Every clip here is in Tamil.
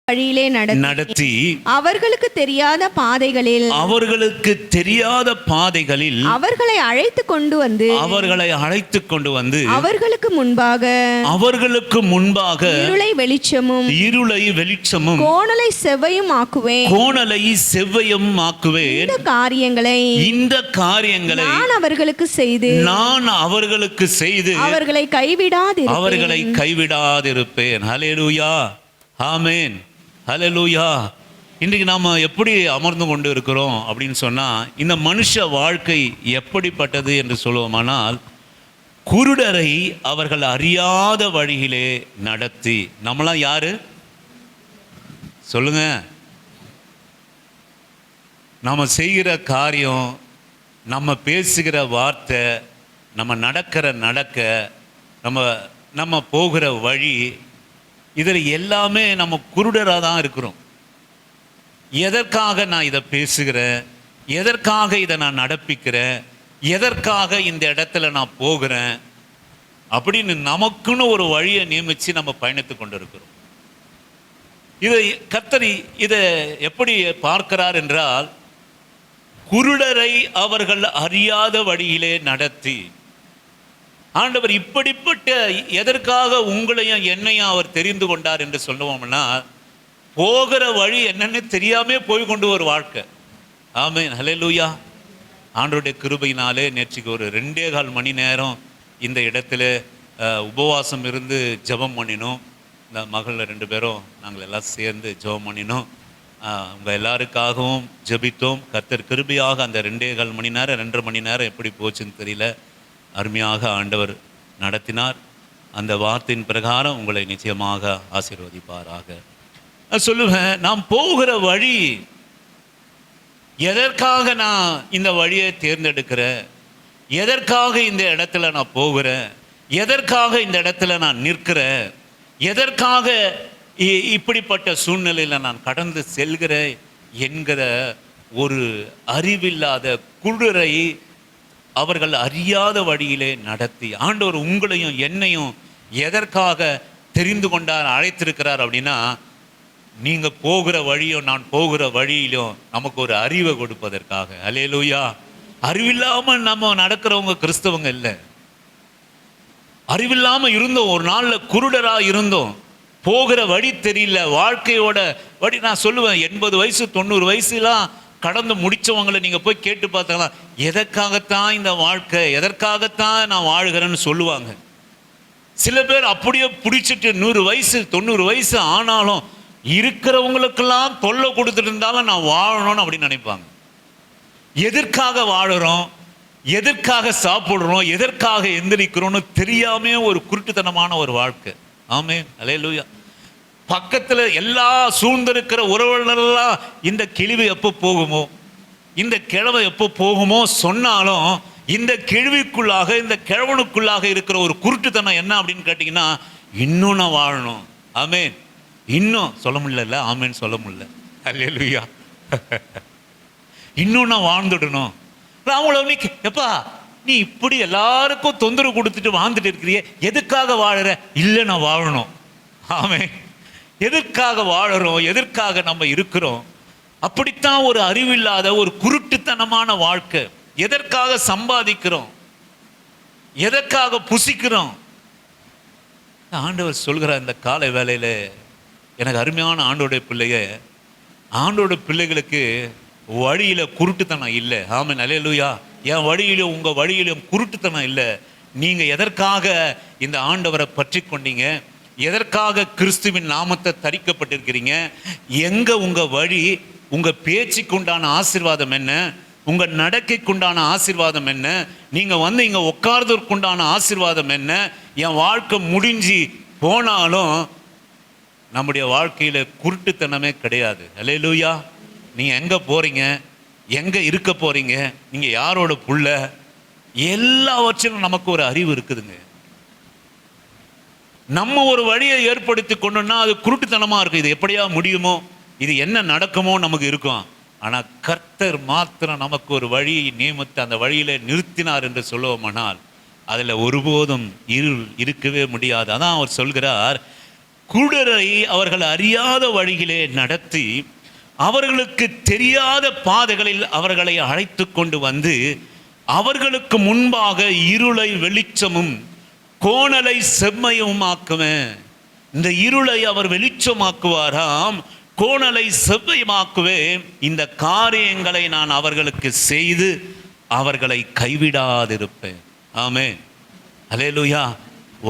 வழியிலே நடத்தி அவர்களுக்கு தெரியாத பாதைகளில் அவர்களை அழைத்து கொண்டு வந்து அவர்களுக்கு முன்பாக இருளை வெளிச்சமும் கோணலை செவ்வையும் ஆக்குவேன். இந்த காரியங்களை நான் அவர்களுக்கு செய்து அவர்களை கைவிடாதிருப்பேன். ஹல்லேலூயா, ஆமென், ஹல்லேலூயா. இன்றைக்கு நாம் எப்படி அமர்ந்து கொண்டு இருக்கிறோம் அப்படின்னு சொன்னால், இந்த மனுஷ வாழ்க்கை எப்படிப்பட்டது என்று சொல்லுவோமானால், குருடரை அவர்கள் அறியாத வழியிலே நடத்தி. நம்மளாம் யாரு சொல்லுங்க? நம்ம செய்கிற காரியம், நம்ம பேசுகிற வார்த்தை, நம்ம நம்ம போகிற வழி, இதில் எல்லாமே நம்ம குருடராக தான் இருக்கிறோம். எதற்காக நான் இதை பேசுகிறேன், எதற்காக இதை நான் நடப்பிக்கிறேன், எதற்காக இந்த இடத்துல நான் போகிறேன் அப்படின்னு நமக்குன்னு ஒரு வழியை நியமித்து நம்ம பயணித்து கொண்டு இருக்கிறோம். கர்த்தர் இதை எப்படி பார்க்கிறார் என்றால், குருடரை அவர்கள் அறியாத வழியிலே நடத்தி. ஆண்டவர் இப்படிப்பட்ட எதற்காக உங்களையும் என்னையும் அவர் தெரிந்து கொண்டார் என்று சொல்லுவோம்னா, போகிற வழி என்னன்னு தெரியாமே போய் கொண்டு ஒரு வாழ்க்கை. ஆமென், ஹல்லேலூயா. ஆண்டவருடைய கிருபையினாலே நேற்றுக்கு ஒரு 2.25 மணி நேரம் இந்த இடத்துல உபவாசம் இருந்து ஜெபம் பண்ணினோம். இந்த மகள் 2 பேரும் நாங்கள் எல்லாம் சேர்ந்து ஜெபம் பண்ணினோம். உங்கள் எல்லாருக்காகவும் ஜெபித்தோம். கர்த்தர் கிருபையாக அந்த 2.25 மணி நேரம் 2.5 மணி நேரம் எப்படி போச்சுன்னு தெரியல, அருமையாக ஆண்டவர் நடத்தினார். அந்த வார்த்தையின் பிரகாரம் உங்களை நிச்சயமாக ஆசீர்வதிப்பாராக. சொல்லுவேன், நாம் போகிற வழி, எதற்காக நான் இந்த வழியை தேர்ந்தெடுக்கிறேன், எதற்காக இந்த இடத்துல நான் போகிறேன், எதற்காக இந்த இடத்துல நான் நிற்கிறேன், எதற்காக இப்படிப்பட்ட சூழ்நிலையில் நான் கடந்து செல்கிறேன் என்கிற ஒரு அறிவில்லாத குருடரை அவர்கள் அறியாத வழியிலே நடத்தி. ஆண்டவர் உங்களையும் என்னையும் எதற்காக தெரிந்து கொண்டார், அழைத்திருக்கிறார் அப்படின்னா, நீங்கள் போகிற வழியும் நான் போகிற வழியிலும் நமக்கு ஒரு அறிவை கொடுப்பதற்காக. ஹல்லேலூயா. அறிவில்லாமல் நம்ம நடக்கிறவங்க கிறிஸ்தவங்க இல்லை. அறிவில்லாமல் இருந்தோம், ஒரு நாளில் குருடராக இருந்தோம், போகிற வழி தெரியல, வாழ்க்கையோட வழி. நான் சொல்லுவேன், 80 வயசு 90 வயசுலாம் கடந்து முடித்தவங்களை நீங்கள் போய் கேட்டு பார்த்தாங்களா, எதற்காகத்தான் இந்த வாழ்க்கை, எதற்காகத்தான் நான் வாழ்கிறேன்னு சொல்லுவாங்க. சில பேர் அப்படியே பிடிச்சிட்டு 100 வயசு 90 வயசு ஆனாலும் இருக்கிறவங்களுக்கெல்லாம் தொல்லை கொடுத்துட்டு இருந்தாலும் நான் வாழணும்னு அப்படின்னு நினைப்பாங்க. எதற்காக வாழுறோம், எதற்காக சாப்பிடுறோம், எதற்காக எந்திரிக்கிறோம்னு தெரியாமே ஒரு குருட்டுத்தனமான ஒரு வாழ்க்கை. ஆமென், ஹல்லேலூயா. பக்கத்தில் எல்லா சூழ்ந்திருக்கிற உறவினரெல்லாம் இந்த கிழிவு எப்போ போகுமோ, இந்த கிழவை எப்போ போகுமோ சொன்னாலும், இந்த கிழிவுக்குள்ளாக இந்த கிழவனுக்குள்ளாக இருக்கிற ஒரு குருட்டுத்தனம் என்ன அப்படின்னு கேட்டிங்கன்னா, இன்னும் நான் வாழணும். ஆமென். இன்னும் சொல்ல முடியல, ஆமென் சொல்ல முடியல. ஹல்லேலூயா. இன்னும் நான் வாழ்ந்துடணும். அவங்கள எப்பா நீ இப்படி எல்லாருக்கும் தொந்தரவு கொடுத்துட்டு வாழ்ந்துட்டு இருக்கிறியே, எதுக்காக வாழற? இல்லை, நான் வாழணும். ஆமென். எதற்காக வாழறோம், எதற்காக நம்ம இருக்கிறோம்? அப்படித்தான் ஒரு அறிவில்லாத ஒரு குருட்டுத்தனமான வாழ்க்கை. எதற்காக சம்பாதிக்கிறோம், எதற்காக புசிக்கிறோம்? ஆண்டவர் சொல்கிறார் இந்த காலை வேளையில, எனக்கு அருமையான ஆண்டோடைய பிள்ளைகளுக்கு வழியில குருட்டுத்தனம் இல்லை. ஆமென், ஹல்லேலூயா. என் வழியிலும் உங்க வழியிலும் குருட்டுத்தனம் இல்லை. நீங்க எதற்காக இந்த ஆண்டவரை பற்றி கொண்டீங்க, எதற்காக கிறிஸ்துவின் நாமத்தை தரிக்கப்பட்டிருக்கிறீங்க, எங்க உங்க வழி, உங்க பேச்சுக்குண்டான ஆசீர்வாதம் என்ன, உங்க நடக்கைக்குண்டான ஆசீர்வாதம் என்ன, நீங்க வந்து இங்க உட்கார்றதுக்குண்டான ஆசீர்வாதம் என்ன? என் வாழ்க்கை முடிஞ்சு போனாலும் நம்முடைய வாழ்க்கையில குருட்டுத்தனமே கிடையாது. ஹல்லேலூயா. நீங்க எங்க போறீங்க, எங்க இருக்க போறீங்க, நீங்க யாரோட புள்ள, எல்லாவற்றிலும் நமக்கு ஒரு அறிவு இருக்குதுங்க. நம்ம ஒரு வழியை ஏற்படுத்தி கொண்டோம்னா அது குருட்டுத்தனமா இருக்கு. இது எப்படியா முடியுமோ, இது என்ன நடக்குமோ நமக்கு இருக்கும். ஆனால் கர்த்தர் மாத்திரம் நமக்கு ஒரு வழியை நியமித்து அந்த வழியில நிறுத்தினார் என்று சொல்லுவோமானால் அதில் ஒருபோதும் இருள் இருக்கவே முடியாது. அதான் அவர் சொல்கிறார், குருடரை அவர்கள் அறியாத வழியிலே நடத்தி அவர்களுக்கு தெரியாத பாதைகளில் அவர்களை அழைத்து கொண்டு வந்து அவர்களுக்கு முன்பாக இருளை வெளிச்சமும் கோணலை செம்மையுமாக்குவேன். இந்த இருளை அவர் வெளிச்சமாக்குவாராம், கோணலை செவ்வையுமாக்குவேன். இந்த காரியங்களை நான் அவர்களுக்கு செய்து அவர்களை கைவிடாதிருப்பேன். ஆமென். அல்லேலூயா.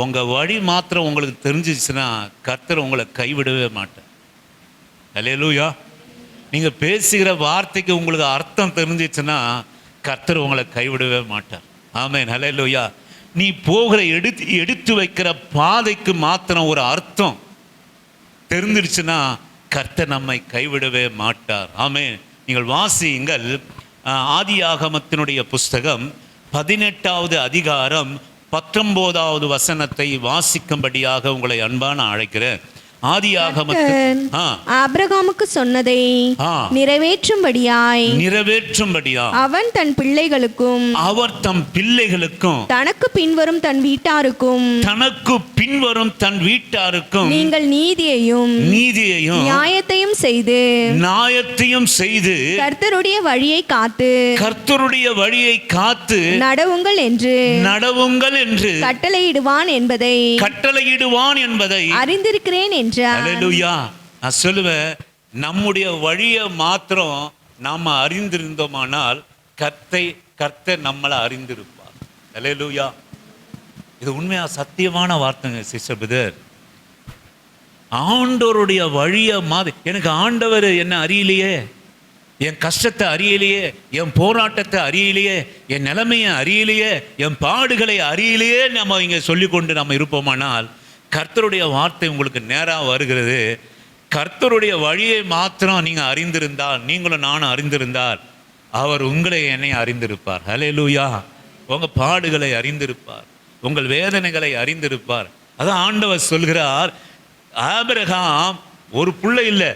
உங்க வழி மாத்திரம் உங்களுக்கு தெரிஞ்சிச்சுன்னா கர்த்தர் உங்களை கைவிடவே மாட்டார். அல்லேலூயா. நீங்க பேசுகிற வார்த்தைக்கு உங்களுக்கு அர்த்தம் தெரிஞ்சிச்சுன்னா கர்த்தர் உங்களை கைவிடவே மாட்டார். ஆமென். அல்லேலூயா. நீ போகிற எடுத்து வைக்கிற பாதைக்கு மாத்திரம் ஒரு அர்த்தம் தெரிஞ்சிருச்சுன்னா கர்த்தர் நம்மை கைவிடவே மாட்டார். ஆமென். நீங்கள் வாசியுங்கள், ஆதியாகமத்தினுடைய புஸ்தகம் 18வது அதிகாரம் 19வது வசனத்தை வாசிக்கும்படியாக உங்களை அன்பான அழைக்கிறேன். ஆதியாகமத்தில் ஆபிரகாமுக்கு சொன்னதை நிறைவேற்றும்படியாய் அவன் தன் பிள்ளைகளுக்கும் தனக்கு பின்வரும் தன் வீட்டாருக்கும் நீங்கள் நீதியையும் நியாயத்தையும் செய்து கர்த்தருடைய வழியை காத்து நடவுங்கள் என்று கட்டளையிடுவான் என்பதை அறிந்திருக்கிறேன் என்று. அல்லேலூயா. நான் சொல்லுவேன், நம்முடைய வழியை மாத்திரம் நாம அறிந்திருந்தோமானால் கர்த்தர் நம்மளை அறிந்திருப்பார். அல்லேலூயா. இது உண்மையா சத்தியமான வார்த்தைங்க சிஸ்டர் பிரதர். ஆண்டவருடைய வழியை மாதிரி எனக்கு ஆண்டவர் என்ன அறியலையே, என் கஷ்டத்தை அறியலையே, என் போராட்டத்தை அறியலையே, என் நிலைமையை அறியலையே, என் பாடுகளை அறியலையே நம்ம இங்க சொல்லிக்கொண்டு நம்ம இருப்போமானால் கர்த்தருடைய வார்த்தை உங்களுக்கு நேராக வருகிறது. கர்த்தருடைய வழியை மாத்திரம் நீங்க அறிந்திருந்தால், நீங்களும் நானும் அறிந்திருந்தால் அவர் உங்களை என்னை அறிந்திருப்பார். அல்லேலூயா. உங்க பாடுகளை அறிந்திருப்பார், உங்கள் வேதனைகளை அறிந்திருப்பார். அதான் ஆண்டவர் சொல்கிறார், ஆபிரகாம் ஒரு பிள்ளை இல்லை,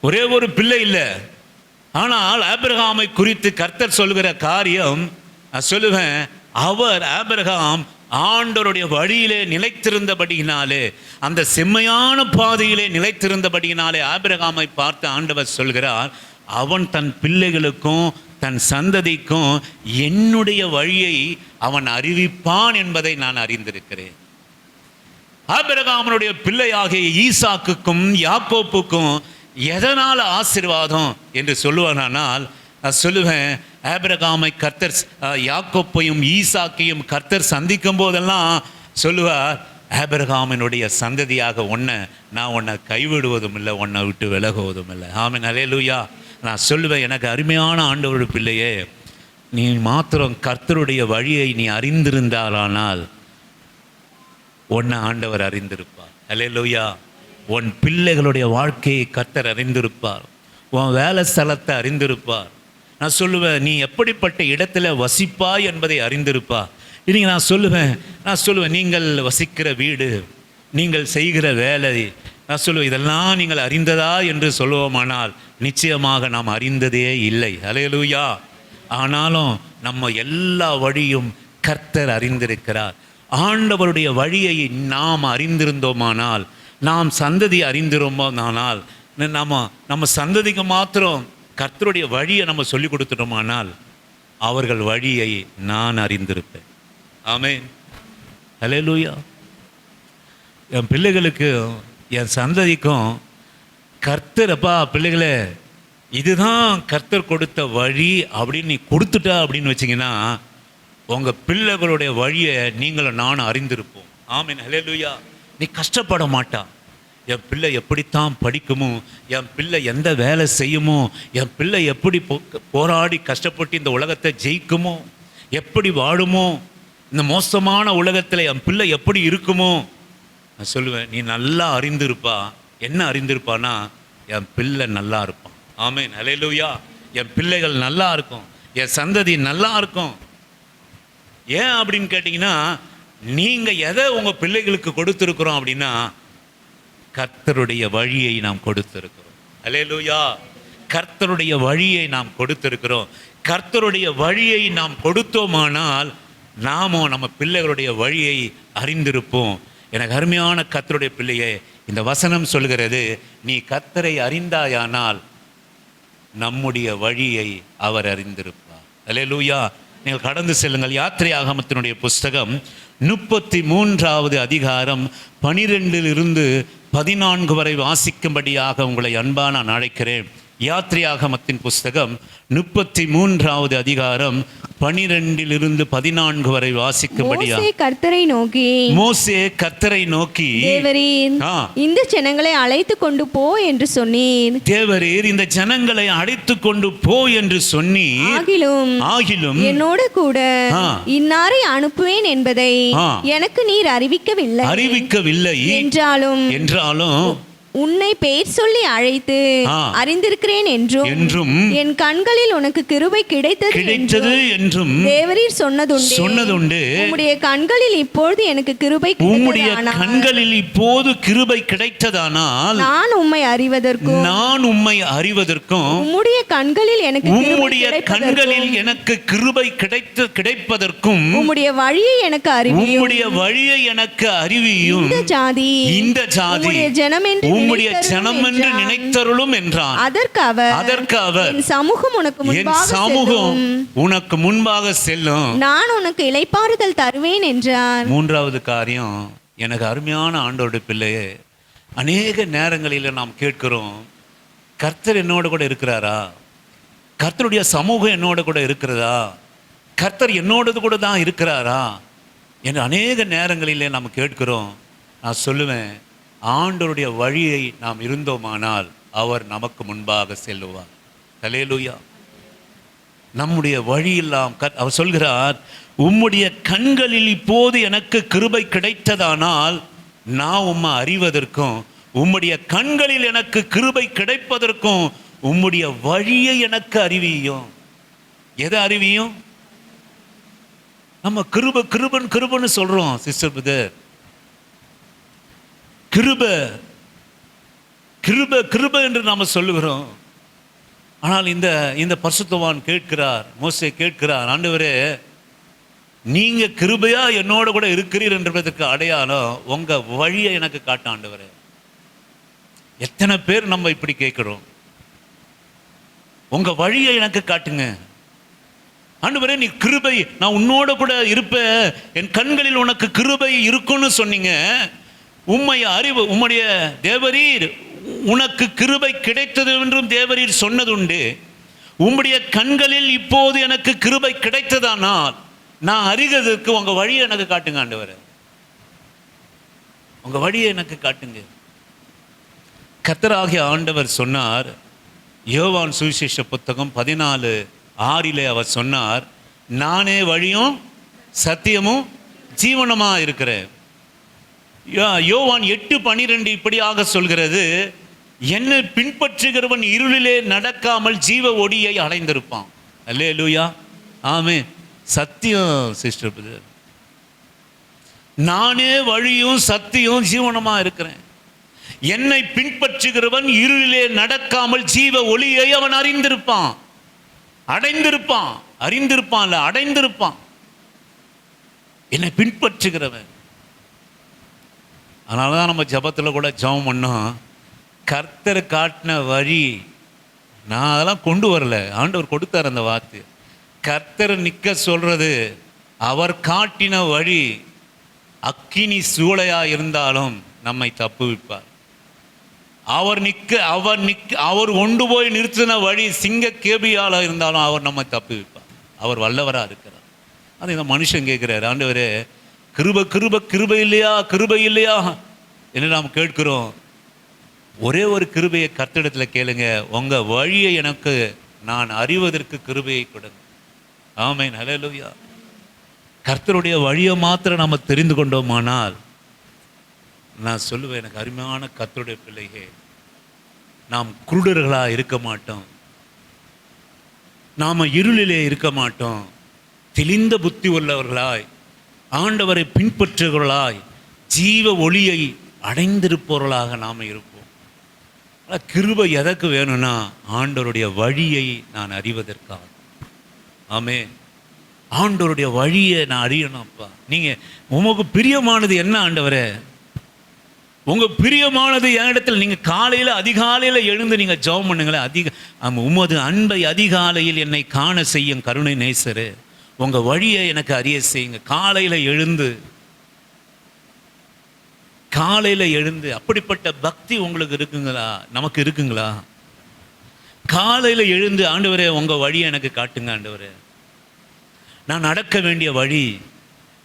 ஒரே ஒரு பிள்ளை இல்லை. ஆனால் ஆபிரகாமை குறித்து கர்த்தர் சொல்கிற காரியம் நான் சொல்லுவேன், ஆபிரகாம் ஆண்டவருடைய வழியிலே நிலைத்திருந்தபடியினாலே, அந்த செம்மையான பாதையிலே நிலைத்திருந்தபடியினாலே ஆபிரகாமை பார்த்து ஆண்டவர் சொல்கிறார், அவன் தன் பிள்ளைகளுக்கும் தன் சந்ததிக்கும் என்னுடைய வழியை அவன் அறிவிப்பான் என்பதை நான் அறிந்திருக்கிறேன். ஆபிரகாமனுடைய பிள்ளையாகிய ஈசாக்குக்கும் யாக்கோப்புக்கும் எதனால் ஆசீர்வாதம் என்று சொல்லுவானால் நான் சொல்லுவேன், ஆபிரகாமை கர்த்தர் யாக்கோப்பையும் ஈசாக்கையும் கர்த்தர் சந்திக்கும் போதெல்லாம் சொல்லுவார், ஆபிரகாமினுடைய சந்ததியாக நான் உன்னை கைவிடுவதும் இல்லை, உன்னை விட்டு விலகுவதும் இல்லை. ஆமென். அல்லேலூயா. நான் சொல்லுவேன், எனக்கு அருமையான ஆண்டவருடைய பிள்ளையே, நீ மாத்திரம் கர்த்தருடைய வழியை நீ அறிந்திருந்தாலானால் உன்னை ஆண்டவர் அறிந்திருப்பார். அல்லேலூயா. உன் பிள்ளைகளுடைய வாழ்க்கையை கர்த்தர் அறிந்திருப்பார், உன் வேலை ஸ்தலத்தை அறிந்திருப்பார். நான் சொல்லுவேன், நீ எப்படிப்பட்ட இடத்துல வசிப்பாய் என்பதை அறிந்திருப்பா. இன்னைக்கு நான் சொல்லுவேன், நீங்கள் வசிக்கிற வீடு, நீங்கள் செய்கிற வேலை, நான் சொல்லுவேன், இதெல்லாம் நீங்கள் அறிந்ததா என்று சொல்லுவோமானால் நிச்சயமாக நாம் அறிந்ததே இல்லை. அல்லேலூயா. ஆனாலும் நம்ம எல்லா வழியும் கர்த்தர் அறிந்திருக்கிறார். ஆண்டவருடைய வழியை நாம் அறிந்திருந்தோமானால், நாம் சந்ததி அறிந்திருந்தோமானால், நம்ம சந்ததிக்கு மாத்திரம் கர்த்தருடைய வழியை நம்ம சொல்லி கொடுத்துட்டோமானால் அவர்கள் வழியை நான் அறிந்திருப்பேன். ஆமென். அல்லேலூயா. என் பிள்ளைகளுக்கு என் சந்ததிக்கும் கர்த்தர், அப்பா பிள்ளைகளே இதுதான் கர்த்தர் கொடுத்த வழி அப்படின்னு நீ கொடுத்துட்டா அப்படின்னு வச்சிங்கன்னா உங்கள் பிள்ளைகளுடைய வழியை நீங்களும் நானும் அறிந்திருப்போம். ஆமென். அல்லேலூயா. நீ கஷ்டப்பட மாட்டா. என் பிள்ளை எப்படித்தான் படிக்குமோ, என் பிள்ளை எந்த வேலை செய்யுமோ, என் பிள்ளை எப்படி போராடி கஷ்டப்பட்டு இந்த உலகத்தை ஜெயிக்குமோ, எப்படி வாழுமோ, இந்த மோசமான உலகத்தில் என் பிள்ளை எப்படி இருக்குமோ, நான் சொல்லுவேன், நீ நல்லா அறிந்திருப்பா. என்ன அறிந்திருப்பானா, என் பிள்ளை நல்லா இருப்பான். ஆமென். அல்லேலூயா. என் பிள்ளைகள் நல்லா இருக்கும், என் சந்ததி நல்லா இருக்கும். ஏன் அப்படின்னு கேட்டிங்கன்னா, நீங்கள் எதை உங்கள் பிள்ளைகளுக்கு கொடுத்துருக்குறோம் அப்படின்னா கர்த்தருடைய வழியை நாம் கொடுத்திருக்கிறோம். அல்லேலூயா. கர்த்தருடைய வழியை நாம் கொடுத்திருக்கிறோம். கர்த்தருடைய வழியை நாம் கொடுத்தோமானால் நாமோ நம்ம பிள்ளைகளுடைய வழியை அறிந்திருப்போம். எனக்கு அருமையான கர்த்தருடைய பிள்ளையே, இந்த வசனம் சொல்கிறது, நீ கர்த்தரை அறிந்தாயானால் நம்முடைய வழியை அவர் அறிந்திருப்பார். அல்லேலூயா. நீங்கள் கடந்து செல்லுங்கள். யாத்திரையாகமத்தினுடைய புஸ்தகம் 33வது அதிகாரம் 12 14 வரை வாசிக்கும்படியாக உங்களை அன்பா நான் அழைக்கிறேன். யாத்திரையாகமத்தின் புஸ்தகம் 33வது அதிகாரம் 12 14 வரை வாசிக்கும்படியாக. மோசே கர்த்தரை நோக்கி தேவரீர் இந்த ஜனங்களை அழைத்து கொண்டு போ என்று சொன்னீர். தேவரீர் இந்த ஜனங்களை அழைத்து கொண்டு போ என்று சொன்னீர். ஆகிலும் என்னோட கூட இன்னாரை அனுப்புவேன் என்பதை எனக்கு நீர் அறிவிக்கவில்லை. என்றாலும் உன்னை பெயர் சொல்லி அழைத்து அறிந்திருக்கிறேன் என்றும் என் கண்களில் உனக்கு கிருபை கிடைத்தது என்றும் தேவரீர் சொன்னதுண்டு. உம்முடைய கண்களில் இப்போது எனக்கு கிருபை கிடைத்ததானால் நான் உம்மை அறிவதற்கும் உம்முடைய கண்களில் எனக்கு கிருபை கிடைப்பதற்கும் உம்முடைய வழியை எனக்கு அறிவியும். இந்த ஜாதி உம்முடைய ஜனம் என்று நினைத்தருளும் என்றான். அதற்கு அவர் என் சமூகம் உனக்கு முன்பாக செல்லும், நான் உனக்கு இளைப்பாறுதல் தருவேன் என்றார். மூன்றாவது காரியம், எனக்கு அருமையான ஆண்டவருடைய பிள்ளையே, அநேக நேரங்களில் நாம் கேட்கிறோம், கர்த்தர் என்னோட கூட இருக்கிறாரா? கர்த்தருடைய சமூகம் என்னோட கூட இருக்கிறதா? கர்த்தர் என்னோடது கூட தான் இருக்கிறாரா என்று அநேக நேரங்களிலே நாம் கேட்கிறோம். நான் சொல்லுவேன், ஆண்டவருடைய வழியை நாம் இருந்தோமானால் அவர் நமக்கு முன்பாக செல்லுவார். அல்லேலூயா. நம்முடைய வழியெல்லாம் அவர் சொல்கிறார், உம்முடைய கண்களில் இப்போது எனக்கு கிருபை கிடைத்ததானால் நான் உம்மை அறிவதற்கும் உம்முடைய கண்களில் எனக்கு கிருபை கிடைப்பதற்கும் உம்முடைய வழியை எனக்கு அறிவியும். எதை அறிவியும்? நம்ம கிருபன்னு சொல்றோம் சிஸ்டர் பிரதர். கிருப என்று நாம சொல்லுகிறோம். ஆனால் இந்த பரிசுத்தவான் கேட்கிறார், மோசே கேட்கிறார், ஆண்டவரே நீங்க கிருபையா என்னோட கூட இருக்கிறீர் என்றதற்கு அடையாளம் உங்க வழியை எனக்கு காட்ட ஆண்டவரே. எத்தனை பேர் நம்ம இப்படி கேட்கிறோம், உங்க வழியை எனக்கு காட்டுங்க ஆண்டவரே. நீ கிருபை, நான் உன்னோட கூட இருப்பேன், என் கண்களில் உனக்கு கிருபை இருக்குன்னு சொன்னீங்க. உம்முடைய தேவரீர் உனக்கு கிருபை கிடைத்தது என்றும் தேவரீர் சொன்னதுண்டு. உம்முடைய கண்களில் இப்போது எனக்கு கிருபை கிடைத்ததானால் நான் அறிகிறதுக்கு உங்க வழியை எனக்கு காட்டுங்க ஆண்டவரே. உங்க வழியை எனக்கு காட்டுங்க. கர்த்தராகிய ஆண்டவர் சொன்னார், யோவான் சுவிசேஷ புத்தகம் 14:6 அவர் சொன்னார், நானே வழியும் சத்தியமும் ஜீவனமா இருக்கிறேன். யோவான் 8:12 இப்படியாக சொல்கிறது, என்னை பின்பற்றுகிறவன் இருளிலே நடக்காமல் ஜீவ ஒளியை அடைந்திருப்பான். அல்லேலூயா. ஆமென். சத்தியம் சிஸ்டர் பிரதர், நானே வழியும் சத்தியம் ஜீவனமா இருக்கிறேன். என்னை பின்பற்றுகிறவன் இருளிலே நடக்காமல் ஜீவ ஒளியை அவன் அறிந்திருப்பான். அடைந்திருப்பான். என்னை பின்பற்றுகிறவன். அதனால தான் நம்ம ஜபத்தில் கூட ஜபம் பண்ணோம், கர்த்தர் காட்டின வழி. நான் அதெல்லாம் கொண்டு வரல, ஆண்டவர் கொடுத்தார் அந்த வார்த்தை. கர்த்தர் நிற்க சொல்றது, அவர் காட்டின வழி அக்கினி சூளையா இருந்தாலும் நம்மை தப்புவிப்பார். அவர் கொண்டு போய் நிறுத்தின வழி சிங்க கேபியால இருந்தாலும் அவர் நம்மை தப்புவிப்பார். அவர் வல்லவரா இருக்கிறார். அது இந்த மனுஷன் கேட்கிறார், ஆண்டவரே கிருபை இல்லையா என்று நாம் கேட்கிறோம். ஒரே ஒரு கிருபையை கர்த்தரிடத்தில் கேளுங்க, உங்க வழியை எனக்கு நான் அறிவதற்கு கிருபையை கொடுங்க. ஆமென். ஹல்லேலூயா. கர்த்தருடைய வழியை மாத்திரம் நாம் தெரிந்து கொண்டோமானால், நான் சொல்லுவேன், எனக்கு அருமையான கர்த்தருடைய பிள்ளையே, நாம் குருடர்களாக இருக்க மாட்டோம், நாம் இருளிலே இருக்க மாட்டோம். தெளிந்த புத்தி உள்ளவர்களாய், ஆண்டவரை பின்பற்றுகிறவர்களாய், ஜீவ ஒளியை அடைந்திருப்பவர்களாக நாம் இருப்போம். கிருபை எதற்கு வேணும்னா, ஆண்டவருடைய வழியை நான் அறிவதற்காக. ஆமென். ஆண்டவருடைய வழியை நான் அறியணும்ப்பா. நீங்கள் உமக்கு பிரியமானது என்ன ஆண்டவரே? உங்க பிரியமானது என் இடத்துல. நீங்க காலையில அதிகாலையில எழுந்து நீங்க ஜெபம் பண்ணுங்களேன். உமது அன்பை அதிகாலையில் என்னை காண செய்யும் கருணை நேசரு, உங்க வழியை எனக்கு அறிய செய்யுங்க. காலையில எழுந்து அப்படிப்பட்ட பக்தி உங்களுக்கு இருக்குங்களா? நமக்கு இருக்குங்களா? காலையில எழுந்து, ஆண்டவரே உங்க வழியை எனக்கு காட்டுங்க ஆண்டவரே, நான் நடக்க வேண்டிய வழி,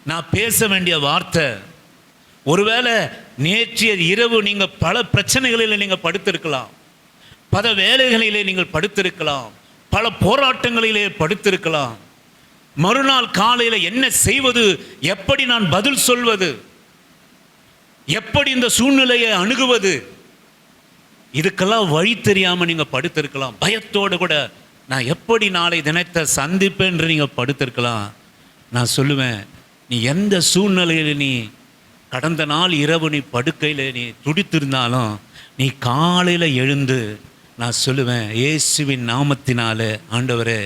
நான் பேச வேண்டிய வார்த்தை. ஒருவேளை நேற்றைய இரவு நீங்க பல பிரச்சனைகளில் நீங்க படுத்திருக்கலாம், பல வேலைகளிலே நீங்கள் படுத்திருக்கலாம், பல போராட்டங்களிலே படுத்திருக்கலாம். மறுநாள் காலையில என்ன செய்வது, எப்படி நான் பதில் சொல்வது, எப்படி இந்த சூழ்நிலையை அணுகுவது, இதுக்கெல்லாம் வழி தெரியாம நீங்க படுத்திருக்கலாம். பயத்தோடு கூட நான் எப்படி நாளை தினத்தை சந்திப்பேன் என்று நீங்க படுத்திருக்கலாம். நான் சொல்லுவேன், நீ எந்த சூழ்நிலையில் நீ கடந்த நாள் இரவு நீ படுக்கையில் நீ துடித்திருந்தாலும் நீ காலையில் எழுந்து, நான் சொல்லுவேன், இயேசுவின் நாமத்தினால ஆண்டவரே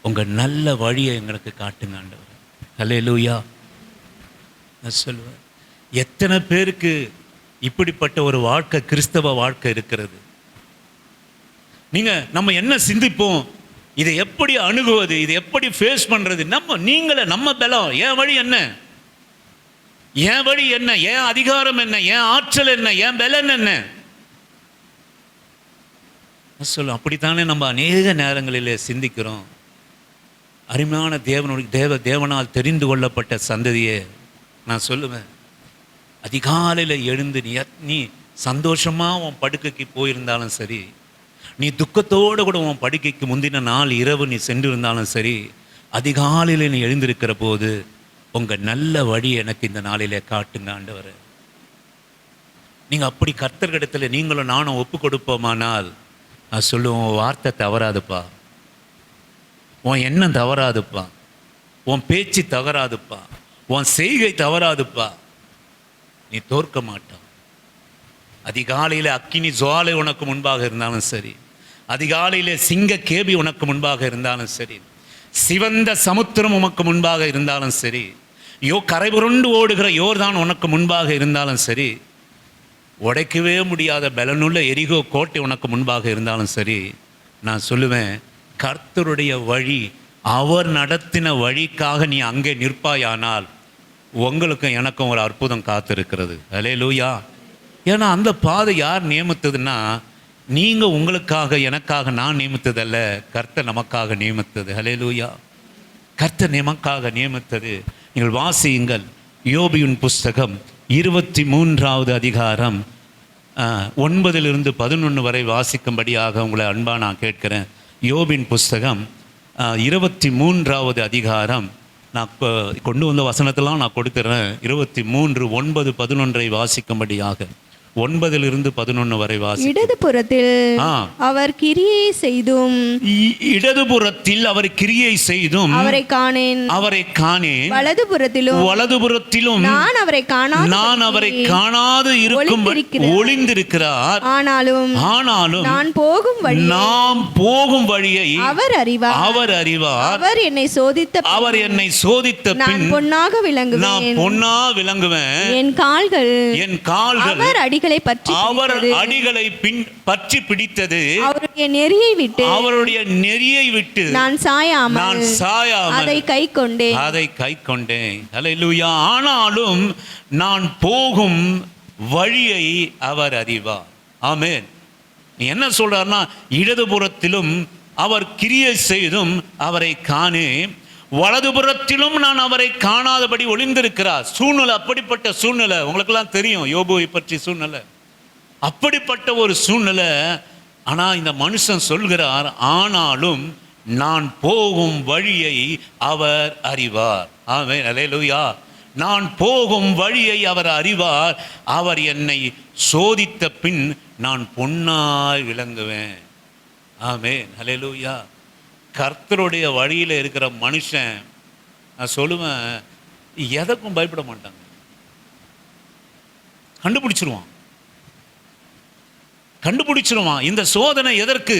உங்கள் நல்ல வழியை எங்களுக்கு காட்டுங்க ஆண்டவரே. அல்லேலூயா. நான் சொல்லுவேன், எத்தனை பேருக்கு இப்படிப்பட்ட ஒரு வாழ்க்கை, கிறிஸ்தவ வாழ்க்கை இருக்கிறது? நம்ம என்ன சிந்திப்போம், இதை எப்படி அணுகுவது, இதை எப்படி ஃபேஸ் பண்றது? நம்ம பலம், என் வழி என்ன, என் வழி என்ன, என் அதிகாரம் என்ன, என் ஆற்றல் என்ன, என் பலன் என்ன சொல்லும். அப்படித்தானே நம்ம அநேக நேரங்களிலே சிந்திக்கிறோம். அருமையான தேவனால் தெரிந்து கொள்ளப்பட்ட சந்ததியே, நான் சொல்லுவேன், அதிகாலையில் எழுந்து நீ சந்தோஷமா உன் படுக்கைக்கு போயிருந்தாலும் சரி, நீ துக்கத்தோடு கூட உன் படுக்கைக்கு முந்தின நாள் இரவு நீ சென்று இருந்தாலும் சரி, அதிகாலையில் நீ எழுந்திருக்கிற போது உங்கள் நல்ல வழி எனக்கு இந்த நாளிலே காட்டுங்க ஆண்டவரே. நீங்கள் அப்படி கர்த்தர்களிடத்தில் நீங்களும் நானும் ஒப்பு கொடுப்போமானால், நான் சொல்லுவேன், உன் வார்த்தை தவறாதுப்பா, உன் எண்ணம் தவறாதுப்பா, உன் பேச்சு தவறாதுப்பா, உன் செய்கை தவறாதுப்பா, நீ தோற்க மாட்டான். அதிகாலையில் அக்கினி ஜுவாலை உனக்கு முன்பாக இருந்தாலும் சரி, அதிகாலையில் சிங்க கேபி உனக்கு முன்பாக இருந்தாலும் சரி, சிவந்த சமுத்திரம் உனக்கு முன்பாக இருந்தாலும் சரி, கரை புரண்டு ஓடுகிற யோர்தான் உனக்கு முன்பாக இருந்தாலும் சரி, உடைக்கவே முடியாத பலனுள்ள எரிகோ கோட்டை உனக்கு முன்பாக இருந்தாலும் சரி, நான் சொல்லுவேன், கர்த்தருடைய வழி, அவர் நடத்தின வழிக்காக நீ அங்கே நிற்பாயானால் உங்களுக்கும் எனக்கும் ஒரு அற்புதம் காத்திருக்கிறது. அல்லேலூயா. ஏன்னா அந்த பாதை யார் நியமித்ததுன்னா, நீங்கள் உங்களுக்காக எனக்காக நான் நியமித்ததல்ல, கர்த்தர் நமக்காக நியமித்தது. அல்லேலூயா. கர்த்தர் நமக்காக நியமித்தது. நீங்கள் வாசியுங்கள், யோபின் புஸ்தகம் 23வது அதிகாரம் 9 to 11 வரை வாசிக்கும்படியாக உங்களை அன்பா நான் கேட்கிறேன். யோபின் புஸ்தகம் 23வது அதிகாரம், நான் கொண்டு வந்த வசனத்தெல்லாம் நான் கொடுத்துறேன். 23, 9, 11 வாசிக்கும்படியாக. 9 to 11 வரை வாசி. இடதுபுறத்தில் அவர் கிரியை செய்தும், இடதுபுறத்தில் அவர் கிரியை செய்தும் அவரை காணேன், வலதுபுறத்திலும் நான் அவரை காணாது இருக்கும்படி ஒளிந்திருக்கிறார். ஆனாலும் நாம் போகும் வழியை அவர் அறிவார். அவர் என்னை சோதித்த பின் நான் பொன்னாக விளங்குவேன். என் கால்கள் அவர் அடிகளை பற்றி பிடித்தது. அவருடைய நெறியை விட்டு நான் சாயாமல் அதை கைக்கொண்டேன். அல்லேலூயா. ஆனாலும் நான் போகும் வழியை அவர் அறிவார். ஆமென். நீ என்ன சொல்றாருன்னா, இடதுபுறத்திலும் அவர் கிரியை செய்தும் அவரை காணேன், வலதுபுறத்திலும் நான் அவரை காணாதபடி ஒளிந்திருக்கிறார். சூழ்நிலை அப்படிப்பட்ட சூழ்நிலை, உங்களுக்கெல்லாம் தெரியும் யோபுவை பற்றி சூழ்நிலை, அப்படிப்பட்ட ஒரு சூழ்நிலை. ஆனால் இந்த மனுஷன் சொல்கிறார், ஆனாலும் நான் போகும் வழியை அவர் அறிவார். ஆமென். அல்லேலூயா. நான் போகும் வழியை அவர் அறிவார். அவர் என்னை சோதித்த பின் நான் பொன்னாய் விளங்குவேன். ஆமென். அல்லேலூயா. கர்த்தருடைய வழியில் இருக்கிற மனுஷன், நான் சொல்லுவேன், எதற்கும் பயப்பட மாட்டாங்க. கண்டுபிடிச்சிருவான். இந்த சோதனை எதற்கு?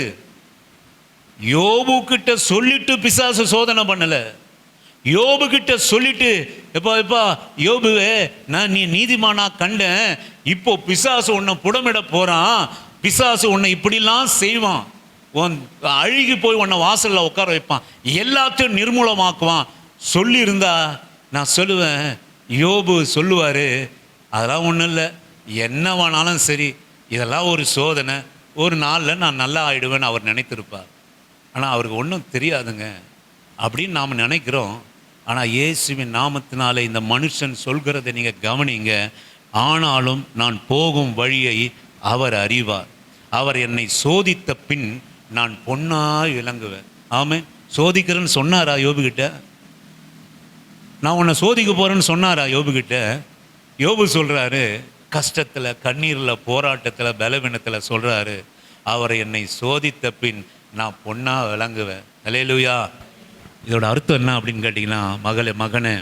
யோபு கிட்ட சொல்லிட்டு பிசாசு சோதனை பண்ணல. யோபு கிட்ட சொல்லிட்டு, எப்பா யோபுவே, நான் நீ நீதிமானா கண்டேன், இப்போ பிசாசு உன்னை புடமிட போறான், பிசாசு உன்னை இப்படிலாம் செய்வான், உன் அழுகி போய் உன்னை வாசல்ல உட்கார வைப்பான், எல்லாத்தையும் நிர்மூலமாக்குவான் சொல்லியிருந்தா நான் சொல்லுவேன். யோபு சொல்லுவாரு, அதெல்லாம் ஒன்றும் இல்லை, என்னவானாலும் சரி, இதெல்லாம் ஒரு சோதனை, ஒரு நாளில் நான் நல்லா ஆயிடுவேன்னு அவர் நினைத்திருப்பார். ஆனால் அவருக்கு ஒன்றும் தெரியாதுங்க அப்படின்னு நாம் நினைக்கிறோம். ஆனால் இயேசுவின் நாமத்தினாலே இந்த மனுஷன் சொல்கிறதை நீங்கள் கவனிங்க. ஆனாலும் நான் போகும் வழியை அவர் அறிவார், அவர் என்னை சோதித்த பின் நான் பொன்னாய் விளங்குவேன். ஆமே, சோதிக்கிறேன்னு சொன்னாரா யோபுகிட்ட? நான் உன்னை சோதிக்க போகிறேன்னு சொன்னாரா யோபுகிட்ட? யோபு சொல்கிறாரு, கஷ்டத்தில், கண்ணீரில், போராட்டத்தில், பலவீனத்தில் சொல்கிறாரு, அவர் என்னை சோதித்த பின் நான் பொன்னாக விளங்குவேன். அல்லேலூயா. இதோட அர்த்தம் என்ன அப்படின்னு கேட்டிங்கன்னா, மகனே,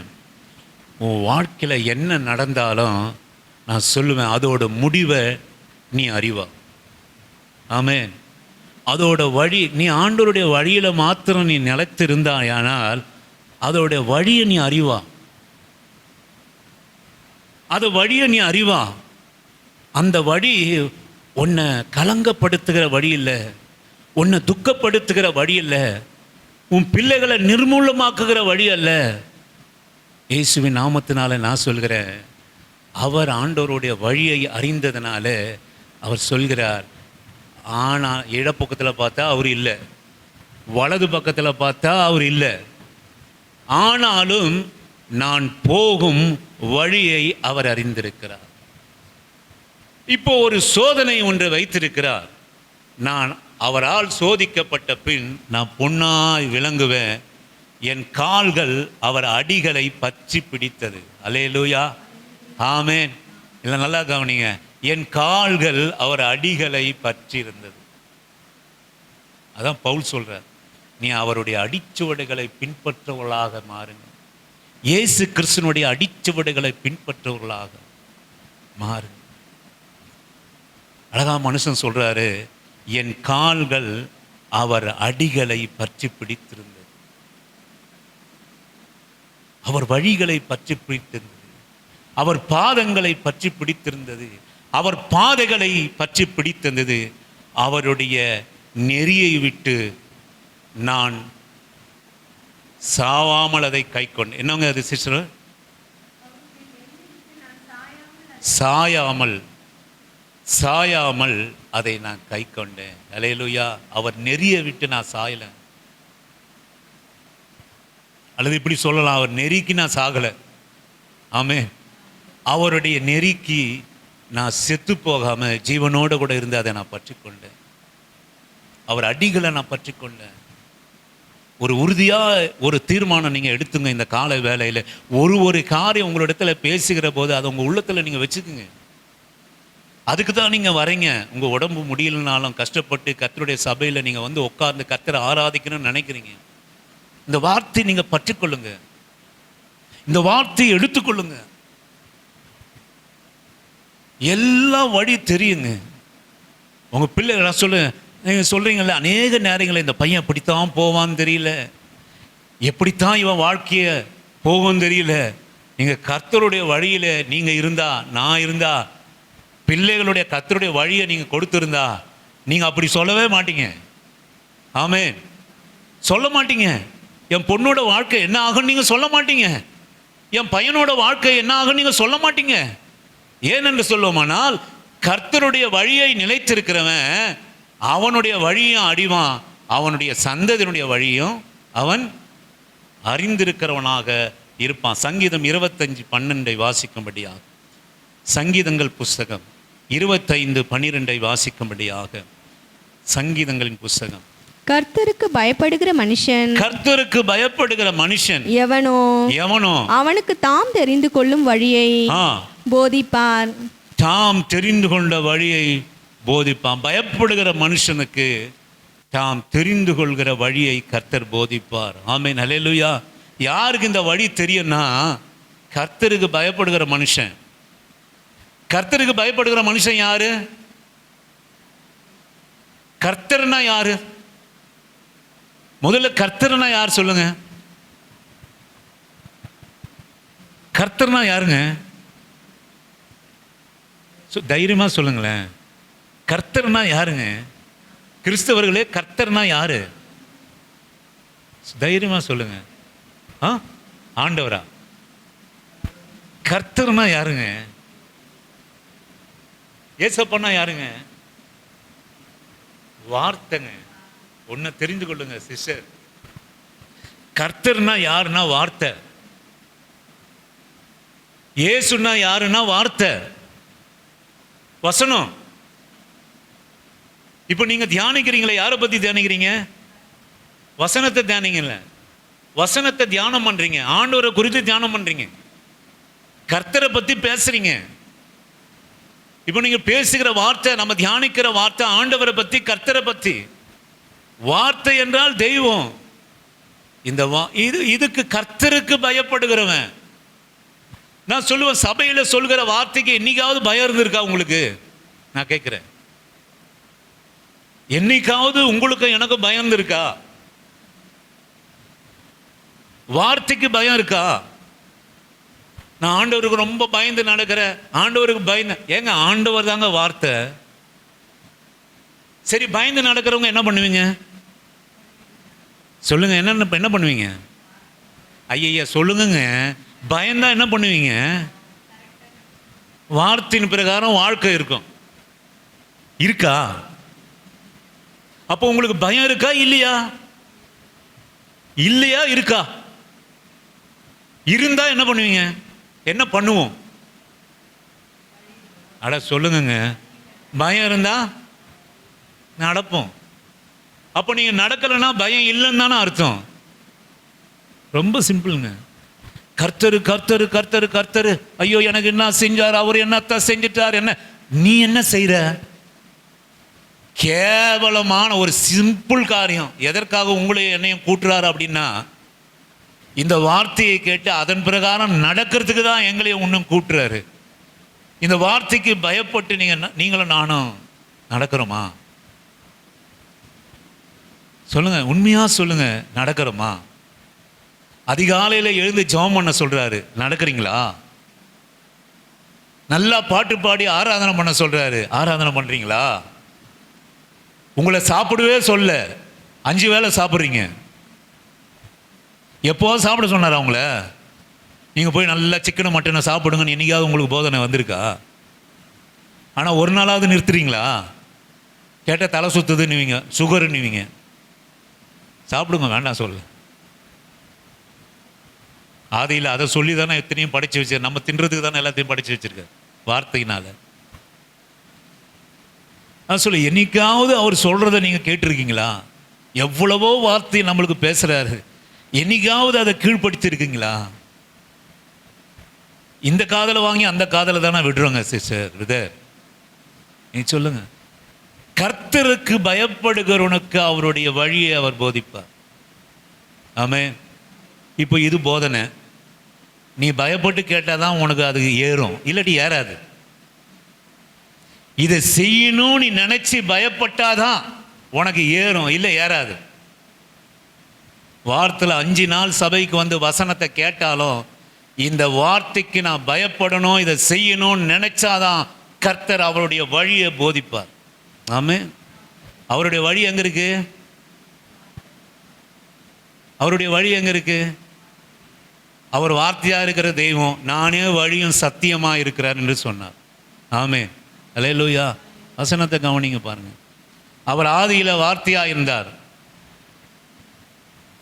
உன் வாழ்க்கையில் என்ன நடந்தாலும் நான் சொல்லுவேன், அதோட முடிவை நீ அறிவா. ஆமென். அதோட வழி, நீ ஆண்டவருடைய வழியில் மாத்திரம் நீ நிலைத்திருந்தாயானால் அதோட வழியை நீ அறிவா. அது வழியை நீ அறிவா. அந்த வழி உன்னை கலங்கப்படுத்துகிற வழி இல்லை, உன்னை துக்கப்படுத்துகிற வழி இல்லை, உன் பிள்ளைகளை நிர்மூலமாக்குகிற வழி அல்ல. இயேசுவின் நாமத்தினால நான் சொல்கிறேன், அவர் ஆண்டவருடைய வழியை அறிந்ததுனால அவர் சொல்கிறார், ஆனால் இடப்பக்கத்தில் பார்த்தா அவர் இல்லை, வலது பக்கத்தில் பார்த்தா அவர் இல்லை, ஆனாலும் நான் போகும் வழியை அவர் அறிந்திருக்கிறார். இப்போ ஒரு சோதனை ஒன்று வைத்திருக்கிறார். நான் அவரால் சோதிக்கப்பட்ட பின் நான் பொன்னாய் விளங்குவேன், என் கால்கள் அவர் அடிகளை பற்றி பிடித்தது. அல்லேலூயா, ஆமென். இல்லை, நல்லா கவனிங்க, என் கால்கள் அவர் அடிகளை பற்றி இருந்தது. அதான் பவுல் சொல்றார், நீ அவருடைய அடிச்சுவடுகளை பின்பற்றவர்களாக மாறுங்க. இயேசு கிறிஸ்துனுடைய அடிச்சுவடுகளை பின்பற்றவர்களாக மாறுங்க. அழகா மனுஷன் சொல்றாரு, என் கால்கள் அவர் அடிகளை பற்றி பிடித்திருந்தது, அவர் வழிகளை பற்றி பிடித்திருந்தது, அவர் பாதங்களை பற்றி பிடித்திருந்தது, அவர் பாதைகளை பற்றி பிடித்திருந்தது. அவருடைய நெறியை விட்டு நான் சாவாமல் அதை கை கொண்டேன். என்னங்க அது சிஸ்டர்? சாயாமல் அதை நான் கை கொண்டேன். அல்லேலூயா. அவர் நெறியை விட்டு நான் சாயலை. அல்லது இப்படி சொல்லலாம், அவர் நெறிக்கு நான் சாகலை. ஆமே, அவருடைய நெறிக்கு நான் செத்து போகாம ஜீவனோடு கூட இருந்து அதை நான் பற்றி கொண்டேன். அவர் அடிகளை நான் பற்றி கொண்டேன். ஒரு உறுதியாக ஒரு தீர்மானம் நீங்கள் எடுத்துங்க. இந்த காலை வேலையில் ஒரு காரியம் உங்களிடத்துல பேசுகிற போது அதை உங்கள் உள்ளத்தில் நீங்கள் வச்சுக்குங்க. அதுக்கு தான் நீங்கள் வரீங்க. உங்கள் உடம்பு முடியலனாலும் கஷ்டப்பட்டு கர்த்தருடைய சபையில் நீங்கள் வந்து உட்கார்ந்து கர்த்தரை ஆராதிக்கணும்னு நினைக்கிறீங்க. இந்த வார்த்தை நீங்கள் பற்றிக்கொள்ளுங்க, இந்த வார்த்தையை எடுத்துக்கொள்ளுங்க. எல்லா வழி தெரியுங்க. உங்கள் பிள்ளைகளை சொல்லுங்க. நீங்கள் சொல்கிறீங்களே, அநேக நேரங்களில் இந்த பையன் எப்படித்தான் போவான்னு தெரியல, எப்படித்தான் இவன் வாழ்க்கையை போகும் தெரியல. நீங்கள் கர்த்தருடைய வழியில் நீங்கள் இருந்தா, நான் இருந்தா, பிள்ளைகளுடைய கர்த்தருடைய வழியை நீங்கள் கொடுத்துருந்தா நீங்கள் அப்படி சொல்லவே மாட்டீங்க. ஆமென். சொல்ல மாட்டீங்க. என் பொண்ணோட வாழ்க்கை என்ன ஆகும் நீங்கள் சொல்ல மாட்டீங்க. என் பையனோட வாழ்க்கை என்ன ஆகும் நீங்கள் சொல்ல மாட்டீங்க. ஏனென்று சொல்லுவோமானால், கர்த்தருடைய வழியை நிலைத்திருக்கிறவன் அவனுடைய வழியும் அறிவான், அவனுடைய சந்ததியினுடைய வழியும் அவன் அறிந்திருக்கிறவனாக இருப்பான். சங்கீதம் 25:12 வாசிக்கும்படியாக, சங்கீதங்கள் புஸ்தகம் 25:12 வாசிக்கும்படியாக, சங்கீதங்களின் புஸ்தகம். கர்த்தருக்கு பயப்படுகிற மனுஷன் எவனோ அவனுக்கு தாம் தெரிந்து கொள்ளும் வழியை போதிப்பார். தாம் தெரிந்து கொண்ட வழியை போதிப்பான். பயப்படுகிற மனுஷனுக்கு தாம் தெரிந்து கொள்கிற வழியை கர்த்தர் போதிப்பார். ஆமென். அல்லேலூயா. யாருக்கு இந்த வழி தெரியும்னா, கர்த்தருக்கு பயப்படுகிற மனுஷன். கர்த்தருக்கு பயப்படுகிற மனுஷன் யாரு? கர்த்தர்னா யாரு? முதல்ல கர்த்தர்னா யார் சொல்லுங்க. கர்த்தர்னா யாருங்க? தைரியமா சொல்லுங்களேன். கர்த்தர்னா யாருங்க? கிறிஸ்தவர்களே, கர்த்தர்னா யாரு? தைரியமா சொல்லுங்க. ஆண்டவரா? கர்த்தர்னா யாருங்க? ஏசப்பன்னா யாருங்க? வார்த்தைங்க. ஒன்ன தெரிந்து கொள்ளுங்க சிஸ்டர். கர்த்தர்னா யாருன்னா வார்த்தை. இயேசுன்னா யாருன்னா வார்த்தை, வசனம். இப்ப நீங்க தியானிக்கிறீங்களே, யாரை பத்தி தியானிக்கிறீங்க? வசனத்தை தியானிங்கல்ல. வசனத்தை தியானம் பண்றீங்க, ஆண்டவரை குறித்து தியானம் பண்றீங்க, கர்த்தரை பத்தி பேசுறீங்க. இப்ப நீங்க பேசுகிற வார்த்தை, நம்ம தியானிக்கிற வார்த்தை ஆண்டவரை பத்தி, கர்த்தரை பத்தி. வார்த்தை என்றால் தெய்வம். இந்த இதுக்கு கர்த்தருக்கு பயப்படுகிறவன். நான் சொல்லுவேன், சபையில சொல்கிற வார்த்தைக்கு என்னைக்காவது பயம் இருந்திருக்கா உங்களுக்கு? நான் கேட்கிறேன், என்னைக்காவது உங்களுக்கு எனக்கு பயம் இருந்திருக்கா? வார்த்தைக்கு பயம் இருக்கா? நான் ஆண்டவருக்கு ரொம்ப பயந்து நடக்கிறேன், ஆண்டவருக்கு பயந்து. ஏங்க, ஆண்டவர் தாங்க வார்த்தை. சரி, பயந்து நடக்கிறவங்க என்ன பண்ணுவீங்க சொல்லுங்க? என்ன பண்ணுவீங்க? ஐயா சொல்லுங்க. பயந்தா என்ன பண்ணுவீங்க? வார்த்தையின் பிரகாரம் வாழ்க்கை இருக்கும். இருக்கா? அப்போ உங்களுக்கு பயம் இருக்கா இல்லையா? இல்லையா இருக்கா? இருந்தா என்ன பண்ணுவீங்க? என்ன பண்ணுவோம்? அட சொல்லுங்க. பயம் இருந்தா நடப்போம். அப்போ நீங்க நடக்கலைன்னா பயம் இல்லைன்னு தானே அர்த்தம். ரொம்ப சிம்பிளுங்க. கர்த்தரு கர்த்தரு கர்த்தரு கர்த்தரு. ஐயோ, எனக்கு என்ன செஞ்சார், அவர் என்னத்தான் செஞ்சிட்டார், என்ன நீ என்ன செய்யற? கேவலமான ஒரு சிம்பிள் காரியம். எதற்காக உங்களை என்னையும் கூட்டுறாரு அப்படின்னா, இந்த வார்த்தையை கேட்டு அதன் பிரகாரம் நடக்கிறதுக்கு தான் எங்களையும் இன்னும் கூட்டுறாரு. இந்த வார்த்தைக்கு பயப்பட்டு நீங்களும் நானும் நடக்கிறோமா? சொல்லுங்க, உண்மையா சொல்லுங்க, நடக்கிறோமா? அதிகாலையில் எழுந்து ஜெபம் பண்ண சொல்றாரு, நடக்கிறீங்களா? நல்லா பாட்டு பாடி ஆராதனை பண்ண சொல்றாரு, ஆராதனை பண்றீங்களா? உங்களை சாப்பிடவே சொல்ல 5 வேளை சாப்பிட்றீங்க. எப்போது சாப்பிட சொன்னார் அவங்கள? நீங்கள் போய் நல்லா சிக்கனை மட்டனை சாப்பிடுங்கன்னு என்னைக்காவது உங்களுக்கு போதனை வந்திருக்கா? ஆனால் ஒரு நாளாவது நிறுத்துறீங்களா? கேட்டால் தலை சுத்துதுன்னுவீங்க, சுகருன்னுவீங்க. சாப்பிடுங்க, வேண்டாம் சொல்ல. ஆதியில் அதை சொல்லி தானே எத்தனையும் படித்து வச்சு, நம்ம தின்றதுக்கு தானே எல்லாத்தையும் படித்து வச்சிருக்க வார்த்தையினால. நான் சொல்ல, என்னைக்காவது அவர் சொல்றதை நீங்க கேட்டிருக்கீங்களா? எவ்வளவோ வார்த்தை நம்மளுக்கு பேசுறாரு, என்னைக்காவது அதை கீழ்படுத்தி இருக்கீங்களா? இந்த காதலை வாங்கி அந்த காதலை தானே விடுறோங்க சிஸ்டர். நீ சொல்லுங்க. கர்த்தருக்கு பயப்படுகிறவனுக்கு அவருடைய வழியை அவர் போதிப்பார். ஆமென். இப்போ இது போதனை. நீ பயப்பட்டு கேட்டாதான் உனக்கு அது ஏறும், இல்லாட்டி ஏறாது. இதை செய்யணும் நீ நினைச்சு பயப்பட்டாதான் உனக்கு ஏறும், இல்லை ஏறாது. வாரத்தில் 5 நாள் சபைக்கு வந்து வசனத்தை கேட்டாலும் இந்த வார்த்தைக்கு நான் பயப்படணும், இதை செய்யணும்னு நினைச்சாதான் கர்த்தர் அவருடைய வழியை போதிப்பார். ஆமென். அவருடைய வழி எங்க இருக்கு? அவருடைய வழி எங்க இருக்கு? அவர் வார்த்தையா இருக்கிற தெய்வம், நானே வழியும் சத்தியமா இருக்கிறார் என்று சொன்னார். ஆமென். அல்லேலூயா. வசனத்தை கவனிங்க பாருங்க. அவர் ஆதியில வார்த்தையா இருந்தார்.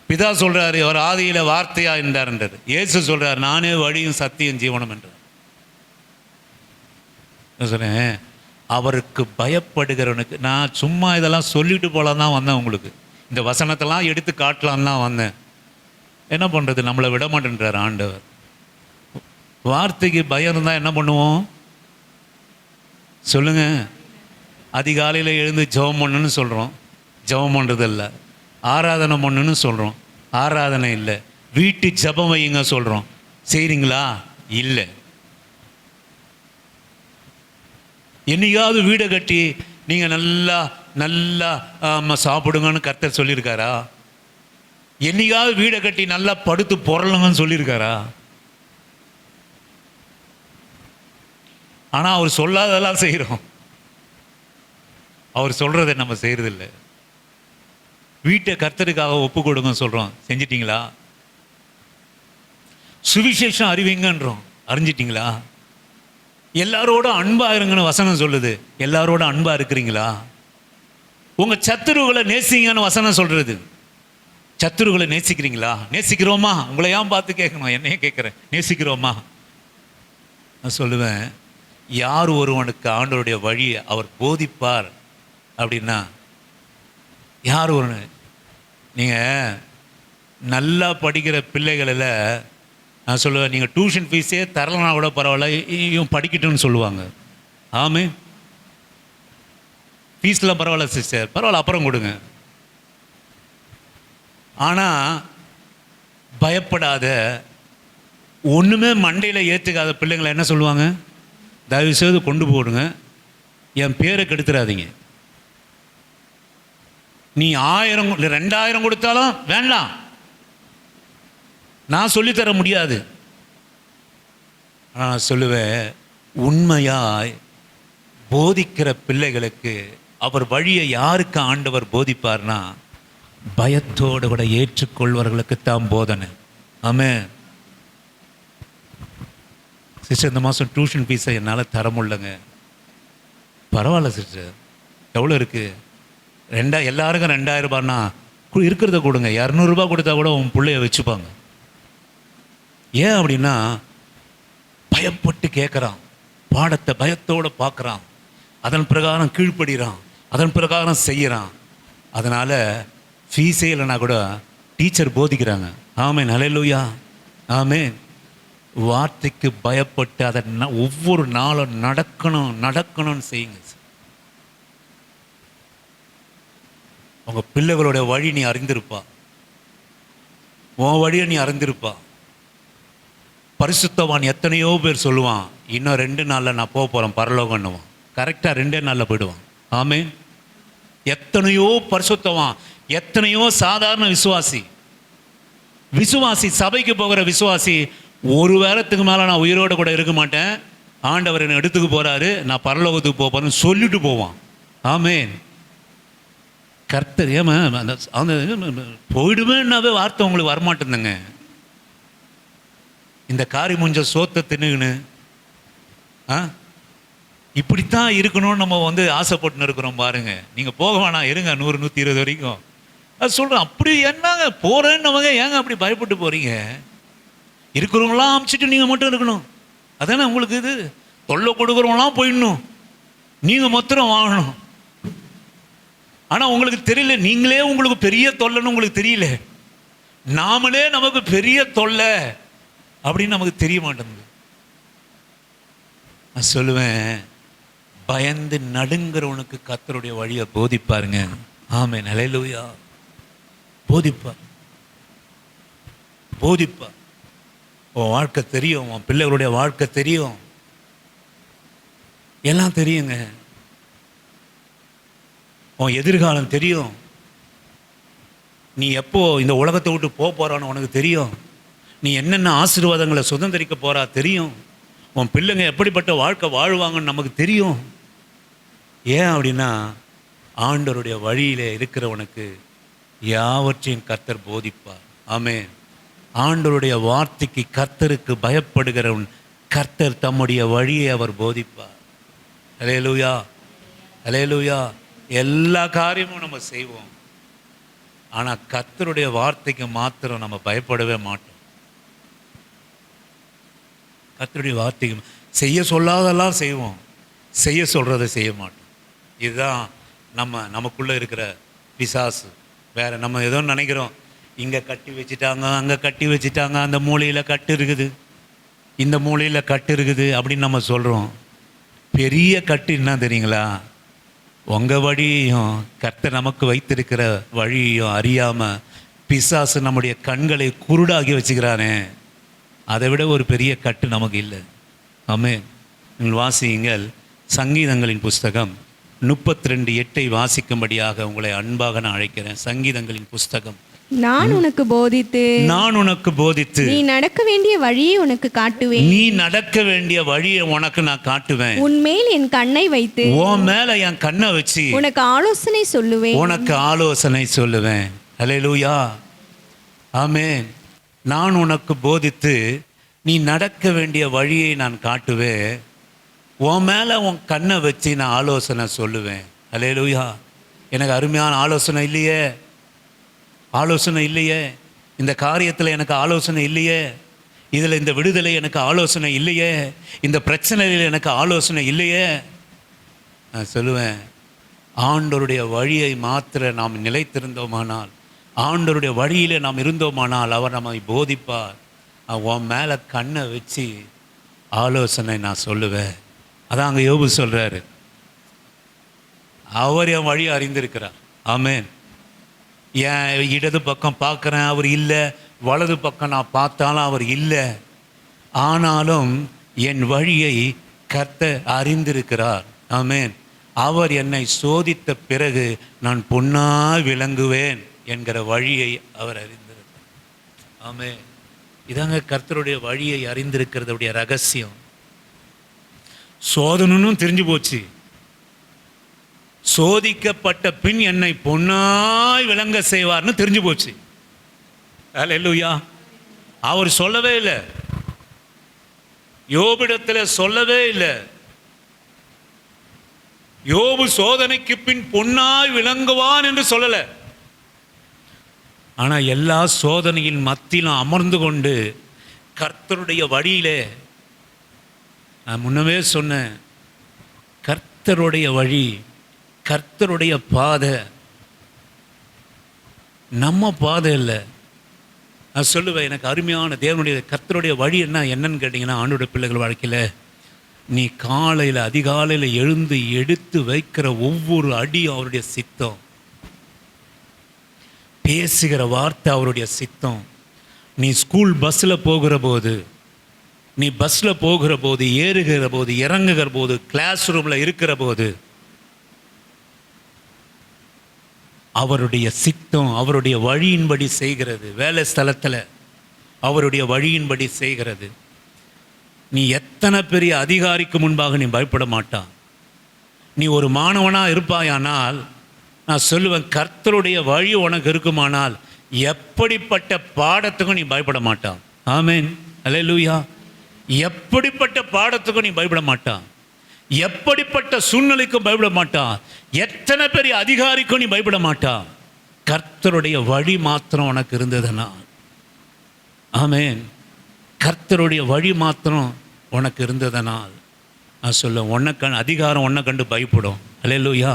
பிதா சொல்றாரு அவர் ஆதியில வார்த்தையா இருந்தார் என்றார். இயேசு சொல்றார் நானே வழியும் சத்தியம் ஜீவனம் என்றார். சொல்றேன், அவருக்கு பயப்படுகிறவனுக்கு. நான் சும்மா இதெல்லாம் சொல்லிட்டு போலாம் தான் வந்தேன். உங்களுக்கு இந்த வசனத்தெல்லாம் எடுத்து காட்டலாம் தான் வந்தேன். என்ன பண்றது, நம்மளை விட மாட்டேன்றார் ஆண்டவர். வார்த்தைக்கு பயம் இருந்தால் என்ன பண்ணுவோம் சொல்லுங்க? அதிகாலையில் எழுந்து ஜெபம் பண்ணுன்னு சொல்கிறோம், ஜெபம் பண்ணுறது இல்லை. ஆராதனை பண்ணுன்னு சொல்கிறோம், ஆராதனை இல்லை. வீட்டு ஜெபம் வையுங்க சொல்கிறோம், செய்கிறீங்களா? இல்லை. என்னைக்காவது வீடை கட்டி நீங்கள் நல்லா நல்லா சாப்பிடுங்கன்னு கர்த்தர் சொல்லியிருக்காரா? என்னைக்காவது வீடை கட்டி நல்லா படுத்து பொருளுங்கன்னு சொல்லியிருக்காரா? ஆனால் அவர் சொல்லாததெல்லாம் செய்கிறோம். அவர் சொல்கிறத நம்ம செய்கிறதில்ல. வீட்டை கர்த்தருக்காக ஒப்பு கொடுங்க சொல்கிறோம், செஞ்சிட்டிங்களா? சுவிசேஷம் அறிவிங்கன்றோம், அறிஞ்சிட்டிங்களா? எல்லாரோட அன்பாக இருங்கன்னு வசனம் சொல்லுது, எல்லாரோட அன்பாக இருக்கிறீங்களா? உங்கள் சத்துருவுகளை நேசிங்கன்னு வசனம் சொல்கிறது, சத்துருவுகளை நேசிக்கிறீங்களா? நேசிக்கிறோமா? உங்களை ஏன் பார்த்து கேட்கணும், என்னையே கேட்குறேன், நேசிக்கிறோமா? நான் சொல்லுவேன், யார் ஒருவனுக்கு ஆண்டவருடைய வழியை அவர் போதிப்பார் அப்படின்னா, யார் ஒன்று, நீங்கள் நல்லா படிக்கிற பிள்ளைகளில் நான் சொல்லுவேன், நீங்கள் டியூஷன் ஃபீஸே தரலனா கூட பரவாயில்ல, இவன் படிக்கட்டும்னு சொல்லுவாங்க. ஆமே, ஃபீஸ்லாம் பரவாயில்ல சிஸ்டர், பரவாயில்ல அப்புறம் கொடுங்க. ஆனால் பயப்படாத, ஒன்றுமே மண்டையில் ஏற்றுக்காத பிள்ளைங்களை என்ன சொல்லுவாங்க? தயவுசெய்து கொண்டு போடுங்க, என் பேரை கெடுத்துடாதீங்க. நீ 1000 இல்லை 2000 கொடுத்தாலும் வேண்டாம், நான் சொல்லித்தர முடியாது. ஆனால் நான் சொல்லுவேன், உண்மையாய் போதிக்கிற பிள்ளைகளுக்கு அவர் வழியை யாருக்கு ஆண்டவர் போதிப்பார்னா, பயத்தோடு கூட ஏற்றுக்கொள்வர்களுக்கு தான் போதனை. ஆமென். சிஸ்டர், இந்த மாதம் டியூஷன் ஃபீஸை என்னால் தர முடியலங்க. பரவாயில்ல சிஸ்டர், எவ்வளோ இருக்குது? எல்லாருக்கும் 2000 ரூபாய்னா இருக்கிறத கொடுங்க, 200 ரூபாய் கொடுத்தா கூட உன் பிள்ளைய வச்சுப்பாங்க. ஏன் அப்படின்னா, பயப்பட்டு கேட்குறான், பாடத்தை பயத்தோடு பார்க்குறான், அதன் பிரகாரம் கீழ்ப்படுகிறான், அதன் பிரகாரம் செய்கிறான். அதனால் ஃபீஸே இல்லைனா கூட டீச்சர் போதிக்கிறாங்க. ஆமென், ஹல்லேலூயா, ஆமென். வார்த்தைக்கு பயப்பட்டு அதை ஒவ்வொரு நாளும் நடக்கணும்னு செய்யுங்க. உங்கள் பிள்ளைகளோட வழி நீ அறிந்திருப்பா, உன் வழியை நீ அறிந்திருப்பா. பரிசுத்தவான் எத்தனையோ பேர் சொல்லுவான், இன்னும் 2 நாளில் நான் போக போகிறேன் பரலோகன்னுவான். கரெக்டாக 2 நாளில் போயிடுவான். ஆமென். எத்தனையோ பரிசுத்தவான், எத்தனையோ சாதாரண விசுவாசி சபைக்கு போகிற விசுவாசி, ஒரு வாரத்துக்கு மேலே நான் உயிரோடு கூட இருக்க மாட்டேன், ஆண்டவர் என்னை எடுத்துக்கு போகிறாரு, நான் பரலோகத்துக்கு போகிறேன்னு சொல்லிட்டு போவான். ஆமென். கர்த்தர் ஏமா அந்த போயிடுவேன்னாவே வார்த்தை உங்களுக்கு வரமாட்டேந்துங்க. இந்த காரி முஞ்ச சோத்தை தின்னுக்குன்னு இப்படித்தான் இருக்கணும்னு நம்ம ஆசைப்பட்டுன்னு இருக்கிறோம் பாருங்க. நீங்கள் போக வேணாம், இருங்க 100 120 வரைக்கும். அது சொல்கிறேன், அப்படி என்னங்க போகிறேன்னு ஏங்க அப்படி பயப்பட்டு போகிறீங்க? இருக்கிறவங்களாம் அமிச்சிட்டு நீங்கள் மட்டும் இருக்கணும், அதானே உங்களுக்கு இது? தொல்லை கொடுக்குறவங்களாம் போயிடணும், நீங்கள் மொத்தம் வாங்கணும். ஆனால் உங்களுக்கு தெரியல, நீங்களே உங்களுக்கு பெரிய தொல்லைன்னு உங்களுக்கு தெரியல, நாமளே நமக்கு பெரிய தொல்லை அப்படின்னு நமக்கு தெரிய மாட்டேங்குது. நான் சொல்லுவேன், பயந்து நடுங்கிறவனுக்கு கர்த்தருடைய வழியை போதிப்பாருங்க. ஆமென், ஹல்லேலூயா. போதிப்பார். உன் வாழ்க்கை தெரியும், உன் பிள்ளைகளுடைய வாழ்க்கை தெரியும், எல்லாம் தெரியுங்க. உன் எதிர்காலம் தெரியும், நீ எப்போ இந்த உலகத்தை விட்டு போகிறான்னு உனக்கு தெரியும், நீ என்னென்ன ஆசீர்வாதங்களை சுதந்திரிக்க போகிறா தெரியும், உன் பிள்ளைங்க எப்படிப்பட்ட வாழ்க்கை வாழ்வாங்கன்னு நமக்கு தெரியும். ஏன் அப்படின்னா, ஆண்டவருடைய வழியில் இருக்கிறவனுக்கு யாவற்றையும் கர்த்தர் போதிப்பார். ஆமென். ஆண்டவருடைய வார்த்தைக்கு, கர்த்தருக்கு பயப்படுகிறவன் கர்த்தர் தம்முடைய வழியை அவர் போதிப்பார். ஹல்லேலூயா, ஹல்லேலூயா. எல்லா காரியமும் நம்ம செய்வோம், ஆனால் கர்த்தருடைய வார்த்தைக்கு மாத்திரம் நம்ம பயப்படவே மாட்டோம். கர்த்தருடைய வார்த்தைக்கு செய்ய சொல்லாதெல்லாம் செய்வோம், செய்ய சொல்கிறத செய்ய மாட்டோம். இதுதான் நமக்குள்ளே இருக்கிற பிசாசு. வேறு நம்ம ஏதோ நினைக்கிறோம், இங்கே கட்டி வச்சுட்டாங்க, அங்கே கட்டி வச்சுட்டாங்க, அந்த மூலையில் கட்டு இருக்குது, இந்த மூலையில் கட்டு இருக்குது அப்படின்னு நம்ம சொல்கிறோம். பெரிய கட்டு என்ன தெரியுங்களா? உங்கள் வழியையும் கர்த்தர் நமக்கு வைத்திருக்கிற வழியையும் அறியாமல் பிசாசு நம்முடைய கண்களை குருடாகி வச்சுக்கிறானே, அதை விட ஒரு பெரிய கட்டு நமக்கு இல்லை. ஆமென். நீங்கள் வாசியுங்கள், சங்கீதங்களின் புஸ்தகம் 32:8 வாசிக்கும்படியாக உங்களை அன்பாக நான் அழைக்கிறேன். சங்கீதங்களின் புஸ்தகம் நான் உனக்கு போதித்து நான் உனக்கு போதித்து நீ நடக்க வேண்டிய வழியை உனக்கு காட்டுவேன். நீ நடக்க வேண்டிய வழியை உனக்கு நான் காட்டுவேன். உன்மேல் என் கண்ணை வைத்து உன் மேல என் கண்ணை வச்சு உனக்கு ஆலோசனை சொல்லுவேன். உனக்கு ஆலோசனை சொல்லுவேன். அல்லேலூயா, ஆமென். நான் உனக்கு போதித்து நீ நடக்க வேண்டிய வழியை நான் காட்டுவேன். உன் மேல உன் கண்ணை வச்சு நான் ஆலோசனை சொல்லுவேன். அல்லேலூயா. எனக்கு அருமையான ஆலோசனை இல்லையே, ஆலோசனை இல்லையே, இந்த காரியத்தில் எனக்கு ஆலோசனை இல்லையே, இதில் இந்த விடுதலை எனக்கு ஆலோசனை இல்லையே, இந்த பிரச்சனையில் எனக்கு ஆலோசனை இல்லையே. நான் சொல்லுவேன், ஆண்டவருடைய வழியை மாத்திர நாம் நிலைத்திருந்தோமானால், ஆண்டவருடைய வழியில் நாம் இருந்தோமானால் அவர் நம்மை போதிப்பார். உன் மேலே கண்ணை வச்சு ஆலோசனை நான் சொல்லுவேன். அதான் அங்கே யோபு சொல்கிறாரு, அவர் என் வழியை அறிந்திருக்கிறார். ஆமென். என் இடது பக்கம் பார்க்குறேன், அவர் இல்லை. வலது பக்கம் நான் பார்த்தாலும் அவர் இல்லை. ஆனாலும் என் வழியை கர்த்தர் அறிந்திருக்கிறார். ஆமென். அவர் என்னை சோதித்த பிறகு நான் பொன்னாய் விளங்குவேன் என்கிற வழியை அவர் அறிந்திருக்கிறார். ஆமென். இதாங்க கர்த்தருடைய வழியை அறிந்திருக்கிறதுடைய ரகசியம். சோதனும் தெரிஞ்சு போச்சு, சோதிக்கப்பட்ட பின் என்னை பொன்னாய் விளங்க செய்வார்னு தெரிஞ்சு போச்சு. அல்லேலூயா. அவர் சொல்லவே இல்லை, யோபிடத்தில் சொல்லவே இல்லை. யோபு சோதனைக்கு பின் பொன்னாய் விளங்குவான் என்று சொல்லல. ஆனா எல்லா சோதனையின் மத்தியிலும் அமர்ந்து கொண்டு கர்த்தருடைய வழியிலே, நான் முன்னவே சொன்னேன், கர்த்தருடைய வழி, கர்த்தருடைய பாதை நம்ம பாதை இல்லை. நான் சொல்லுவேன், எனக்கு அருமையான தேவனுடைய கர்த்தருடைய வழி என்னன்னு கேட்டிங்கன்னா, ஆண்டோட பிள்ளைகள் வாழ்க்கையில் நீ காலையில் அதிகாலையில் எழுந்து எடுத்து வைக்கிற ஒவ்வொரு அடியும் அவருடைய சித்தம், பேசுகிற வார்த்தை அவருடைய சித்தம். நீ ஸ்கூல் பஸ்ஸில் போகிற போது, நீ பஸ்ஸில் போகிற போது, ஏறுகிற போது, இறங்குகிற போது, கிளாஸ் ரூமில் இருக்கிற போது அவருடைய சித்தம் அவருடைய வழியின்படி செய்கிறது. வேலை ஸ்தலத்தில் அவருடைய வழியின்படி செய்கிறது. நீ எத்தனை பெரிய அதிகாரிக்கு முன்பாக நீ பயப்பட மாட்டான். நீ ஒரு மாணவனாக இருப்பாயானால், நான் சொல்லுவேன், கர்த்தருடைய வழி உனக்கு இருக்குமானால் எப்படிப்பட்ட பாடத்துக்கும் நீ பயப்பட மாட்டான். ஆமென். அல்லேலூயா. எப்படிப்பட்ட பாடத்துக்கும் நீ பயப்பட மாட்டான், எப்படிப்பட்ட சூழ்நிலைக்கும் பயப்பட மாட்டான், எத்தனை பெரிய அதிகாரிக்கும் நீ பயப்பட மாட்டான். கர்த்தருடைய வழி மாத்திரம் உனக்கு இருந்ததுன்னா, ஆமென், கர்த்தருடைய வழி மாத்திரம் உனக்கு இருந்ததனால் நான் சொல்ல அதிகாரம் உன்னை கண்டு பயப்படும். அல்லேலூயா.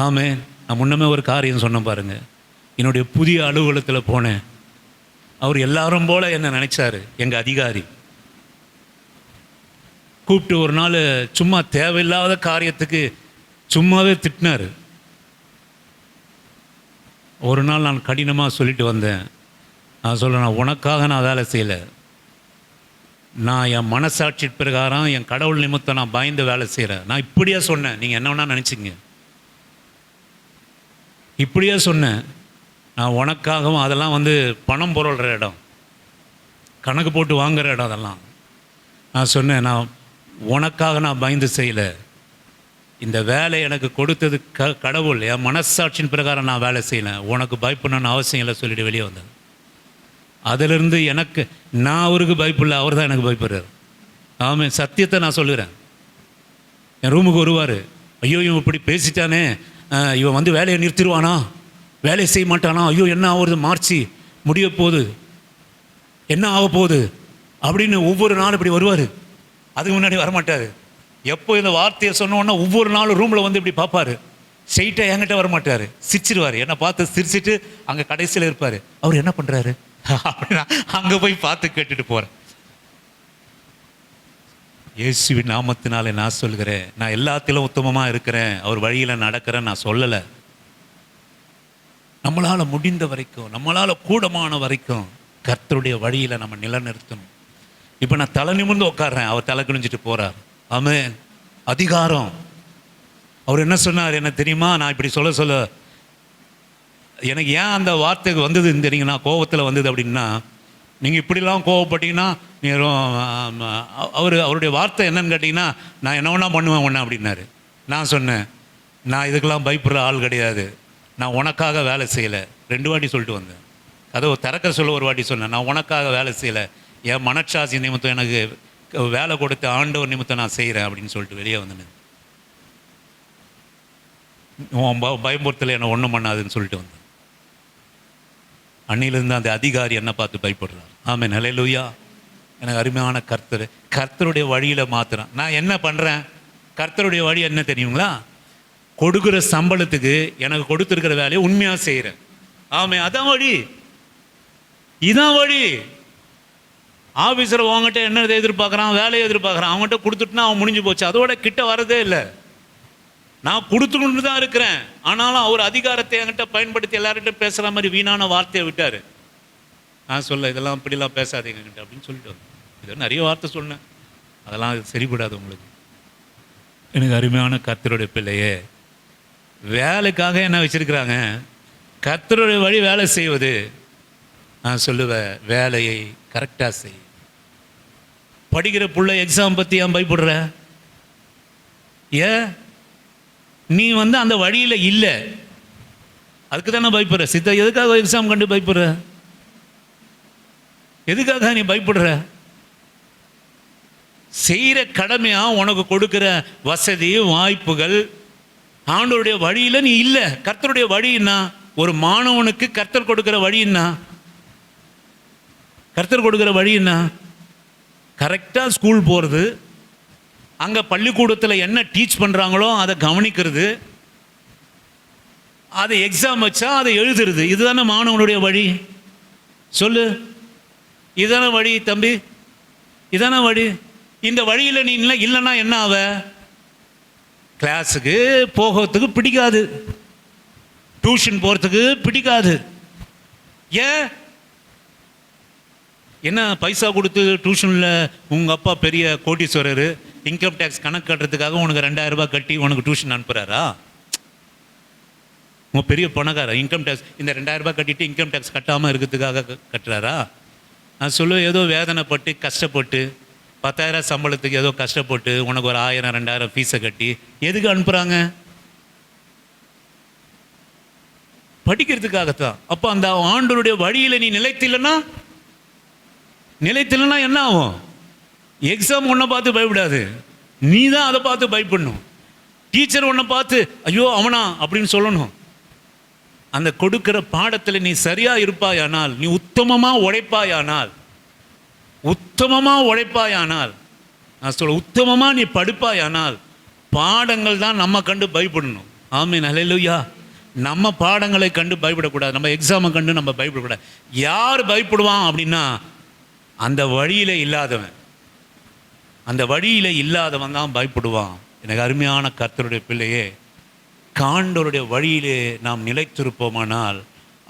ஆமென். நான் முன்னமே ஒரு காரியம் சொன்னேன் பாருங்க. என்னுடைய புதிய அலுவலகத்தில் போனேன். அவர் எல்லாரும் போல என்ன நினைச்சாரு, எங்கள் அதிகாரி கூப்பிட்டு ஒரு நாள் சும்மா தேவையில்லாத காரியத்துக்கு சும்மாவே திட்டினார். ஒரு நாள் நான் கடினமாக சொல்லிட்டு வந்தேன். நான் சொல்கிறேன், உனக்காக நான் வேலை செய்யலை, நான் என் மனசாட்சி பிரகாரம் என் கடவுள் நிமித்தம் நான் பயந்து வேலை செய்கிறேன். நான் இப்படியே சொன்னேன், நீங்கள் என்ன வேணால் நினச்சிங்க, இப்படியே சொன்னேன். நான் உனக்காகவும், அதெல்லாம் பணம் பொருள்ற இடம், கணக்கு போட்டு வாங்குகிற இடம், அதெல்லாம் நான் சொன்னேன், நான் உனக்காக நான் பயந்து செய்யலை. இந்த வேலை எனக்கு கொடுத்தது கடவுள், என் மனசாட்சியின் பிரகாரம் நான் வேலை செய்யலை, உனக்கு பயப்படணும்னு அவசியம் இல்லை சொல்லிட்டு வெளியே வந்தேன். அதிலிருந்து எனக்கு, நான் அவருக்கு பயப்படல, அவர் தான் எனக்கு பயப்படுறார். ஆமாம், சத்தியத்தை நான் சொல்லுறேன். என் ரூமுக்கு வருவார், ஐயோ இவன் இப்படி பேசிட்டானே, இவன் வேலையை நிறுத்திடுவானா, வேலையை செய்ய மாட்டானா, ஐயோ என்ன ஆகுறது, மார்ச்சி முடிய போகுது, என்ன ஆக போகுது அப்படின்னு ஒவ்வொரு நாளும் இப்படி வருவார். அதுக்கு முன்னாடி வரமாட்டார். எப்போ இந்த வார்த்தையை சொன்னோன்னா ஒவ்வொரு நாளும் ரூமில் இப்படி பார்ப்பார். ஸ்ட்ரெயிட்டாக என்கிட்ட வரமாட்டார், சிரிச்சிருவார். என்னை பார்த்து சிரிச்சிட்டு அங்கே கடைசியில் இருப்பார். அவர் என்ன பண்ணுறாரு அப்படின்னா அங்கே போய் பார்த்து கேட்டுட்டு போகிறேன். இயேசுவின் நாமத்தினாலே நான் சொல்கிறேன், நான் எல்லாத்திலும் உத்தமமாக இருக்கிறேன், அவர் வழியில் நடக்கிறேன் நான் சொல்லலை. நம்மளால் முடிந்த வரைக்கும், நம்மளால் கூடமான வரைக்கும் கர்த்தருடைய வழியில் நம்ம நிலைநிறுத்தணும். இப்போ நான் தலை நிமிர்ந்து உட்கார்றேன், அவர் தலை குனிஞ்சிட்டு போகிறார். ஆமென். அதிகாரம். அவர் என்ன சொன்னார் என்ன தெரியுமா? நான் இப்படி சொல்ல எனக்கு ஏன் அந்த வார்த்தை வந்ததுன்னு தெரியுங்கன்னா, கோபத்தில் வந்தது அப்படின்னா, நீங்கள் இப்படிலாம் கோவப்பட்டீங்கன்னா அவருடைய வார்த்தை என்னன்னு கேட்டிங்கன்னா, நான் என்ன வேணா பண்ணுவேன் ஒன்று அப்படின்னாரு. நான் சொன்னேன், நான் இதுக்கெல்லாம் பயப்படுற ஆள் கிடையாது, நான் உனக்காக வேலை செய்யலை. 2 வாட்டி சொல்லிட்டு வந்தேன். கதவை திறக்க சொல்ல ஒரு வாட்டி சொன்னேன், நான் உனக்காக வேலை செய்யலை, என் மனச்சாட்சி நிமித்தம் எனக்கு வேலை கொடுத்த ஆண்டவர் நிமித்தம் நான் செய்கிறேன் அப்படின்னு சொல்லிட்டு வெளியே வந்தேன். பயமுறுத்தலை என்னை ஒன்றும் பண்ணாதுன்னு சொல்லிட்டு வந்தேன். அன்னிலிருந்து அந்த அதிகாரி என்ன பார்த்து பயப்படுறார். ஆமென், ஹல்லேலூயா. எனக்கு அருமையான கர்த்தருடைய வழியில் மாத்துறேன். நான் என்ன பண்ணுறேன்? கர்த்தருடைய வழி என்ன தெரியுங்களா? கொடுக்குற சம்பளத்துக்கு எனக்கு கொடுத்துருக்கிற வேலையை உண்மையாக செய்கிறேன். ஆமென், அதான் வழி, இதான் வழி. ஆஃபீஸரை அவங்ககிட்ட என்ன எதிர்பார்க்குறான்? வேலையை எதிர்பார்க்குறான். அவங்ககிட்ட கொடுத்துட்டுனா அவன் முடிஞ்சு போச்சு, அதோட கிட்ட வரதே இல்லை. நான் கொடுத்துக்கிட்டு தான் இருக்கிறேன். ஆனாலும் அவர் அதிகாரத்தை என்கிட்ட பயன்படுத்தி எல்லார்கிட்ட பேசுகிற மாதிரி வீணான வார்த்தையை விட்டார். நான் சொல்ல, இதெல்லாம் இப்படிலாம் பேசாதீங்க என்கிட்ட அப்படின்னு சொல்லிட்டு வந்தேன். இதை நிறைய வார்த்தை சொன்னேன், அதெல்லாம் சரிபடாது உங்களுக்கு. எனக்கு அருமையான கர்த்தருடைய பிள்ளையே, வேலைக்காக என்ன வச்சிருக்கிறாங்க? கர்த்தருடைய வழி வேலை செய்வது. நான் சொல்லுவேன், வேலையை கரெக்டாக செய். படிக்கிற பிள்ளை எக்ஸாம் பற்றி ஏன் பயப்படுற? ஏன் நீ அந்த வழியில் இல்லை, அதுக்கு தானே பயப்படுற. எதுக்காக எக்ஸாம் கண்டு பயப்படுற? எதுக்காக நீ பயப்படுற? செய்கிற கடமையா உனக்கு கொடுக்கிற வசதி வாய்ப்புகள் ஆண்டவருடைய வழியில் நீ இல்லை. கர்த்தருடைய வழின்னா, ஒரு மாணவனுக்கு கர்த்தர் கொடுக்கிற வழின்னா, கர்த்தர் கொடுக்கிற வழின்னா கரெக்டாக ஸ்கூல் போகிறது, அங்கே பள்ளிக்கூடத்தில் என்ன டீச் பண்ணுறாங்களோ அதை கவனிக்கிறது, அதை எக்ஸாம் வச்சா அதை எழுதுறது. இதுதானே மாணவனுடைய வழி. சொல்லு, இதுதானே வழி தம்பி, இதானே வழி. இந்த வழியில் நீ இல்லைன்னா என்ன ஆவ? கிளாஸுக்கு போகிறதுக்கு பிடிக்காது, டியூஷன் போகிறதுக்கு பிடிக்காது. ஏன்? என்ன பைசா கொடுத்து டியூஷனில் உங்கள் அப்பா பெரிய கோட்டீஸ்வரர், இன்கம் டேக்ஸ் கணக்கு கட்டுறதுக்காக உனக்கு 2000 ரூபாய் கட்டி உனக்கு டியூஷன் அனுப்புகிறாரா? உங்கள் பெரிய பணக்கார இன்கம் டேக்ஸ் இந்த 2000 ரூபாய் கட்டிட்டு இன்கம் டேக்ஸ் கட்டாமல் இருக்கிறதுக்காக கட்டுறாரா? நான் சொல்லுவேன், ஏதோ வேதனைப்பட்டு கஷ்டப்பட்டு 10,000 சம்பளத்துக்கு ஏதோ கஷ்டப்பட்டு உனக்கு ஒரு 1000 2000 ஃபீஸை கட்டி எதுக்கு அனுப்புகிறாங்க? படிக்கிறதுக்காகத்தான். அப்போ அந்த ஆண்டவருடைய வழியில் நீ நிலைத்தில்லைன்னா என்ன ஆகும்? எக்ஸாம் ஒன்றை பார்த்து பயப்படாது, நீ தான் அதை பார்த்து பயப்படணும். டீச்சர் ஒன்றை பார்த்து ஐயோ அவனா அப்படின்னு சொல்லணும். அந்த கொடுக்கிற பாடத்தில் நீ சரியாக இருப்பாயானால், நீ உத்தமமாக உழைப்பாயானால், நான் சொல்ல உத்தமமாக நீ படிப்பாயானால், பாடங்கள் தான் நம்ம கண்டு பயப்படணும். ஆமென், ஹல்லேலூயா. நம்ம பாடங்களை கண்டு பயப்படக்கூடாது, நம்ம எக்ஸாமை கண்டு நம்ம பயப்படக்கூடாது. யார் பயப்படுவான் அப்படின்னா, அந்த வழியில் இல்லாதவன் தான் பயப்படுவான். எனக்கு அருமையான கர்த்தருடைய பிள்ளையே, ஆண்டவருடைய வழியிலே நாம் நிலைத்திருப்போமானால்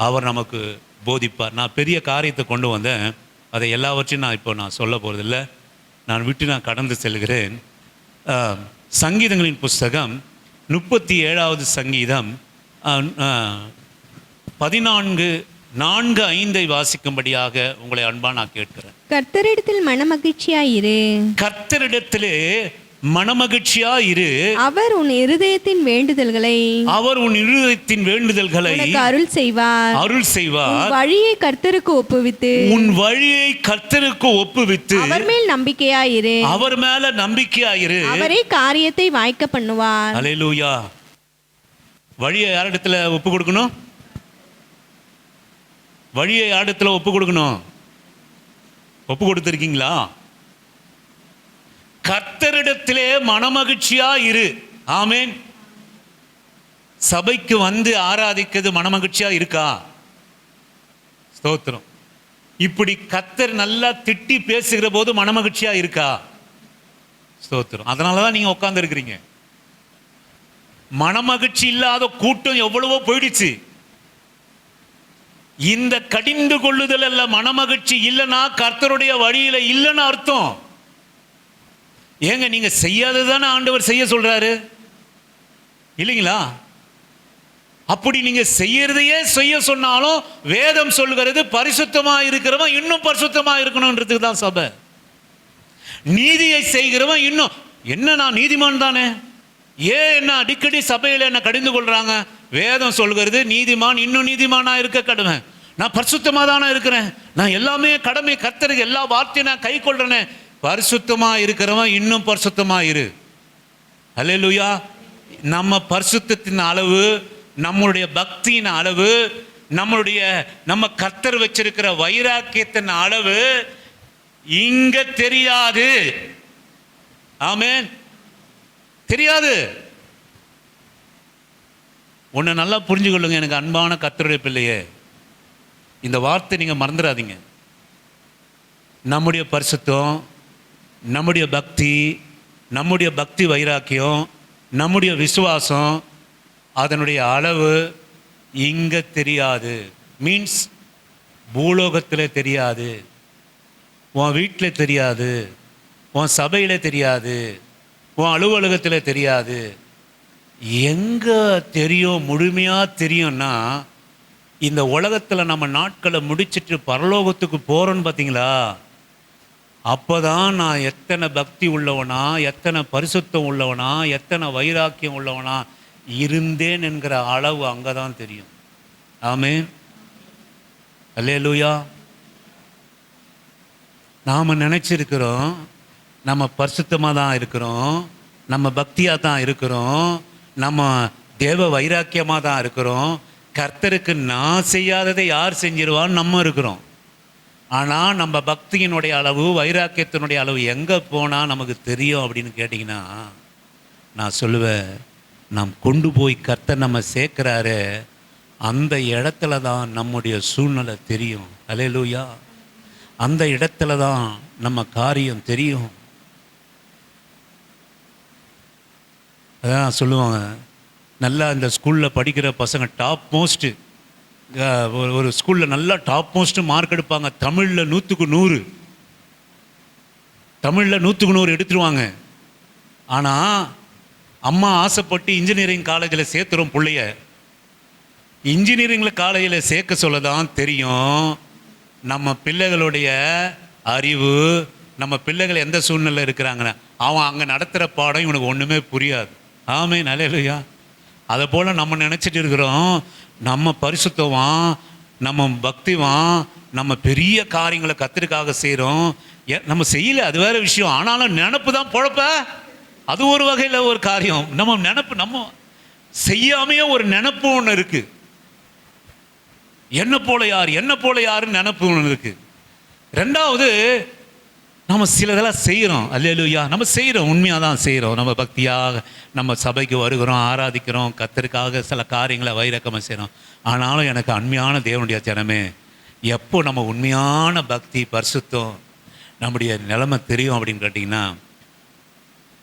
அவர் நமக்கு போதிப்பார். நான் பெரிய காரியத்தை கொண்டு வந்தேன், அதை எல்லாவற்றையும் நான் சொல்ல போகிறதில்லை, நான் விட்டு கடந்து செல்கிறேன். சங்கீதங்களின் புஸ்தகம் 37வது சங்கீதம் 14:4-5 வாசிக்கும்படியாக உங்களை அன்பா நான் கேட்கிறேன். கர்த்தரிடத்தில் மனமகிழ்ச்சியாயிரு, கர்த்தரிடத்திலே மனமகிழ்ச்சியாயிரு, அவர் உன் இருதயத்தின் வேண்டுதல்களை உனக்கு அருள் செய்வார். உன் வழியை கர்த்தருக்கு ஒப்புவித்து அவர் மேல் நம்பிக்கையாயிரு, அவரே காரியத்தை வாய்க்க பண்ணுவார். அல்லேலூயா. வழியை யாரிடத்துல ஒப்பு கொடுக்கணும்? வழியை யாரிடத்துல ஒப்பு கொடுக்கணும்? ஒப்பு கொடுத்திருக்கீங்களா? கர்த்தரிடத்திலே மனமகிழ்ச்சியா இரு. ஆமென். சபைக்கு வந்து ஆராதிக்கிறது மனமகிழ்ச்சியா இருக்கா? ஸ்தோத்திரம். இப்படி கர்த்தர் நல்லா திட்டி பேசுகிற போது மனமகிழ்ச்சியா இருக்கா? ஸ்தோத்திரம். அதனாலதான் நீங்க உட்கார்ந்து இருக்கிறீங்க. மனமகிழ்ச்சி இல்லாத கூட்டம் எவ்வளவோ போயிடுச்சு. இந்த கடிந்து கொள்ளுதல் அல்ல, மனமகிழ்ச்சி இல்லைன்னா கர்த்தருடைய வழியில இல்லைன்னு அர்த்தம். ஏங்க நீங்க செய்யாததானே ஆண்டவர் செய்ய சொல்றாரு இல்லைங்களா? அப்படி நீங்க செய்யறதையே செய்ய சொன்னாலும் வேதம் சொல்கிறது பரிசுத்தமா இருக்கிறவன் இன்னும் பரிசுத்தமா இருக்கணும்ன்றதுக்கு தான் சபை. நீதியை செய்கிறவன் இன்னும் என்ன, நான் நீதிமான் தானே, ஏன் என்ன அடிக்கடி சபையில் என்ன கடிந்து கொள்றாங்க? வேதம் சொல்கிறது நீதிமான் இன்னும் நீதிமானா இருக்க கடமை. நான் பரிசுத்தமா தானே இருக்கிறேன், நான் எல்லாமே கடமை கர்த்தருக்கு எல்லா வார்த்தையும் நான் கை கொள்றேனே. பரிசுத்தமா இருக்கிறவன் இன்னும் பரிசுத்தமா இரு. அல்லேலூயா. நம்ம பரிசுத்தத்தின் அளவு, நம்மளுடைய பக்தியின் அளவு, நம்ம கர்த்தர் வச்சிருக்கிற வைராக்கியத்தின் அளவு இங்க தெரியாது. ஆமென். தெரியாது. ஒன்று நல்லா புரிஞ்சுக்கொள்ளுங்க எனக்கு அன்பான கர்த்தருடைய பிள்ளையே, இந்த வார்த்தை நீங்க மறந்துடாதீங்க. நம்முடைய பரிசுத்தம், நம்முடைய பக்தி, நம்முடைய பக்தி வைராக்கியம், நம்முடைய விசுவாசம், அதனுடைய அளவு இங்க தெரியாது. மீன்ஸ் பூலோகத்தில் தெரியாது, உன் வீட்டில் தெரியாது, உன் சபையில் தெரியாது, உன் அலுவலகத்தில் தெரியாது. எங்க தெரியும், முழுமையா தெரியும்னா இந்த உலகத்தில் நம்ம நாட்களை முடிச்சிட்டு பரலோகத்துக்கு போறோன்னு பார்த்தீங்களா, அப்போதான் நான் எத்தனை பக்தி உள்ளவனா, எத்தனை பரிசுத்தம் உள்ளவனா, எத்தனை வைராக்கியம் உள்ளவனா இருந்தேன் என்கிற அளவு அங்கே தான் தெரியும். ஆமென். அல்லேலூயா. நாம் நினச்சிருக்கிறோம் நம்ம பரிசுத்தமாக தான் இருக்கிறோம், நம்ம பக்தியாக தான் இருக்கிறோம், நம்ம தேவ வைராக்கியமாக தான் இருக்கிறோம், கர்த்தருக்கு நான் செய்யாததை யார் செஞ்சிருவான்னு நம்ம இருக்கிறோம். ஆனால் நம்ம பக்தியினுடைய அளவு, வைராக்கியத்தினுடைய அளவு எங்கே போனால் நமக்கு தெரியும் அப்படின்னு கேட்டிங்கன்னா, நான் சொல்லுவேன், நாம் கொண்டு போய் கர்த்தர் நம்ம சேர்க்குறாரு அந்த இடத்துல தான் நம்முடைய சூழ்நிலை தெரியும். அல்லேலூயா. அந்த இடத்துல தான் நம்ம காரியம் தெரியும். அதான் சொல்லுவாங்க, நல்லா இந்த ஸ்கூலில் படிக்கிற பசங்க டாப் மோஸ்ட்டு, ஒரு ஸ்கூலில் நல்லா டாப் மோஸ்ட்டு மார்க் எடுப்பாங்க. தமிழில் 100க்கு 100, தமிழில் 100க்கு 100 எடுத்துருவாங்க. ஆனால் அம்மா ஆசைப்பட்டு இன்ஜினியரிங் காலேஜில் சேர்த்துறோம் பிள்ளைய. இன்ஜினியரிங்கில் காலேஜில் சேர்க்க சொல்ல தான் தெரியும் நம்ம பிள்ளைகளுடைய அறிவு, நம்ம பிள்ளைகள் எந்த சூழ்நிலை இருக்கிறாங்கன்னு. அவன் அங்கே நடத்துகிற பாடம் இவனுக்கு ஒன்றுமே புரியாது. ஆமென். அல்லேலூயா. அதை போல் நம்ம நினச்சிட்டு இருக்கிறோம் நம்ம பரிசுத்தவான், நம்ம பக்திவான், நம்ம பெரிய காரியங்களை கர்த்தருக்காக செய்கிறோம். நம்ம செய்யலை, அது வேறு விஷயம். ஆனாலும் நினப்பு தான் பொழப்ப, அது ஒரு வகையில் ஒரு காரியம். நம்ம நினப்பு, நம்ம செய்யாமையே ஒரு நினப்பு ஒன்று இருக்குது. என்ன போல யார், என்ன போல யாருன்னு நினப்பு ஒன்று இருக்குது. ரெண்டாவது, நம்ம சிலதெல்லாம் செய்கிறோம். அல்லேலூயா. நம்ம செய்கிறோம், உண்மையாக தான் செய்கிறோம். நம்ம பக்தியாக நம்ம சபைக்கு வருகிறோம், ஆராதிக்கிறோம், கர்த்தருக்காக சில காரியங்களை வைரக்கமாக செய்கிறோம். ஆனாலும் எனக்கு அண்மையான தேவனுடைய ஜனமே, எப்போ நம்ம உண்மையான பக்தி பரிசுத்தம் நம்முடைய நிலைமை தெரியும் அப்படின்னு கேட்டிங்கன்னா,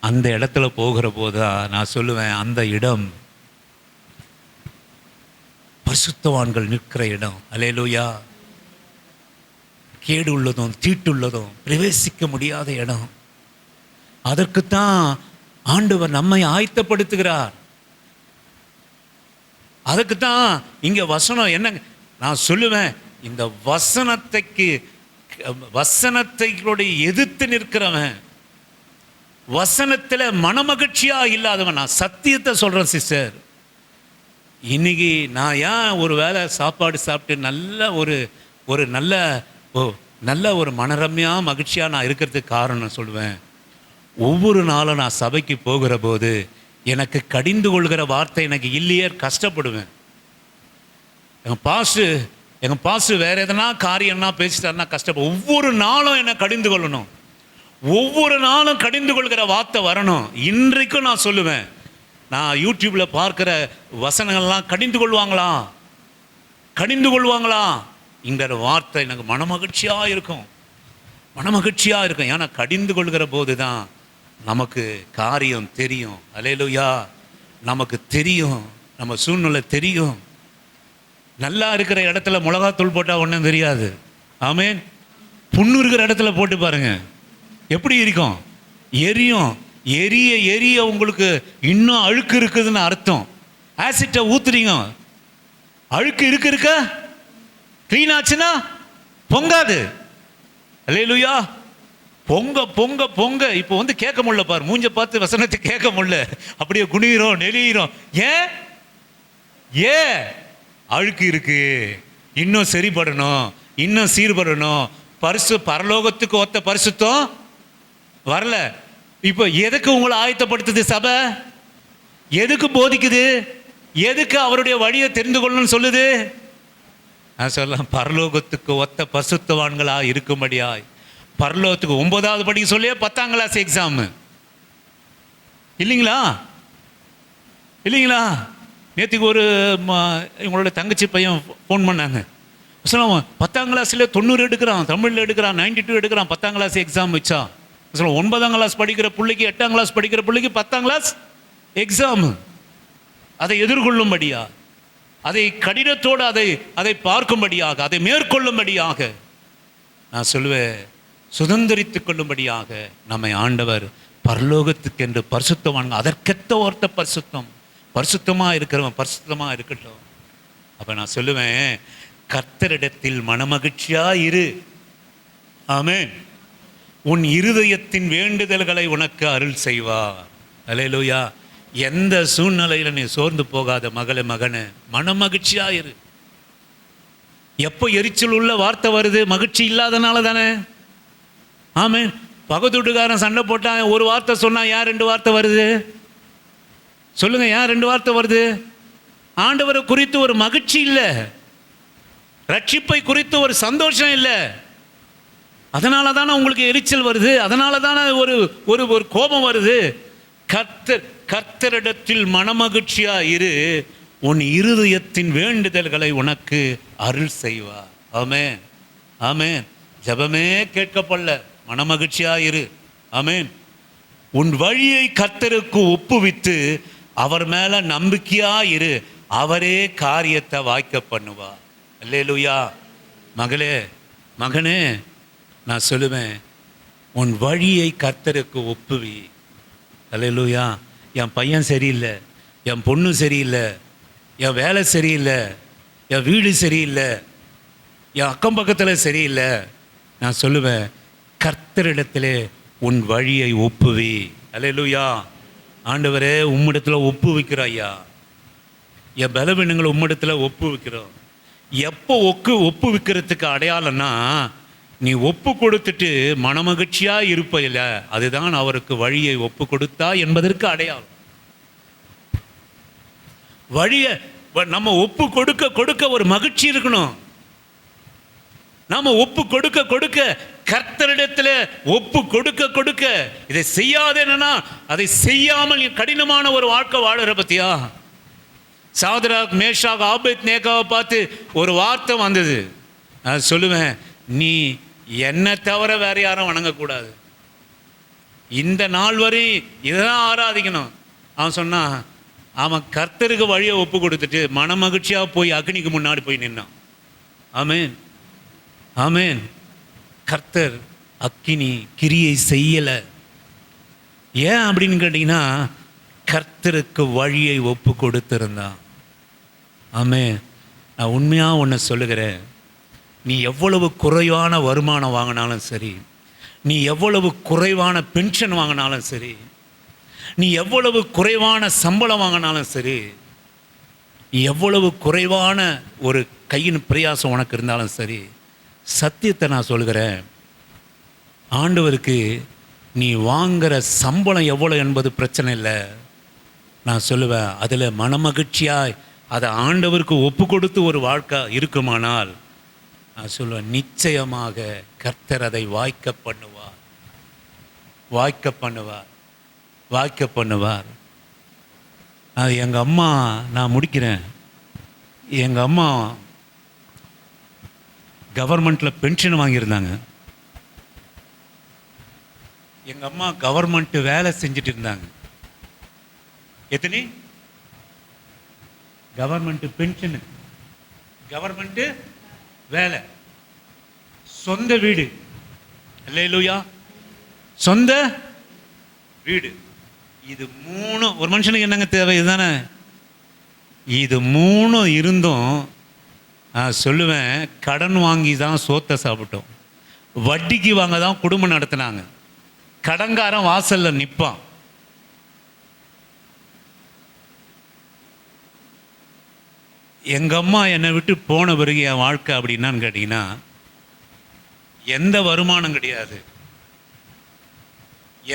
அந்த இடத்துல போகிற போது தான் நான் சொல்லுவேன், அந்த இடம் பரிசுத்தவான்கள் நிற்கிற இடம். அல்லேலூயா. கேடு உள்ளதும் தீட்டுள்ளதும் பிரவேசிக்க முடியாத இடம். அதற்குத்தான் ஆண்டவர் நம்மை ஆயத்தப்படுத்துகிறார். அதுக்குத்தான் இங்க வசனம் என்ன நான் சொல்லுவேன், இந்த வசனத்தை எதிர்த்து நிற்கிறவன், வசனத்தில் மனமகிழ்ச்சியா இல்லாதவன். நான் சத்தியத்தை சொல்றேன் சிஸ்டர். இன்னைக்கு நான் ஏன் ஒரு வேளை சாப்பாடு சாப்பிட்டு நல்ல ஒரு மனரம்யா மகிழ்ச்சியாக நான் இருக்கிறதுக்கு காரணம் சொல்லுவேன், ஒவ்வொரு நாளும் நான் சபைக்கு போகிற போது எனக்கு கடிந்து கொள்கிற வார்த்தை எனக்கு இல்லையே, கஷ்டப்படுவேன். எங்கள் பாஸ்டர் வேறு எதனா காரியம்னா பேசிட்டாருன்னா கஷ்டப்படும். ஒவ்வொரு நாளும் என்னை கடிந்து கொள்ளணும், ஒவ்வொரு நாளும் கடிந்து கொள்கிற வார்த்தை வரணும். இன்றைக்கும் நான் சொல்லுவேன், நான் யூடியூப்பில் பார்க்குற வசனங்கள்லாம் கடிந்து கொள்வாங்களா இங்கிற வார்த்தை எனக்கு மனமகிழ்ச்சியாக இருக்கும், மனமகிழ்ச்சியாக இருக்கும். ஏன்னா கடிந்து கொள்கிற போது தான் நமக்கு காரியம் தெரியும். அல்லேலூயா. நமக்கு தெரியும், நம்ம சூழ்நிலை தெரியும். நல்லா இருக்கிற இடத்துல மிளகாத்தூள் போட்டால் ஒன்றும் தெரியாது. ஆமென். புண்ணு இருக்கிற இடத்துல போட்டு பாருங்க எப்படி இருக்கும், எரியும். எரிய உங்களுக்கு இன்னும் அழுக்கு இருக்குதுன்னு அர்த்தம். ஆசிட்டை ஊத்துறீங்க, அழுக்கு இருக்க க்ளீன் ஆச்சுன்னா பொங்காது. அல்லேலூயா. பொங்க பொங்க பொங்க இப்போ வந்து கேட்க முடியல பாரு, மூஞ்ச பார்த்து வசனத்தை கேட்க முடியல, அப்படியே குனிகிறோம் நெளிகிறோம். ஏன்? அழுக்கு இருக்கு, இன்னும் சரிபடணும், இன்னும் சீர்படணும். பரலோகத்துக்கு ஒத்த பரிசுத்தம் வரல. இப்போ எதுக்கு உங்களை ஆயத்தப்படுத்துது சபை? எதுக்கு போதிக்குது? எதுக்கு அவருடைய வழியை தெரிந்து கொள்ளணும்னு சொல்லுது? நான் சொல்லலாம், பரலோகத்துக்கு ஒத்த பரிசுத்தவான்களா இருக்கும்படியாய். பரலோகத்துக்கு 9வது படிக்க சொல்லியே 10ஆம் கிளாஸ் எக்ஸாம் இல்லைங்களா? நேற்றுக்கு ஒரு இவங்களோட தங்கச்சி பையன் ஃபோன் பண்ணாங்க. சொல்லுவான் 10ஆம் கிளாஸில் 90 எடுக்கிறான், தமிழில் எடுக்கிறான், 92 எடுக்கிறான். 10ஆம் கிளாஸ் எக்ஸாம் வச்சா சொல்லுவான் 9ஆம் கிளாஸ் படிக்கிற பிள்ளைக்கு 8ஆம் கிளாஸ் படிக்கிற பிள்ளைக்கு 10ஆம் கிளாஸ் எக்ஸாம். அதை எதிர்கொள்ளும்படியா, அதை கடினத்தோடு அதை பார்க்கும்படியாக, அதை மேற்கொள்ளும்படியாக, நான் சொல்லுவேன், சுதந்திரித்துக் கொள்ளும்படியாக நம்மை ஆண்டவர் பரலோகத்துக்கு என்று பரிசுத்தவான், அதற்கெத்த ஒருத்த பரிசுத்தமா இருக்கிறவன் பரிசுத்தமா இருக்கட்டும். அப்ப நான் சொல்லுவேன், கர்த்தரிடத்தில் மனமகிழ்ச்சியா இரு. ஆமென். உன் இருதயத்தின் வேண்டுதல்களை உனக்கு அருள் செய்வார். அல்லேலூயா. எந்த சூழ்நிலையில நீ சோர்ந்து போகாத மகனே, மனமகிழ்ச்சியா இரு. எப்போ எரிச்சல் உள்ள வார்த்தை வருது? மகிழ்ச்சி இல்லாதனால தானே. ஆமென். பக்கத்துட்டுக்காரன் சண்டை போட்டான், ஒரு வார்த்தை சொன்னா ஏன் 2 வார்த்தை வருது? சொல்லுங்க, ஏன் 2 வார்த்தை வருது? ஆண்டவரை குறித்து ஒரு மகிழ்ச்சி இல்லை, ரட்சிப்பை குறித்து ஒரு சந்தோஷம் இல்லை. அதனால தானே உங்களுக்கு எரிச்சல் வருது, அதனால தானே ஒரு கோபம் வருது. கர்த்தரிடத்தில் மனமகிழ்ச்சியா இரு, உன் இருதயத்தின் வேண்டுதல்களை உனக்கு அருள் செய்வார். ஆமென், ஆமென். ஜெபமே கேட்கப்படல, மனமகிழ்ச்சியா இரு. ஆமென். உன் வழியை கர்த்தருக்கு ஒப்புவித்து அவர் மேல நம்பிக்கையா இரு, அவரே காரியத்தை வாய்க்க பண்ணுவார். அல்லேலூயா. மகனே, நான் சொல்லுவேன், உன் வழியை கர்த்தருக்கு ஒப்புவி. அல்லேலூயா. என் பையன் சரியில்லை, என் பொண்ணு சரியில்லை, என் வேலை சரியில்லை, என் வீடு சரியில்லை, என் அக்கம் பக்கத்தில் சரியில்லை. நான் சொல்லுவேன், கர்த்தரிடத்திலே உன் வழியை ஒப்புவி. அல்லேலூயா. ஆண்டவரே, உம்மிடத்தில் ஒப்பு வைக்கிறோம் ஐயா, என் பலவீனங்களை உம்மிடத்தில் ஒப்பு வைக்கிறோம். எப்போ ஒப்பு வைக்கிறதுக்கு அடையாளம்னா, நீ ஒப்பு கொடுத்துட்டு மனமகிழ்ச்சியா இருப்பதில்ல, அதுதான் அவருக்கு வழியை ஒப்பு கொடுத்தா என்பதற்கு அடையாளம். வழியை நம்ம ஒப்பு கொடுக்க ஒரு மகிழ்ச்சி இருக்கணும். நாம ஒப்பு கொடுக்க கர்த்தரிடத்துல ஒப்பு கொடுக்க இதை செய்யாதேன்னா அதை செய்யாமல் கடினமான ஒரு வாழ்க்கை வாழற பத்தியா. சாத்ராக், மேஷாக், ஆபேத்நேகோவை பார்த்து ஒரு வார்த்தை வந்தது. நான் சொல்லுவேன், நீ என்னை தவிர வேற யாரும் வணங்கக்கூடாது, இந்த நாள் வரை இதான் ஆராதிக்கணும். அவன் சொன்னான், அவன் கர்த்தருக்கு வழியை ஒப்பு கொடுத்துட்டு மனமகிழ்ச்சியாக போய் அக்னிக்கு முன்னாடி போய் நின்னான். ஆமென், ஆமென். கர்த்தர் அக்கினி கிரியை செய்யலை. ஏன் அப்படின்னு கேட்டிங்கன்னா, கர்த்தருக்கு வழியை ஒப்பு கொடுத்திருந்தான். ஆமென். நான் உண்மையாக ஒன்று சொல்லுகிறேன், நீ எவ்வளவு குறைவான வருமானம் வாங்கினாலும் சரி, நீ எவ்வளவு குறைவான பென்ஷன் வாங்கினாலும் சரி, நீ எவ்வளவு குறைவான சம்பளம் வாங்கினாலும் சரி, எவ்வளவு குறைவான ஒரு கையின் பிரயாசம் உனக்கு இருந்தாலும் சரி, சத்தியத்தை நான் சொல்கிறேன், ஆண்டவருக்கு நீ வாங்குகிற சம்பளம் எவ்வளோ என்பது பிரச்சனை இல்லை. நான் சொல்லுவேன், அதில் மனமகிழ்ச்சியாய் அதை ஆண்டவருக்கு ஒப்பு கொடுத்து ஒரு வாழ்க்கை இருக்குமானால், நான் சொல்லுவேன், நிச்சயமாக கர்த்தர் அதை வாய்க்க பண்ணுவார். அது எங்கள் அம்மா, நான் முடிக்கிறேன், எங்கள் அம்மா கவர்மெண்ட்டில் பென்ஷன் வாங்கியிருந்தாங்க. எங்கள் அம்மா கவர்மெண்ட் வேலை செஞ்சுட்டு இருந்தாங்க. எத்தனை கவர்மெண்ட் பென்ஷனு, கவர்மெண்ட் வேலை, சொந்த வீடு. அல்லேலூயா. சொந்த வீடு. இது 3 ஒரு மனுஷனுக்கு என்னங்க தேவை? இதுதானே. இது 3 இருந்தும் நான் சொல்லுவேன், கடன் வாங்கி தான் சோத்தை சாப்பிட்டோம், வட்டிக்கு வாங்க தான் குடும்பம் நடத்தினாங்க. கடன்காரன் வாசல்ல நிற்பான். எங்கள் அம்மா என்னை விட்டு போன பிறகு என் வாழ்க்கை அப்படின்னான்னு கேட்டிங்கன்னா, எந்த வருமானம் கிடையாது,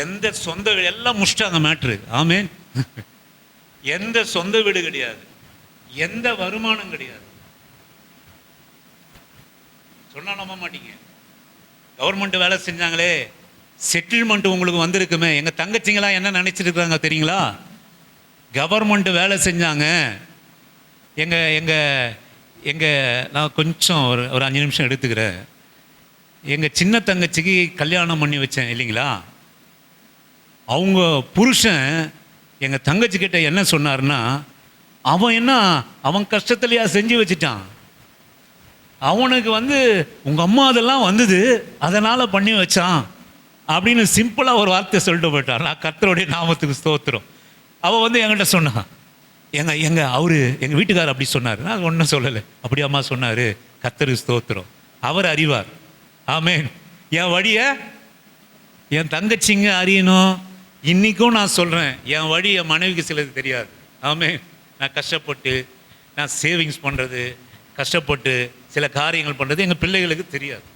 எந்த சொந்த வீடு, எல்லாம் முடிச்சிட்டாங்க மேட்ரு. ஆமேன். எந்த சொந்த வீடு கிடையாது, எந்த வருமானம் கிடையாது. சொன்னா நம்ப மாட்டீங்க. கவர்மெண்ட் வேலை செஞ்சாங்களே, செட்டில்மெண்ட் உங்களுக்கு வந்திருக்குமே. எங்கள் தங்கச்சிங்களாம் என்ன நினச்சிட்டு இருக்காங்க தெரியுங்களா? கவர்மெண்ட் வேலை செஞ்சாங்க. நான் கொஞ்சம் ஒரு 5 நிமிஷம் எடுத்துக்கிறேன். எங்கள் சின்ன தங்கச்சிக்கு கல்யாணம் பண்ணி வச்சேன் இல்லைங்களா? அவங்க புருஷன் எங்கள் தங்கச்சிக்கிட்ட என்ன சொன்னார்னா, அவன் கஷ்டத்துலையா செஞ்சு வச்சுட்டான், அவனுக்கு உங்கள் அம்மா அதெல்லாம் வந்தது அதனால் பண்ணி வச்சான் அப்படின்னு சிம்பிளாக ஒரு வார்த்தை சொல்லிட்டு போயிட்டான். நான் கர்த்தருடைய நாமத்துக்கு ஸ்தோத்திரம். அவள் என்கிட்ட சொன்னான், அவரு எங்கள் வீட்டுக்காரர் அப்படி சொன்னார். நான் ஒன்றும் சொல்லலை. அப்படி அம்மா சொன்னார், கர்த்தருக்கு ஸ்தோத்திரம், அவர் அறிவார். ஆமேன். என் வழியை என் தங்கச்சிங்க அறியணும். இன்றைக்கும் நான் சொல்கிறேன், என் வழி என் மனைவிக்கு சிலது தெரியாது. ஆமேன். நான் கஷ்டப்பட்டு நான் சேவிங்ஸ் பண்ணுறது, கஷ்டப்பட்டு சில காரியங்கள் பண்ணுறது எங்கள் பிள்ளைகளுக்கு தெரியாது.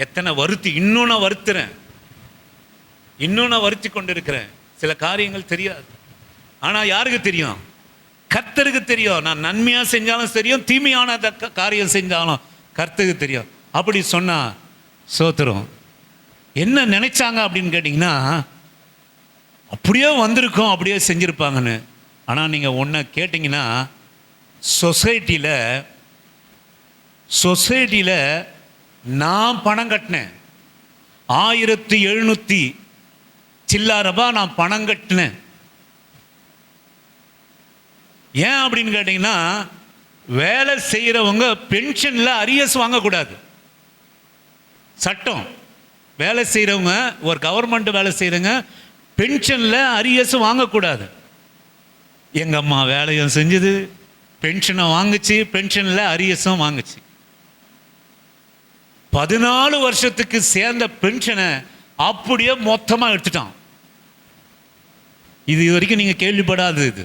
எத்தனை வருத்தி இன்னும் நான் வருத்துறேன், இன்னும் நான் வருத்தி கொண்டு இருக்கிறேன். சில காரியங்கள் தெரியாது. ஆனால் யாருக்கு தெரியும்? கர்த்தருக்கு தெரியும். நான் நன்மையாக செஞ்சாலும் தெரியும், தீமையான காரியம் செஞ்சாலும் கர்த்தருக்கு தெரியும். அப்படி சொன்னா சோத்திரம். என்ன நினைச்சாங்க அப்படின்னு கேட்டிங்கன்னா, அப்படியே வந்திருக்கோம், அப்படியே செஞ்சுருப்பாங்கன்னு. ஆனால் நீங்கள் ஒன்று கேட்டிங்கன்னா, சொசைட்டியில் நான் பணம் கட்டினேன். 1700 சில்லாரபா நான் பணம் கட்டினேன். ஏன் அப்படின்னு கேட்டிங்கன்னா, வேலை செய்கிறவங்க பென்ஷனில் அரியர்ஸ் வாங்கக்கூடாது சட்டம். வேலை செய்கிறவங்க, ஒரு கவர்மெண்ட் வேலை செய்கிறவங்க பென்ஷனில் அரியர்ஸ் வாங்கக்கூடாது. எங்கள் அம்மா வேலையும் செஞ்சது, பென்ஷனை வாங்குச்சு, பென்ஷனில் அரியர்ஸும் வாங்குச்சு. 14 வருஷத்துக்கு சேர்ந்த பென்ஷனை அப்படியே மொத்தமாக எடுத்துட்டான். இது வரைக்கும் நீங்கள் கேள்விப்படாது. இது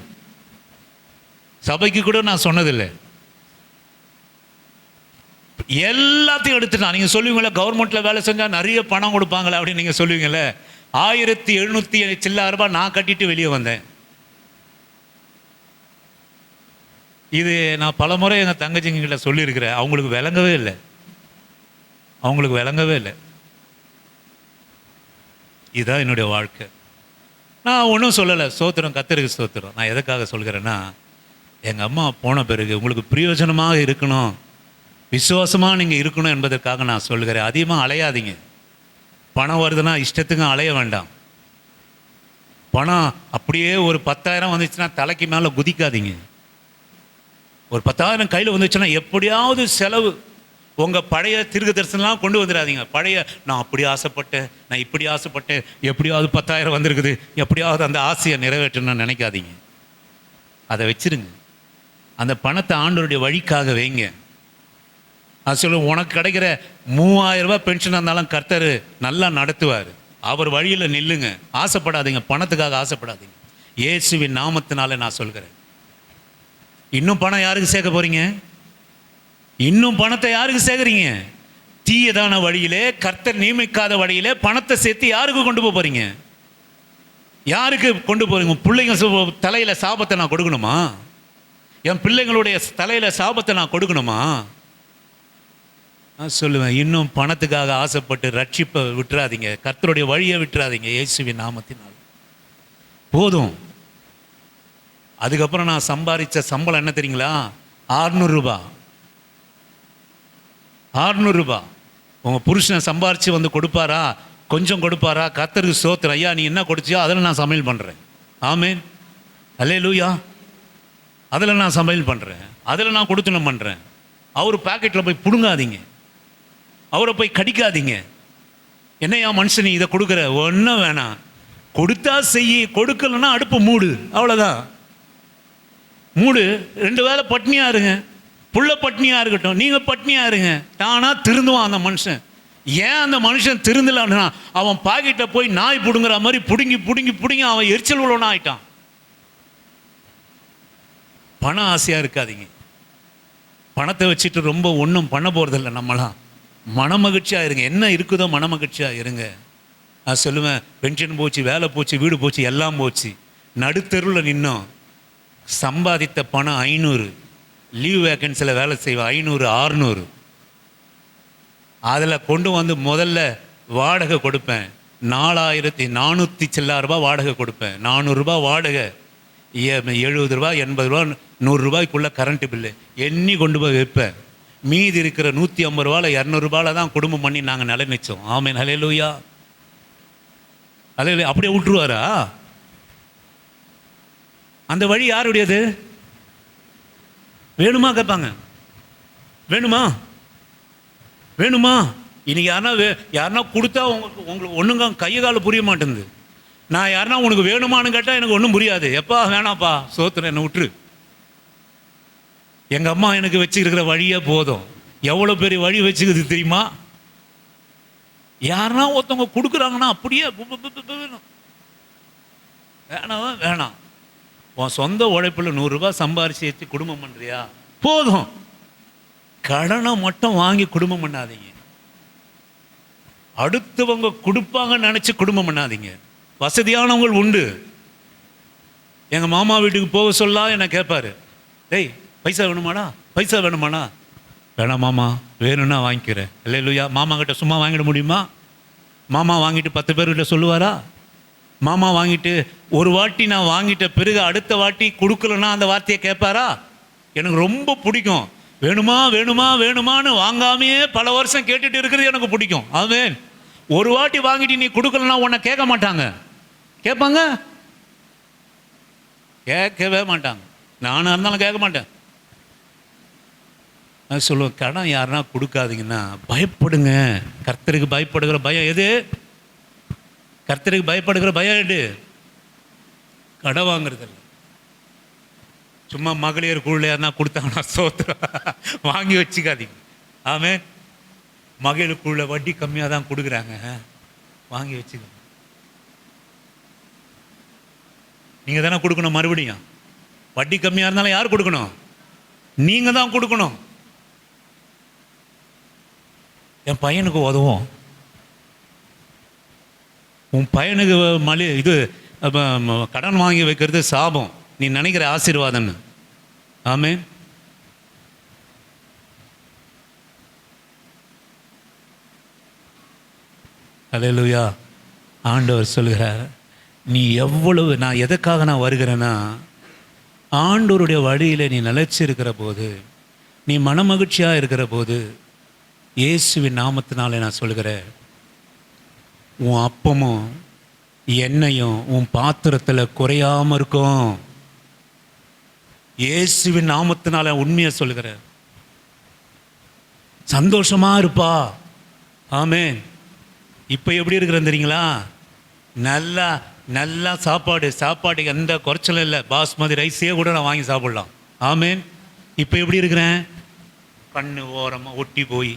சபைக்கு கூட நான் சொன்னதில்லை. எல்லாத்தையும் எடுத்துட்டான். நீங்கள் சொல்லுவீங்களே, கவர்மெண்ட்டில் வேலை செஞ்சால் நிறைய பணம் கொடுப்பாங்களே அப்படின்னு நீங்கள் சொல்லுவீங்களே. 1700 சில்லாரபா நான் கட்டிட்டு வெளியே வந்தேன். இது நான் பல முறை எங்கள் தங்கச்சிங்கிட்ட சொல்லியிருக்கிறேன். அவங்களுக்கு விளங்கவே இல்லை. இதுதான் என்னுடைய வாழ்க்கை. நான் ஒன்றும் சொல்லலை. ஸ்தோத்திரம், கர்த்தருக்கு ஸ்தோத்திரம். நான் எதுக்காக சொல்கிறேன்னா, எங்கள் அம்மா போன பிறகு உங்களுக்கு பிரயோஜனமாக இருக்கணும், விசுவாசமாக நீங்கள் இருக்கணும் என்பதற்காக நான் சொல்கிறேன். அதிகமாக அலையாதீங்க. பணம் வருதுன்னா இஷ்டத்துக்கும் அலைய வேண்டாம். பணம் அப்படியே ஒரு 10,000 வந்துச்சுன்னா தலைக்கு மேலே குதிக்காதீங்க. ஒரு 10,000 கையில் வந்துச்சுன்னா எப்படியாவது செலவு, உங்கள் பழைய தீர்க்க தரிசனம்லாம் கொண்டு வந்துடாதீங்க. பழைய நான் அப்படி ஆசைப்பட்டேன், நான் இப்படி ஆசைப்பட்டேன், எப்படியாவது 10,000 வந்திருக்குது, எப்படியாவது அந்த ஆசையை நிறைவேற்றணும்னு நினைக்காதீங்க. அதை வச்சிருங்க. அந்த பணத்தை ஆண்டவருடைய வழிக்காக வைங்க. அது சொல்லுவோம், உனக்கு கிடைக்கிற 3000 ரூபாய் பென்ஷனாக இருந்தாலும் கர்த்தர் நல்லா நடத்துவார். அவர் வழியில் நில்லுங்க. ஆசைப்படாதீங்க, பணத்துக்காக ஆசைப்படாதீங்க. இயேசுவின் நாமத்தினால நான் சொல்கிறேன். இன்னும் பணம் யாருக்கு சேர்க்க போறீங்க? இன்னும் பணத்தை யாருக்கு சேர்க்குறீங்க? தீயதான வழியிலே, கர்த்தர் நியமிக்காத வழியிலே பணத்தை சேர்த்து யாருக்கு கொண்டு போறீங்க? யாருக்கு கொண்டு போறீங்க? பிள்ளைங்க தலையில் சாபத்தை நான் கொடுக்கணுமா? என் பிள்ளைங்களுடைய தலையில் சாபத்தை நான் கொடுக்கணுமா? நான் சொல்லுவேன், இன்னும் பணத்துக்காக ஆசைப்பட்டு ரட்சிப்பை விட்டுறாதீங்க, கர்த்தருடைய வழியை விட்டுறாதீங்க. இயேசுவின் நாமத்தினால் போதும். அதுக்கப்புறம் நான் சம்பாதிச்ச சம்பளம் என்ன தெரியுங்களா? 600 ரூபாய். 600 ரூபாய். உங்கள் புருஷனை சம்பாரித்து வந்து கொடுப்பாரா? கொஞ்சம் கொடுப்பாரா? கர்த்தருக்கு ஸ்தோத்திரம். ஐயா நீ என்ன கொடுத்தியோ அதில் நான் சமையல் பண்ணுறேன். ஆமேன், அல்லேலூயா. அதில் நான் சமையல் பண்ணுறேன், அதில் நான் கொடுத்துனம் பண்ணுறேன். அவர் பாக்கெட்டில் போய் பிடுங்காதீங்க, அவரை போய் கடிக்காதீங்க. என்னையா மனுஷன் இதை கொடுக்குற? ஒன்றும் வேணாம், கொடுத்தா செய்யி, கொடுக்கலன்னா அடுப்பு மூடு, அவ்வளோதான். மூடு. 2 வேளை பட்னியாக இருங்க. புள்ள பட்னியாக இருக்கட்டும், நீங்கள் பட்னியாக இருங்க, தானாக திருந்துவான் அந்த மனுஷன். ஏன் அந்த மனுஷன் திருந்தலன்னா, அவன் பாக்கெட்டை போய் நாய் பிடுங்குற மாதிரி பிடுங்கி பிடுங்கி பிடுங்கி அவன் எரிச்சல் உள்ளவனா ஆயிட்டான். பண ஆசையாக இருக்காதீங்க. பணத்தை வச்சுட்டு ரொம்ப ஒன்றும் பண்ண போகிறதில்ல. நம்மளாம் மன மகிழ்ச்சியாக இருங்க. என்ன இருக்குதோ மன மகிழ்ச்சியாக இருங்க. நான் சொல்லுவேன், பென்ஷன் போச்சு, வேலை போச்சு, வீடு போச்சு, எல்லாம் போச்சு, நடுத்தெருவில் நின்னோம். சம்பாதித்த பணம் 500, லீவ் வேக்கன்சியில் வேலை செய்வேன் 500 600, அதில் கொண்டு வந்து முதல்ல வாடகை கொடுப்பேன். 4400 சில்லாயிரம் ரூபாய் வாடகை கொடுப்பேன். 400 ரூபாய் வாடகை, 70 ரூபா 80 ரூபா 100 ரூபாய்க்குள்ளே கரண்ட்டு பில்லு எண்ணி கொண்டு போய் வைப்பேன். மீதி இருக்கிற 150 ரூபாயில் 200 ரூபாயில் தான் குடும்பம் பண்ணி நாங்கள் நிலைநிச்சோம். ஆமென், ஹல்லேலூயா. அல்ல அப்படியே விட்டுருவாரா? அந்த வழி யாருடையது? வேணுமா கேட்பாங்க. வேணுமா வேணுமா? இன்னைக்கு யாருன்னா கொடுத்தா உங்களுக்கு ஒன்றுங்க கையை கால் புரிய மாட்டேங்குது. நான் யாருன்னா உனக்கு வேணுமான்னு கேட்டால் எனக்கு ஒன்றும் புரியாது. எப்பா வேணாப்பா, சோத்துற என்னை விட்டுரு. எங்கள் அம்மா எனக்கு வச்சுருக்கிற வழியே போதும். எவ்வளோ பெரிய வழி வச்சுக்குது தெரியுமா? யாருன்னா ஒருத்தவங்க கொடுக்குறாங்கன்னா அப்படியே வேணாம் வேணாம். உன் சொந்த உழைப்பில் 100 ரூபாய் சம்பாரிச்சு வச்சு குடும்பம் பண்ணுறியா? போதும். கடனை மட்டும் வாங்கி குடும்பம் பண்ணாதீங்க. அடுத்தவங்க கொடுப்பாங்கன்னு நினச்சி குடும்பம் பண்ணாதீங்க. வசதியானவங்க உண்டு. எங்கள் மாமா வீட்டுக்கு போக சொல்ல என்னை கேட்பாரு, டேய் பைசா வேணுமாடா, பைசா வேணுமாடா? வேணாம் மாமா, வேணும்னா வாங்கிக்கிறேன். இல்லையா? மாமா கிட்ட சும்மா வாங்கிட முடியுமா? மாமா வாங்கிட்டு 10 பேர்கிட்ட சொல்லுவாரா? மாமா வாங்கிட்டு ஒரு வாட்டி நான் வாங்கிட்ட பிறகு அடுத்த வாட்டி கொடுக்கலன்னா அந்த வார்த்தையை கேட்பாரா? எனக்கு ரொம்ப பிடிக்கும். வேணுமா வேணுமா வேணுமான்னு வாங்காமையே பல வருஷம் கேட்டுட்டு இருக்கிறது எனக்கு பிடிக்கும். ஆமென். ஒரு வாட்டி வாங்கிட்டு நீ கொடுக்கலன்னா உன்னை கேட்க மாட்டாங்க. கேட்பாங்க? கேட்கவே மாட்டாங்க. நானாக இருந்தாலும் கேட்க மாட்டேன். நான் சொல்லுவேன், கடன் யாருன்னா கொடுக்காதீங்கன்னா பயப்படுங்க. கர்த்தருக்கு பயப்படுகிற பயம் எது? கர்த்தருக்கு பயப்படுகிற பயம் எது? கடன் வாங்குறது இல்லை. சும்மா மகளிர் குழுல யாருன்னா கொடுத்தாங்கன்னா சோத்துற வாங்கி வச்சுக்காதீங்க. ஆமே, மகளிர் குழுல வட்டி கம்மியாக தான் கொடுக்குறாங்க, வாங்கி வச்சுக்கோங்க. நீங்கள் தானே கொடுக்கணும். மறுபடியும் வட்டி கம்மியாக இருந்தாலும் யார் கொடுக்கணும்? நீங்கள் தான் கொடுக்கணும். என் பையனுக்கு உதவும். உன் பையனுக்கு இது கடன் வாங்கி வைக்கிறது சாபம், நீ நினைக்கிற ஆசீர்வாதம்னு. ஆமென். ஹல்லேலூயா. ஆண்டவர் சொல்கிறார், நீ எவ்வளவு, நான் எதுக்காக நான் வருகிறேன்னா, ஆண்டவருடைய வழியில் நீ நிலைச்சிருக்கிற போது, நீ மனமகிழ்ச்சியாக இருக்கிற போது, இயேசுவின் நாமத்தினாலே நான் சொல்கிறேன், உன் அப்பமும் எண்ணெயும் உன் பாத்திரத்தில் குறையாமல் இருக்கும். இயேசுவின் நாமத்தினால உண்மையை சொல்கிறேன். சந்தோஷமா இருப்பா. ஆமென். இப்போ எப்படி இருக்கிறேன் தெரியுங்களா? நல்லா நல்லா சாப்பாடு எந்த குறைச்சலும் இல்லை. பாஸ்மதி ரைஸே கூட நான் வாங்கி சாப்பிடலாம். ஆமென். இப்போ எப்படி இருக்கிறேன்? கண்ணு ஓரமாக ஒட்டி போய்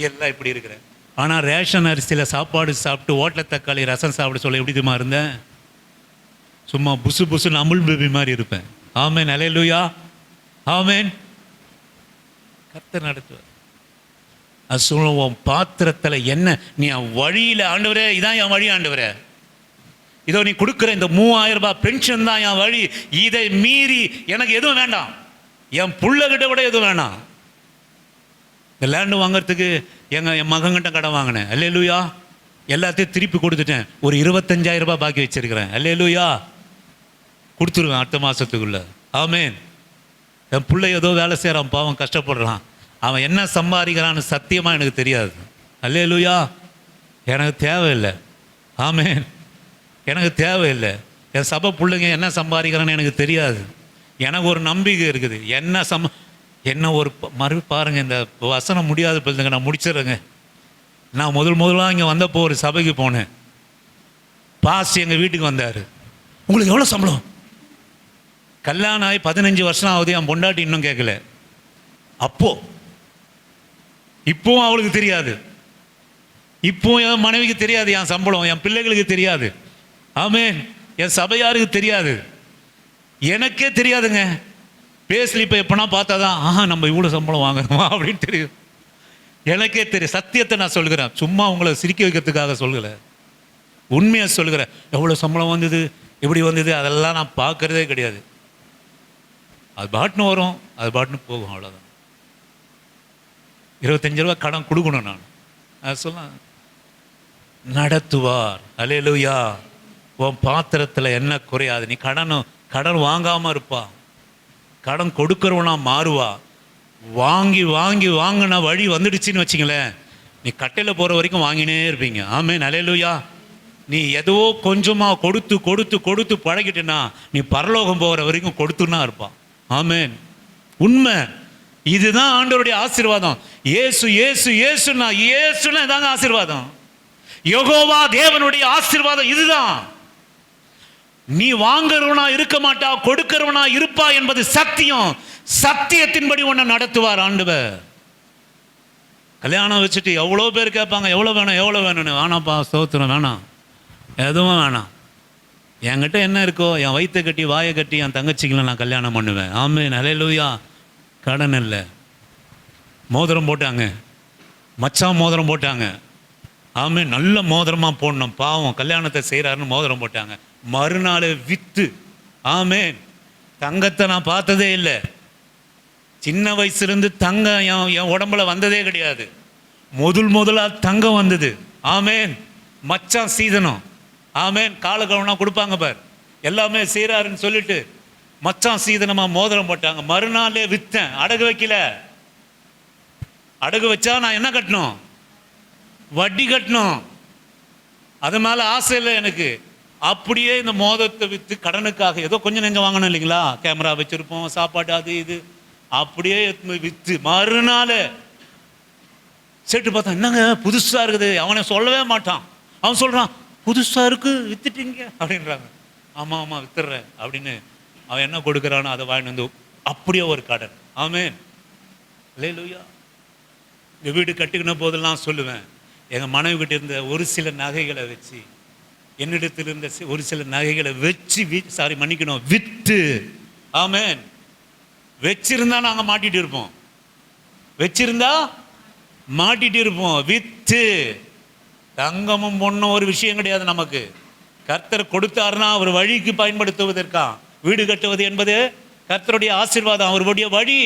எல்லாம் இப்படி இருக்கிறேன். ஆனால் ரேஷன் அரிசியில் சாப்பாடு சாப்பிட்டு ஓட்டல் தக்காளி ரசம் சாப்பிட சொல்ல எப்படி தெரியுமா இருந்தேன்? சும்மா புசு புசுன்னு அமுல் பேபி மாதிரி இருப்பேன். ஆமென், ஹல்லேலூயா. ஆமென். கர்த்தர் நடத்துவார். அது சொல்லுவோம், பாத்திரத்தில் என்ன நீ என் வழியில், ஆண்டவரே இதான் என் வழி, ஆண்டவரே இதோ நீ கொடுக்குற இந்த 3000 ரூபாய் பென்ஷன் தான் என் வழி, இதை மீறி எனக்கு எதுவும் வேண்டாம், என் புள்ளகிட்ட கூட எதுவும் வேண்டாம். இந்த லேண்டு வாங்கிறதுக்கு என் மகன்கிட்ட கடன் வாங்கினேன். அல்லேலூயா. எல்லாத்தையும் திருப்பி கொடுத்துட்டேன். ஒரு 25,000 ரூபாய் பாக்கி வச்சிருக்கிறேன். அல்லேலூயா. கொடுத்துருவேன் அடுத்த மாதத்துக்குள்ள. ஆமென். என் பிள்ளை ஏதோ வேலை செய்கிறான், பாவம் கஷ்டப்படுறான், அவன் என்ன சம்பாதிக்கிறான்னு சத்தியமாக எனக்கு தெரியாது. அல்லேலூயா. எனக்கு தேவையில்லை. ஆமென். எனக்கு தேவையில்லை. என் சபை பிள்ளைங்க என்ன சம்பாதிக்கிறான்னு எனக்கு தெரியாது. எனக்கு ஒரு நம்பிக்கை இருக்குது. என்ன ஒரு பாருங்கள், இந்த வசனம் முடியாத பிள்ளைங்க நான் முடிச்சிடுறேங்க. நான் முதலாக இங்கே வந்தப்போ ஒரு சபைக்கு போனேன். பாஸ் எங்கள் வீட்டுக்கு வந்தார். உங்களுக்கு எவ்வளோ சம்பளம்? கல்யாணம் ஆகி 15 வருஷம் ஆகுது, என் பொண்டாட்டி இன்னும் கேட்கல. அப்போ இப்போவும் அவளுக்கு தெரியாது, இப்போ என் மனைவிக்கு தெரியாது என் சம்பளம், என் பிள்ளைகளுக்கு தெரியாது, ஆமென், என் சபையாருக்கு தெரியாது, எனக்கே தெரியாதுங்க. பேசல இப்போ எப்போனா பார்த்தா தான் ஆஹா நம்ம இவ்வளோ சம்பளம் வாங்குறோமா அப்படின்னு தெரியும். எனக்கே தெரியும். சத்தியத்தை நான் சொல்கிறேன், சும்மா உங்களை சிரிக்க வைக்கிறதுக்காக சொல்லலை, உண்மையாக சொல்கிறேன். எவ்வளோ சம்பளம் வந்தது, எப்படி வந்தது, அதெல்லாம் நான் பார்க்கறதே கிடையாது. அது பாட்டுன்னு வரும், அது பாட்டுன்னு போகும், அவ்வளோதான். 25 ரூபா கடன் கொடுக்கணும், நான் அது சொல்ல நடத்துவார். அல்லேலூயா. உன் பாத்திரத்தில் என்ன குறையாது. நீ கடன் வாங்காமல் இருப்பா, கடன் கொடுக்கறவனா மாறுவா. வாங்கி வாங்கி வாங்கின வழி வந்துடுச்சின்னு வச்சிங்களேன், நீ கட்டையில் போகிற வரைக்கும் வாங்கினே இருப்பீங்க. ஆமென், அல்லேலூயா. நீ ஏதோ கொஞ்சமாக கொடுத்து கொடுத்து கொடுத்து பழகிட்டேன்னா நீ பரலோகம் போகிற வரைக்கும் கொடுத்துன்னா இருப்பான். ஆமென், உண்மை. இதுதான் ஆண்டவருடைய ஆசீர்வாதம். இயேசு இயேசு இயேசுனா இயேசுனா இதாங்க ஆசீர்வாதம். யெகோவா தேவனுடைய ஆசீர்வாதம் இதுதான். நீ வாங்குறவனா இருக்க மாட்டா, கொடுக்கிறவனா இருப்பா என்பது சத்தியம். சத்தியத்தின்படி உன்னை நடத்துவார் ஆண்டவர். கல்யாணம் வச்சுட்டு எவ்வளோ பேர் கேட்பாங்க, எவ்வளோ வேணும் எவ்வளோ வேணும்னு. வேணாப்பா, ஸ்தோத்திரம், வேணாம், எதுவும் வேணாம். என்கிட்ட என்ன இருக்கோ என் வயிற்றை கட்டி வாயை கட்டி என் தங்கச்சிகளை நான் கல்யாணம் பண்ணுவேன். ஆமென், அல்லேலூயா. கடன் இல்லை. மோதிரம் போட்டாங்க, மச்சான் மோதிரம் போட்டாங்க. ஆமென், நல்ல மோதிரமாக போடணும். பாவம் கல்யாணத்தை செய்கிறாருன்னு மோதிரம் போட்டாங்க. மறுநாள் வித்து. ஆமென், தங்கத்தை நான் பார்த்ததே இல்லை. சின்ன வயசுலேருந்து தங்கம் என் உடம்புல வந்ததே கிடையாது. முதலாக தங்கம் வந்தது. ஆமென், மச்சான் சீதனம். ஆமென், கால கவனா கொடுப்பாங்க பார், எல்லாமே செய்கிறாருன்னு சொல்லிட்டு மச்சான் சீதனமாக மோதிரம் போட்டாங்க. மறுநாளே விற்றேன். அடகு வைக்கல. அடகு வச்சா நான் என்ன கட்டணும்? வட்டி கட்டணும். அது மேலே ஆசை இல்லை எனக்கு. அப்படியே இந்த மோதிரத்தை விற்று கடனுக்காக ஏதோ கொஞ்சம் நெஞ்சம் வாங்கணும் இல்லைங்களா, கேமரா வச்சுருப்போம், சாப்பாடு அது இது, அப்படியே விற்று மறுநாள் சேட்டு பார்த்தா என்னங்க புதுசாக இருக்குது. அவனை சொல்லவே மாட்டான். அவன் சொல்கிறான் புதுசாக இருக்கு விற்றுட்டீங்க அப்படின்றாங்க. ஆமாம் ஆமாம் வித்துடுறேன் அப்படின்னு அவன் என்ன கொடுக்குறானோ அதை வாங்கிட்டு வந்து அப்படியே ஒரு கடன். ஆமென், அல்லேலூயா. இந்த வீடு கட்டிக்கின போதெல்லாம் சொல்லுவேன், எங்கள் மனைவி கிட்ட இருந்த ஒரு சில நகைகளை வச்சு, என்னிடத்தில் இருந்த ஒரு சில நகைகளை வச்சு விற்று. ஆமென், வச்சிருந்தா நாங்கள் மாட்டிட்டு இருப்போம், வச்சிருந்தா மாட்டிட்டு இருப்போம். விற்று. தங்கமும் பொண்ணும் ஒரு விஷயம் கிடையாது நமக்கு. கர்த்தர் கொடுத்தாருன்னா அவர் வழிக்கு பயன்படுத்துவதற்கா. வீடு கட்டுவது என்பது கர்த்தருடைய ஆசீர்வாதம், அவருடைய வழி.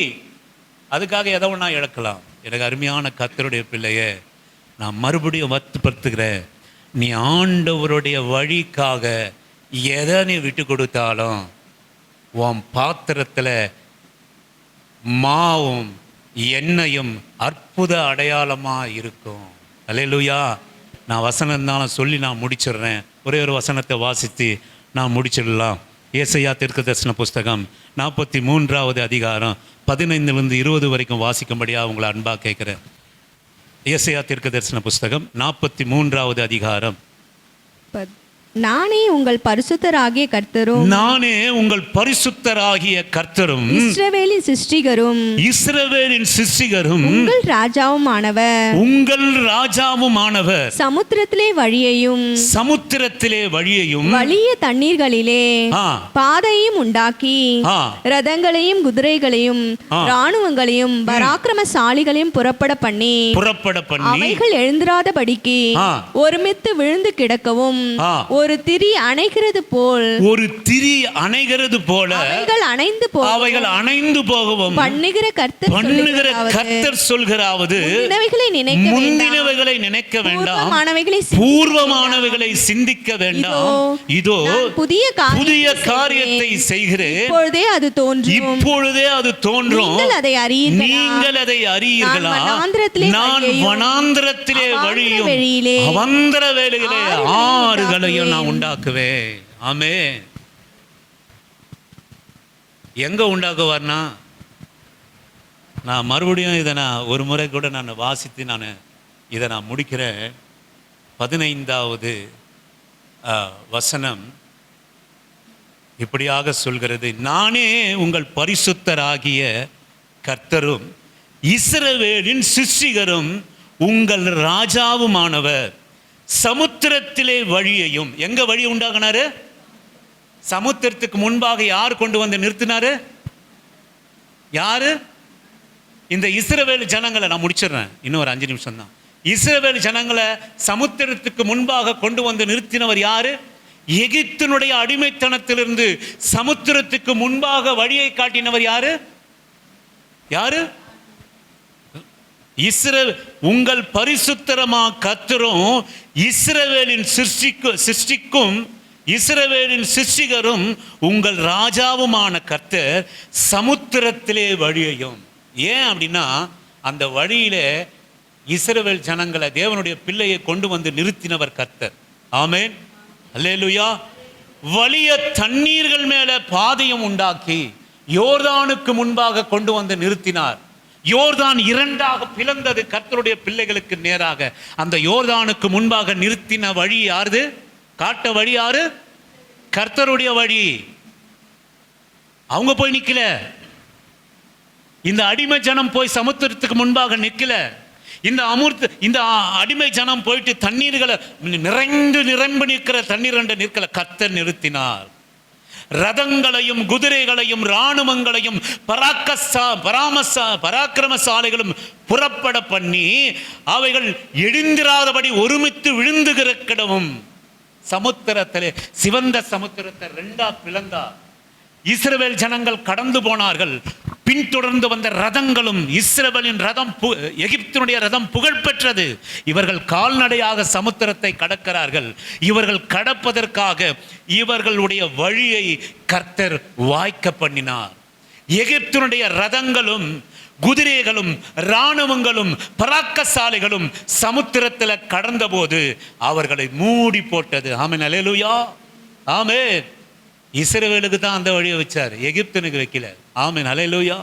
அதுக்காக எதை ஒன்றா இழக்கலாம். எனக்கு அருமையான கர்த்தருடைய பிள்ளையே, நான் மறுபடியும் வருத்தப்படுத்துகிறேன். நீ ஆண்டவருடைய வழிக்காக எதை நீ விட்டு கொடுத்தாலும் உன் பாத்திரத்தில் மாவும் எண்ணெயும் அற்புத அடையாளமாக இருக்கும். அல்லேலூயா. நான் வசனம் இருந்தாலும் சொல்லி நான் முடிச்சிடுறேன். ஒரே ஒரு வசனத்தை வாசித்து நான் முடிச்சிடலாம். ஏசாயா தீர்க்கதரிசன புஸ்தகம் 43வது அதிகாரம் 15 20 வரைக்கும் வாசிக்கும்படியாக உங்களை அன்பாக கேட்குறேன். ஏசாயா தீர்க்கதரிசன புஸ்தகம் 43வது அதிகாரம். நானே உங்கள் பரிசுத்தராகிய கர்த்தரும், நானே உங்கள் பரிசுத்தராகிய கர்த்தரும், இஸ்ரவேலின் சிருஷ்டிகரும், இஸ்ரவேலின் சிருஷ்டிகரும், உங்கள் ராஜாவுமானவர், உங்கள் ராஜாவுமானவர். சமுத்திரத்திலே வழியையும், சமுத்திரத்திலே வழியையும், வலிய தண்ணீர்களிலே பாதையும் உண்டாக்கி, ரதங்களையும் குதிரைகளையும் இராணுவங்களையும் பராக்கிரமசாலிகளையும் புறப்பட பண்ணி அவைகள் எழுந்திராதபடிக்கு ஒருமித்து விழுந்து கிடக்கவும், ஒரு திரி அணைகிறது போல், ஒரு திரி அணைகிறது போல அவைகள் அணைந்து போகவும் பண்ணுகிற கர்த்தர் சொல்கிறாவது, முந்தினவைகளை நினைக்க வேண்டாம், பூர்வமானவைகளை சிந்திக்க வேண்டாம். இதோ புதிய காரியத்தை செய்கிறேன், இப்பொழுதே அது தோன்றும், நீங்கள் அதை அறியீர்களா? நான் வனாந்திரத்திலே வழியும் அவந்தர வேலைகளே ஆறுகளையும் நான் உண்டாக்குவேன். ஆமே, எங்க உண்டாக்குவார்னா, நான் மறுபடியும் இதை நான் ஒரு முறை கூட நான் வாசித்து இதை நான் முடிக்கிறேன். 15வது வசனம் இப்படியாக சொல்கிறது, நானே உங்கள் பரிசுத்தராகிய கர்த்தரும் இஸ்ரவேலின் சிருஷ்டிகரும் உங்கள் ராஜாவுமானவர். சமுத்திரத்திலே வழியையும், எங்க வழி உண்டாகினாரு? சமுத்திரத்துக்கு முன்பாக யார் கொண்டு வந்து நிறுத்தினாரு? யாரு? இந்த இஸ்ரவேல் ஜனங்களை, நான் முடிச்சிடுறேன், இன்னும் ஒரு 5 நிமிஷம் தான். இஸ்ரவேல் ஜனங்களை சமுத்திரத்துக்கு முன்பாக கொண்டு வந்து நிறுத்தினவர் யாரு? எகிப்தினுடைய அடிமைத்தனத்திலிருந்து சமுத்திரத்துக்கு முன்பாக வழியை காட்டினவர் யாரு? யாரு? உங்கள் பரிசுத்தரமா கர்த்தரும் இஸ்ரவேலின் சிருஷ்டிக்கும் இஸ்ரவேலின் சிருஷ்டிகரும் உங்கள் ராஜாவுமான கர்த்தர் சமுத்திரத்திலே வழியையும். ஏன் அப்படின்னா, அந்த வழியில இஸ்ரவேல் ஜனங்களை, தேவனுடைய பிள்ளையை கொண்டு வந்து நிறுத்தினவர் கர்த்தர். ஆமென், அல்லேலூயா. வலிய தண்ணீர்கள் மேல பாதையும் உண்டாக்கி யோர்தானுக்கு முன்பாக கொண்டு வந்து நிறுத்தினார். யோர்தான் 2ஆக பிளந்தது கர்த்தருடைய பிள்ளைகளுக்கு நேராக. அந்த யோர்தானுக்கு முன்பாக நிறுத்தின வழி யாரு? காட்ட வழி யாரு? கர்த்தருடைய வழி. அவங்க போய் நிக்கல. இந்த அடிமை ஜனம் போய் சமுத்திரத்துக்கு முன்பாக நிக்கல. இந்த அடிமை ஜனம் போயிட்டு தண்ணீர்களை நிரம்பி நிற்கிற தண்ணீர் நிற்கல. கர்த்தர் நிறுத்தினார். ரதங்களையும் குதிரைகளையும் இராணுவங்களையும் பராக்கிரமசாலைகளும் புறப்பட பண்ணி அவைகள் எழுந்திராதபடி ஒருமித்து விழுந்து கிடக்கவும் சமுத்திரத்திலே, சிவந்த சமுத்திரத்தை 2ஆ பிளந்தார். இஸ்ரவேல் ஜனங்கள் கடந்து போனார்கள். பின்தொடர்ந்து வந்த ரதங்களும், இஸ்ரவேலின் ரதம், எகிப்தினுடைய ரதம் புகழ்பெற்றது. இவர்கள் கால்நடையாக சமுத்திரத்தை கடக்கிறார்கள். இவர்கள் கடப்பதற்காக இவர்களுடைய வழியை கர்த்தர் வாய்க்க பண்ணினார். எகிப்தினுடைய ரதங்களும் குதிரைகளும் இராணுவங்களும் பராக்கசாலைகளும் சமுத்திரத்தில் கடந்த போது அவர்களை மூடி போட்டது. ஆமென், அல்லேலூயா. ஆமென். இஸ்ரவேலுக்கு தான் அந்த வழியை வச்சார், எகிப்தனுக்கு வைக்கல. ஆமென், அல்லேலூயா.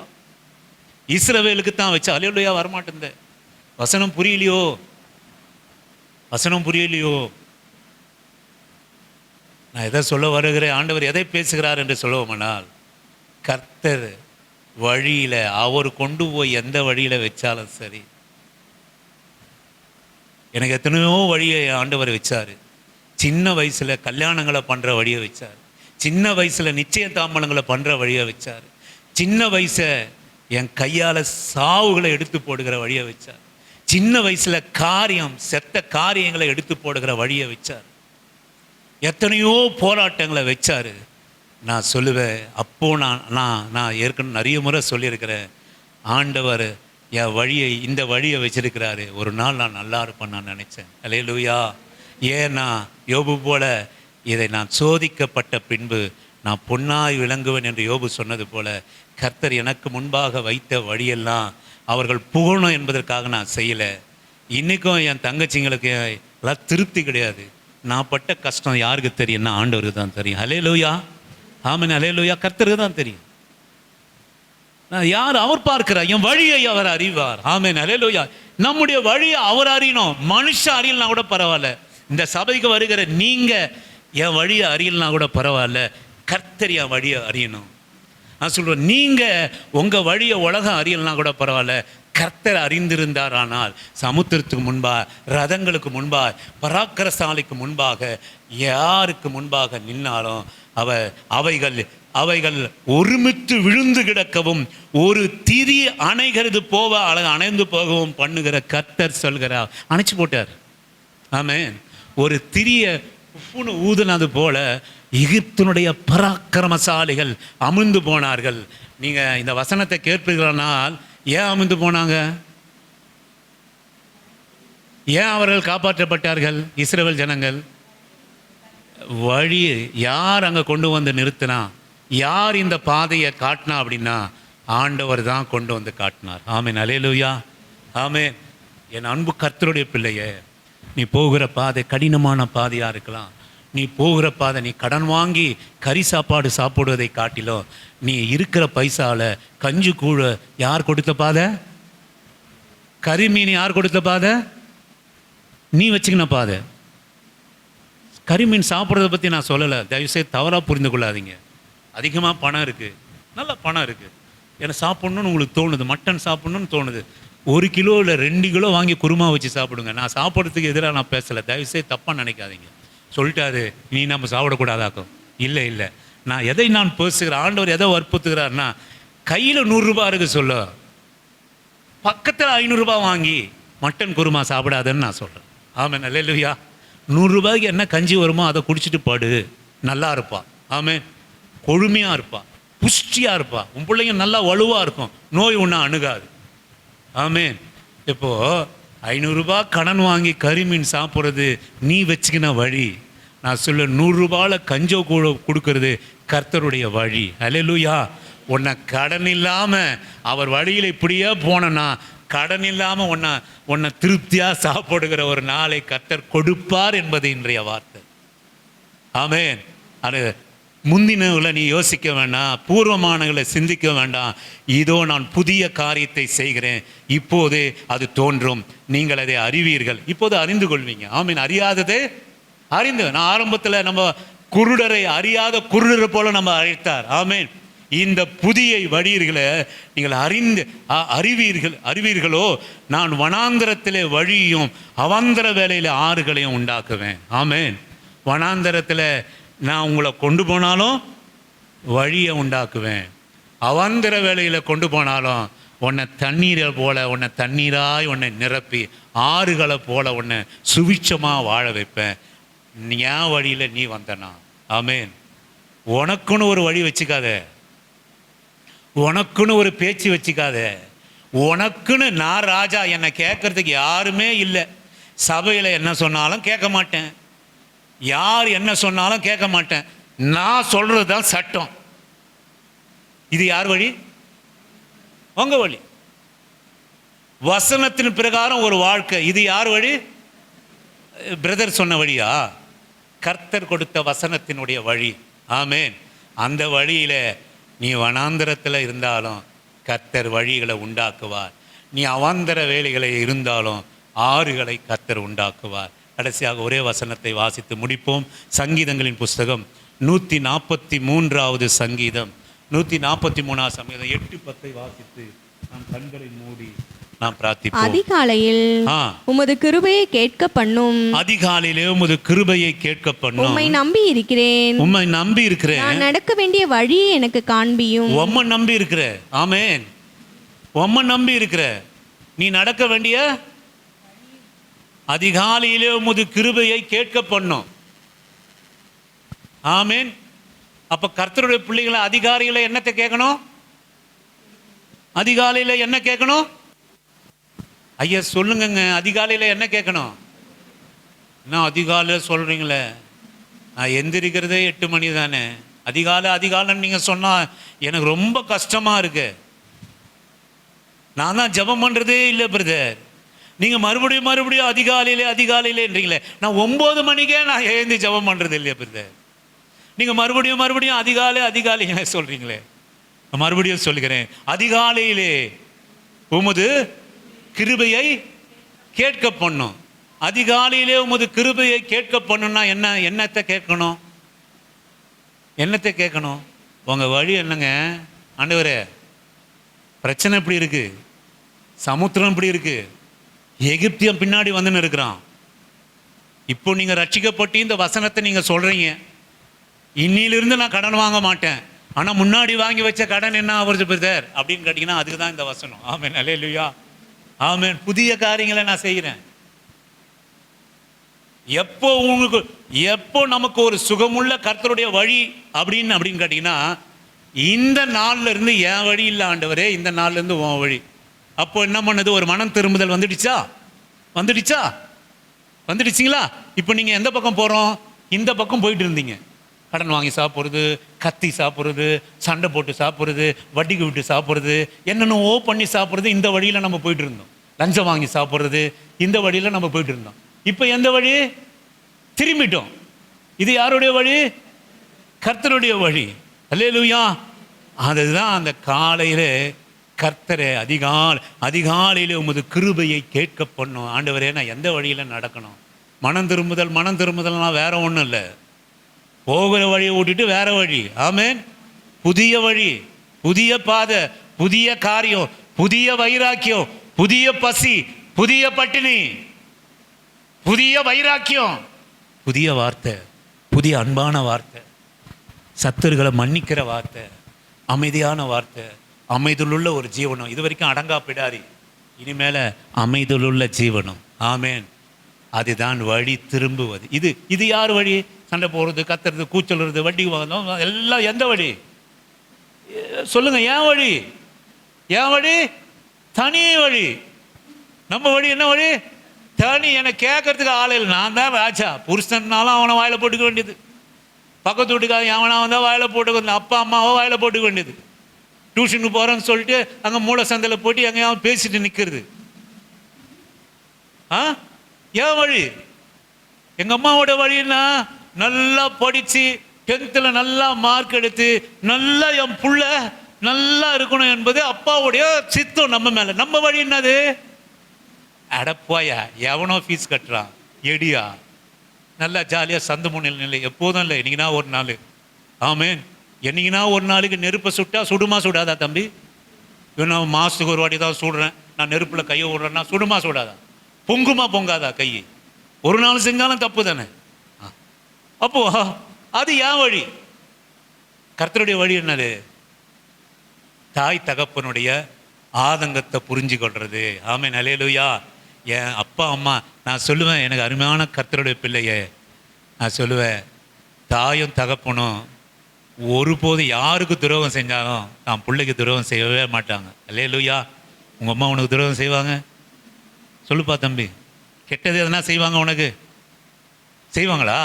இஸ்ரவேலுக்கு தான் வச்சா. அல்லேலூயா. வரமாட்டேன். வசனம் புரியலையோ? வசனம் புரியலையோ? நான் எதை சொல்ல வருகிறேன், ஆண்டவர் எதை பேசுகிறார் என்று சொல்லுவோமானால், கர்த்தர் வழியில அவர் கொண்டு போய் எந்த வழியில வச்சாலும் சரி. எனக்கு எத்தனையோ வழியை ஆண்டவர் வச்சாரு. சின்ன வயசுல கல்யாணங்களை பண்ற வழியை வச்சார். சின்ன வயசுல நிச்சய தாம்பலங்களை பண்ற வழியை வச்சார். சின்ன வயசை என் கையால சாவுகளை எடுத்து போடுகிற வழியை வச்சார். சின்ன வயசுல செத்த காரியங்களை எடுத்து போடுகிற வழியை வச்சார். எத்தனையோ போராட்டங்களை வச்சாரு. நான் சொல்லுவேன், அப்போ நான் ஏற்கனவே நிறைய முறை சொல்லியிருக்கிறேன், ஆண்டவர் என் வழியை, இந்த வழியை வச்சிருக்கிறாரு. ஒரு நாள் நான் நல்லா இருப்பேன் நான் நினைச்சேன். அல்லேலூயா. ஏன்னா யோபு போல இதை நான் சோதிக்கப்பட்ட பின்பு நான் பொன்னாய் விளங்குவேன் என்று யோபு சொன்னது போல, கர்த்தர் எனக்கு முன்பாக வைத்த வழியெல்லாம் அவர்கள் புகழணும் என்பதற்காக நான் செய்யலை. இன்றைக்கும் என் தங்கச்சிங்களுக்கு எல்லாம் திருப்தி கிடையாது. நான் பட்ட கஷ்டம் யாருக்கு தெரியும்னா ஆண்டவருக்கு தான் தெரியும். அல்லேலூயா. ஆமென், அல்லேலூயா. கர்த்தருக்கு தான் தெரியும். யார்? அவர் பார்க்கிறார். என் வழியை அவர் அறிவார். ஆமென், அல்லேலூயா. நம்முடைய வழியை அவர் அறியணும். மனுஷன் அறியலனா கூட பரவாயில்ல. இந்த சபைக்கு வருகிற நீங்க என் வழியை அறியலனா கூட பரவாயில்ல. கர்த்தர் என் வழியை அறியணும். நான் சொல்றேன், நீங்க உங்க வழியை உலகம் அறியலனா கூட பரவாயில்ல. கர்த்தர் அறிந்திருந்தார். ஆனால் சமுத்திரத்துக்கு முன்பாக, ரதங்களுக்கு முன்பாக, பராக்கிரசாலைக்கு முன்பாக, யாருக்கு முன்பாக நின்னாலும் அவைகள் ஒருமித்து விழுந்து கிடக்கவும், ஒரு திரி அணைகிறது போக அணைந்து போகவும் பண்ணுகிற கர்த்தர் சொல்கிறார். அணைச்சு போட்டார். ஆமென். ஒரு திரிய உப்புன்னு ஊதுனது போல எகிப்தினுடைய பராக்கிரமசாலிகள் அமிழ்ந்து போனார்கள். நீங்க இந்த வசனத்தை கேட்பீர்களானால், ஏன் அமிழ்ந்து போனாங்க? ஏன் அவர்கள் காப்பாற்றப்பட்டார்கள்? இஸ்ரவேல் ஜனங்கள் வழி யார் அங்கே கொண்டு வந்து நிறுத்தினா, யார் இந்த பாதையை காட்டினா அப்படின்னா ஆண்டவர் தான் கொண்டு வந்து காட்டினார். ஆமென், அல்லேலூயா. ஆமென். என் அன்பு கர்த்தருடைய பிள்ளையே, நீ போகிற பாதை கடினமான பாதையாக இருக்கலாம். நீ போகிற பாதை, நீ கடன் வாங்கி கறி சாப்பாடு சாப்பிடுவதை காட்டிலும் நீ இருக்கிற பைசாவில் கஞ்சி கூழ யார் கொடுத்த பாதை? கறி மீன் யார் கொடுத்த பாதை? நீ வச்சுக்கின பாதை. கறிமீன் சாப்பிட்றத பற்றி நான் சொல்லலை, தயவுசெய்து தவறாக புரிந்து கொள்ளாதீங்க. அதிகமாக பணம் இருக்குது, நல்ல பணம் இருக்குது, எனக்கு சாப்பிட்ணுன்னு உங்களுக்கு தோணுது, மட்டன் சாப்பிட்ணுன்னு தோணுது, 1 கிலோ இல்லை 2 கிலோ வாங்கி குருமா வச்சு சாப்பிடுங்க. நான் சாப்பிட்றதுக்கு எதிராக நான் பேசலை, தயவுசெய்து தப்பாக நினைக்காதீங்க. சொல்லிட்டாரு நீ நம்ம சாப்பிடக்கூடாதாக்கும். இல்லை இல்லை, நான் எதை நான் பேசுகிறேன், ஆண்டவர் எதை வற்புறுத்துகிறார்னா, கையில் 100 ரூபாய் இருக்கு சொல்ல, பக்கத்தில் 500 ரூபாய் வாங்கி மட்டன் குருமா சாப்பிடாதுன்னு நான் சொல்கிறேன். ஆமென், அல்லேலூயா. 100 ரூபாய்க்கு என்ன கஞ்சி வருமோ அதை குடிச்சிட்டு படு, நல்லா இருப்பா. ஆமென், கொழுமையாக இருப்பா, புஷ்டியாக இருப்பா, உன் பிள்ளைங்க நல்லா வலுவாக இருக்கும், நோய் ஒன்றும் அணுகாது. ஆமென். இப்போது 500 ரூபாய் கடன் வாங்கி கறிமீன் சாப்பிட்றது நீ வச்சுக்கின வழி. நான் சொல்ல 100 ரூபாயில் கஞ்சோ கொடுக்கறது கர்த்தருடைய வழி. அல்லேலூயா. உன்னை கடன் இல்லாமல் அவர் வழியில் இப்படியே போனேன்னா, கடன் இல்லாமல் உன்னை திருப்தியாக சாப்பிடுகிற ஒரு நாளை கர்த்தர் கொடுப்பார் என்பது இன்றைய வார்த்தை. ஆமென். அது முந்தினவங்களை நீ யோசிக்க வேண்டாம், பூர்வமானவர்களை சிந்திக்க வேண்டாம். இதோ நான் புதிய காரியத்தை செய்கிறேன், இப்போது அது தோன்றும், நீங்கள் அதை அறிவீர்கள், இப்போது அறிந்து கொள்வீங்க. ஆமீன். அறியாததே அறிந்து, நான் ஆரம்பத்தில் நம்ம குருடரை அறியாத குருடரை போல நம்ம அழைத்தார். ஆமீன். இந்த புதிய வழிகளை நீங்கள் அறிவீர்களோ, நான் வனாந்தரத்திலே வழியும் அவாந்தர வேலையில் ஆறுகளையும் உண்டாக்குவேன். ஆமீன். வனாந்தரத்தில் நான் உங்களை கொண்டு போனாலும் வழியை உண்டாக்குவேன், அவாந்தர வேலையில் கொண்டு போனாலும் உன்னை தண்ணீரை போல, உன்னை தண்ணீராய் உன்னை நிரப்பி ஆறுகளை போல உன்னை சுவிட்சமாக வாழ வைப்பேன். என் வழியில் நீ வந்தனா. ஆமேன். உனக்குன்னு ஒரு வழி வச்சுக்காத, உனக்குன்னு ஒரு பேச்சு வச்சுக்காத, உனக்குன்னு நான் ராஜா, என்னை கேட்கறதுக்கு யாருமே இல்லை. சபையில் என்ன சொன்னாலும் கேட்க மாட்டேன், யார் என்ன சொன்னாலும் கேட்க மாட்டேன், நான் சொல்கிறது தான் சட்டம். இது யார் வழி? உங்க வழி. வசனத்தின் பிரகாரம் ஒரு வாழ்க்கை, இது யார் வழி? பிரதர் சொன்ன வழியா? கர்த்தர் கொடுத்த வசனத்தினுடைய வழி. ஆமேன். அந்த வழியில் நீ வனாந்தரத்தில் இருந்தாலும் கர்த்தர் வழிகளை உண்டாக்குவார், நீ அவாந்தர வேலைகளை இருந்தாலும் ஆறுகளை கர்த்தர் உண்டாக்குவார். கடைசியாக ஒரே வசனத்தை வாசித்து முடிப்போம். சங்கீதங்களின் புஸ்தகம் 143வது சங்கீதம், 143வது சங்கீதம் 8-10 வாசித்து நாம் கண்களை மூடி நாம் பிரார்த்திப்போம். அதிகாலையில் உமது கிருபையை கேட்க பண்ணும், அதிகாலையிலே உமது கிருபையை கேட்க பண்ணும். உம்மை நம்பி இருக்கிறேன், உம்மை நம்பி இருக்கிறேன், நான் நடக்க வேண்டிய வழியை எனக்கு காண்பியும். உம்மை நம்பி இருக்கிற. ஆமென். உம்மை நம்பி இருக்கிற, நீ நடக்க வேண்டிய அதிகாலையிலே உமது கிருபையை கேட்க பண்ணும். ஆமேன். அப்ப கர்த்தருடைய பிள்ளைகளை அதிகாலையில் என்னத்தை கேட்கணும்? அதிகாலையில் என்ன கேட்கணும்? ஐயா சொல்லுங்கங்க, அதிகாலையில் என்ன கேட்கணும்? என்ன அதிகாலையில் சொல்றீங்களே, நான் எந்திரிக்கிறதே 8 மணி தானே, அதிகாலைன்னு நீங்க சொன்னா எனக்கு ரொம்ப கஷ்டமா இருக்கு, நான் தான் ஜெபம் பண்றதே இல்லை பிரதர், நீங்க மறுபடியும் அதிகாலையிலேன்றீங்களே, நான் 9 மணிக்கே நான் எழுந்து ஜெபம் பண்றது இல்லையா பிரதர், நீங்க மறுபடியும் அதிகாலை சொல்றீங்களே. மறுபடியும் சொல்லுகிறேன், அதிகாலையிலே உமது கிருபையை கேட்க பண்ணும். அதிகாலையிலே உமது கிருபையை கேட்க பண்ணுன்னா என்னத்தை கேட்கணும்? என்னத்தை கேட்கணும்? உங்க வழி என்னங்க ஆண்டவரே? பிரச்சனை இப்படி இருக்கு, சமுத்திரம் இப்படி இருக்கு, எகிப்தியம் பின்னாடி வந்துன்னு இருக்கிறான். இப்போ நீங்க ரட்சிக்கப்பட்டு இந்த வசனத்தை நீங்க சொல்றீங்க, இன்னிலிருந்து நான் கடன் வாங்க மாட்டேன், ஆனா முன்னாடி வாங்கி வச்ச கடன் என்ன ஆகுறது பிரதர் அப்படின்னு கேட்டீங்கன்னா அதுக்கு தான் இந்த வசனம். ஆமென், அல்லேலூயா. ஆமென். புதிய காரியங்களை நான் செய்கிறேன். எப்போ நமக்கு ஒரு சுகமுள்ள கர்த்தருடைய வழி அப்படின்னு கேட்டீங்கன்னா, இந்த நாள்ல இருந்து என் வழி இல்லை ஆண்டவரே, இந்த நாள்ல இருந்து உன் வழி. அப்போ என்ன பண்ணது? ஒரு மனம் திரும்புதல் வந்துடுச்சிங்களா? இப்போ நீங்க எந்த பக்கம் போறோம்? இந்த பக்கம் போயிட்டு இருந்தீங்க. கடன் வாங்கி சாப்பிட்றது, கத்தி சாப்பிட்றது, சண்டை போட்டு சாப்பிட்றது, வட்டிக்கு விட்டு சாப்பிட்றது, என்னென்னவோ பண்ணி சாப்பிட்றது, இந்த வழியில் நம்ம போயிட்டு இருந்தோம். லஞ்சம் வாங்கி சாப்பிட்றது, இந்த வழியில் நம்ம போயிட்டு இருந்தோம். இப்போ எந்த வழி? திரும்பிட்டோம். இது யாருடைய வழி? கர்த்தருடைய வழி. அல்லேலூயா. அதுதான் அந்த காலையில் கர்த்தரை அதிகாலையில் உமது கிருபையை கேட்க பண்ணும். ஆண்டவரே, நான் எந்த வழியில் நடக்கணும்? மனம் திரும்புதல்னா வேற ஒன்றும் இல்லை, போகிற வழியை ஓட்டிட்டு வேற வழி. ஆமென். புதிய வழி, புதிய பாதை, புதிய காரியம், புதிய வைராக்கியம், புதிய பசி, புதிய பட்டினி, புதிய வைராக்கியம், புதிய வார்த்தை, புதிய அன்பான வார்த்தை, சத்துருகளை மன்னிக்கிற வார்த்தை, அமைதியான வார்த்தை, அமைதியுள்ள ஒரு ஜீவனம். இது வரைக்கும் அடங்கா பிடாரி, இனிமேல அமைதியுள்ள ஜீவனம். ஆமேன். அதுதான் வழி திரும்புவது. இது யார் வழி? சண்டை போடுறது, கத்துறது, கூச்சல்றது, வட்டி வாங்கணும், எல்லாம் எந்த வழி சொல்லுங்க? ஏன் வழி? ஏன் வழி? தனி வழி. நம்ம வழி என்ன வழி? தனி. என்னை கேட்கறதுக்கு ஆள் இல்லை. நான் தான் ராஜா. புருஷன்னாலும் அவனை வாயில போட்டுக்க வேண்டியது. பக்கத்து வீட்டுக்காக அவனா வந்தால் வாயில போட்டுக்க, அப்பா அம்மாவோ வாயில போட்டுக்க வேண்டியது. டியூஷனுக்கு போகிறேன்னு சொல்லிட்டு அங்கே மூளை சந்தையில் போட்டு எங்கேயாவது பேசிட்டு நிற்கிறது. ஏன் வழி? எங்கள் அம்மாவோட வழின்னா நல்லா படித்து 10th நல்லா மார்க் எடுத்து நல்லா என் புள்ள நல்லா இருக்கணும் என்பது அப்பாவுடைய சித்தம் நம்ம மேலே. நம்ம வழி என்னது? அடப்போயா, எவனோ ஃபீஸ் கட்டுறான், எடியா, நல்லா ஜாலியாக சந்த முன்னில் நிலை. எப்போதும் இல்லை, இன்னைக்குனா ஒரு நாள். ஆமேன். என்னைக்குனா ஒரு நாளைக்கு நெருப்பை சுட்டா சுடுமா சுடாதா தம்பி? நான் மாதத்துக்கு ஒரு வாட்டி தான் சுடுறேன், நான் நெருப்பில் கையை விடுறேன்னா சுடுமா சுடாதா? பொங்குமா பொங்காதா கை? ஒரு நாள் செஞ்சாலும் தப்பு தானே. அப்போ அது ஏன் வழி? கர்த்தருடைய வழி என்னது? தாய் தகப்பனுடைய ஆதங்கத்தை புரிஞ்சு கொள்றது. ஆமேன். அல்லேலூயா. என் அப்பா அம்மா, நான் சொல்லுவேன், எனக்கு அருமையான கர்த்தருடைய பிள்ளைய, நான் சொல்லுவேன், தாயும் தகப்பனும் ஒருபோது யாருக்கு துரோகம் செஞ்சாலும் நான் பிள்ளைக்கு துரோகம் செய்யவே மாட்டாங்க. அல்லேலூயா. உங்கள் அம்மா உனக்கு துரோகம் செய்வாங்க? சொல்லுப்பா தம்பி. கெட்டது எதனா செய்வாங்க உனக்கு? செய்வாங்களா?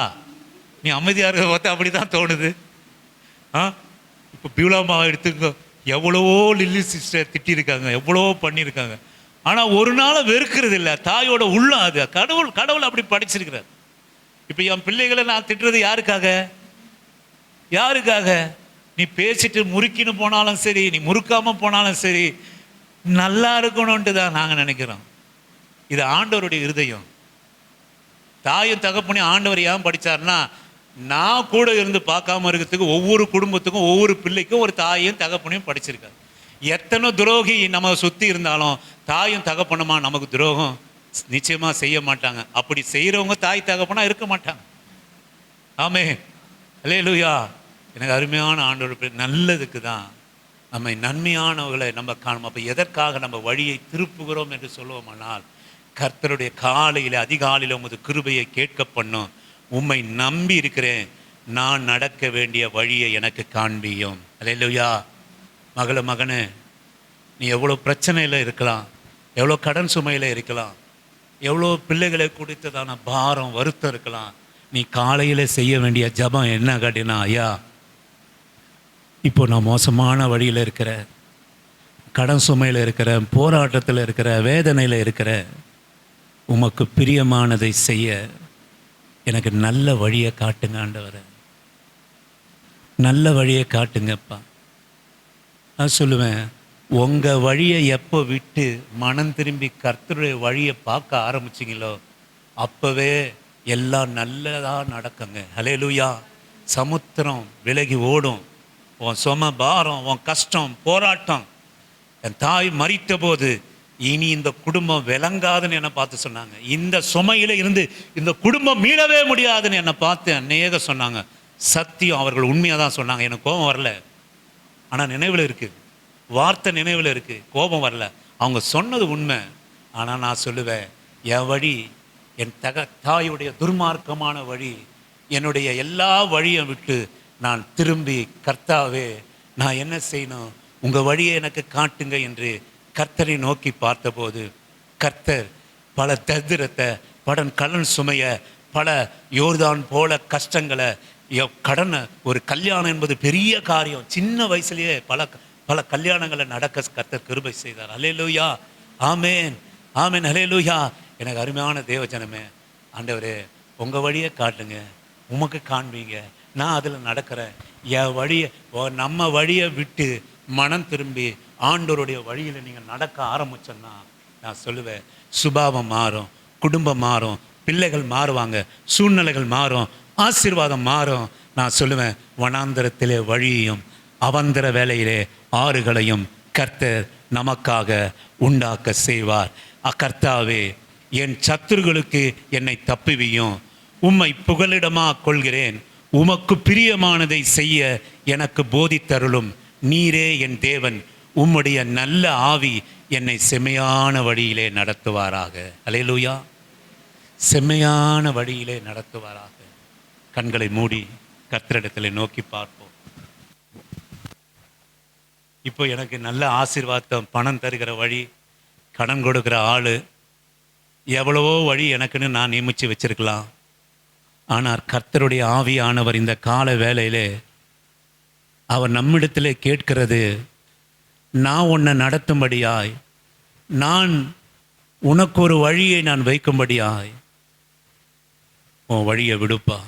நீ அமைதியாக இருக்க பார்த்தா அப்படி தான் தோணுது. இப்போ பியூலாமாவை எடுத்துக்கோ, எவ்வளவோ லில்லி சிஸ்டர் திட்டிருக்காங்க, எவ்வளவோ பண்ணியிருக்காங்க. ஆனால் ஒரு நாள் வெறுக்கிறது இல்லை. தாயோட உள்ளம் அது. கடவுள் அப்படி படிச்சிருக்கிறார். இப்போ என் பிள்ளைகளை நான் திட்டுறது யாருக்காக? யாருக்காக? நீ பேசிட்டு முறுக்கின்னு போனாலும் சரி, நீ முறுக்காமல் போனாலும் சரி, நல்லா இருக்கணும்ன்ட்டு தான் நாங்கள் நினைக்கிறோம். இது ஆண்டவருடைய இருதயம். தாயும் தகப்பனையும் ஆண்டவர் ஏன் படித்தார்னா, நான் கூட இருந்து பார்க்காம இருக்கிறதுக்கு ஒவ்வொரு குடும்பத்துக்கும் ஒவ்வொரு பிள்ளைக்கும் ஒரு தாயும் தகப்பனையும் படிச்சிருக்காரு. எத்தனை துரோகி நம்ம சுற்றி இருந்தாலும் தாயும் தகப்பனுமா நமக்கு துரோகம் நிச்சயமாக செய்ய மாட்டாங்க. அப்படி செய்கிறவங்க தாய் தகப்பனா இருக்க மாட்டாங்க. ஆமே. அல்லேலூயா. எனக்கு அருமையான ஆண்டவர் நல்லதுக்கு தான் நம்ம நன்மையானவர்களை நம்ம காணும். அப்போ எதற்காக நம்ம வழியை திருப்புகிறோம் என்று சொல்லுவோமானால், கர்த்தருடைய காலையில் அதிகாலையில் உமது கிருபையை கேட்க பண்ணும். உம்மை நம்பி இருக்கிறேன், நான் நடக்க வேண்டிய வழியை எனக்கு காண்பியும். அல்லேலூயா. மகனே, நீ எவ்வளோ பிரச்சனையில் இருக்கலாம், எவ்வளோ கடன் சுமையில் இருக்கலாம், எவ்வளோ பிள்ளைகளை குறித்ததான பாரம் வருத்தம் இருக்கலாம். நீ காலையில் செய்ய வேண்டிய ஜபம் என்ன கேட்டினா, ஐயா, இப்போ நான் மோசமான வழியில் இருக்கிற, கடன் சுமையில் இருக்கிற, போராட்டத்தில் இருக்கிற, வேதனையில் இருக்கிற, உமக்கு பிரியமானதை செய்ய எனக்கு நல்ல வழியை காட்டுங்க ஆண்டவரே, நல்ல வழியை காட்டுங்கப்பா. நான் சொல்லுவேன், உங்கள் வழியை எப்போ விட்டு மனம் திரும்பி கர்த்தருடைய வழியை பார்க்க ஆரம்பிச்சிங்களோ அப்போவே எல்லாம் நல்லதாக நடக்குங்க. ஹல்லேலூயா. சமுத்திரம் விலகி ஓடும். உன் சும பாரம், உன் கஷ்டம், போராட்டம். என் தாய் மரித்த போது இனி இந்த குடும்பம் விளங்காதுன்னு என்னை பார்த்து சொன்னாங்க. இந்த சுமையில இருந்து இந்த குடும்பம் மீளவே முடியாதுன்னு என்னை பார்த்து அநேக சொன்னாங்க. சத்தியம், அவர்கள் உண்மையாக தான் சொன்னாங்க. எனக்கு கோபம் வரல, ஆனால் நினைவில் இருக்குது, வார்த்தை நினைவில் இருக்குது, கோபம் வரல. அவங்க சொன்னது உண்மை. ஆனால் நான் சொல்லுவேன், என் வழி, என் தாயுடைய துர்மார்க்கமான வழி, என்னுடைய எல்லா வழியை விட்டு நான் திரும்பி, கர்த்தாவே நான் என்ன செய்யணும், உங்கள் வழியை எனக்கு காட்டுங்க என்று கர்த்தரை நோக்கி பார்த்தபோது, கர்த்தர் பல தரித்திரத்தை, கடன் சுமையை, பல யோர்தான் போல கஷ்டங்களை, கடனை, ஒரு கல்யாணம் என்பது பெரிய காரியம், சின்ன வயசுலேயே பல கல்யாணங்களை நடக்க கர்த்தர் கிருபை செய்தார். அல்லேலூயா. ஆமேன், ஆமேன், அல்லேலூயா. எனக்கு அருமையான தேவஜனமே, ஆண்டவரே உங்கள் வழியை காட்டுங்க, உமக்கு காண்பீங்க, நான் அதில் நடக்கிறேன். என் வழியை, நம்ம வழியை விட்டு மனம் திரும்பி ஆண்டவருடைய வழியில் நீங்கள் நடக்க ஆரம்பிச்சோன்னா, நான் சொல்லுவேன், சுபாவம் மாறும், குடும்பம் மாறும், பிள்ளைகள் மாறுவாங்க, சூழ்நிலைகள் மாறும், ஆசீர்வாதம் மாறும். நான் சொல்லுவேன், வனாந்தரத்திலே வழியையும் அவந்தர வேலையிலே ஆறுகளையும் கர்த்தர் நமக்காக உண்டாக்க செய்வார். கர்த்தாவே, என் சத்துருக்களுக்கு என்னை தப்புவியும். உம்மை புகலிடமாக கொள்கிறேன். உமக்கு பிரியமானதை செய்ய எனக்கு போதித்தருளும். நீரே என் தேவன். உம்முடைய நல்ல ஆவி என்னை செம்மையான வழியிலே நடத்துவாராக. அல்லேலூயா. செம்மையான வழியிலே நடத்துவாராக. கண்களை மூடி கர்த்தரிடத்தில் நோக்கி பார்ப்போம். இப்போ எனக்கு நல்ல ஆசீர்வாதம், பணம் தருகிற வழி, கடன் கொடுக்குற ஆள், எவ்வளவோ வழி எனக்குன்னு நான் நியமித்து வச்சிருக்கலாம். ஆனால் கர்த்தருடைய ஆவியானவர் இந்த கால வேளையிலே அவர் நம்மிடத்திலே கேட்கிறது, நான் உன்னை நடத்தும்படியாய், நான் உனக்கு ஒரு வழியை நான் வைக்கும்படியாய், உன் வழியை விடுப்பா.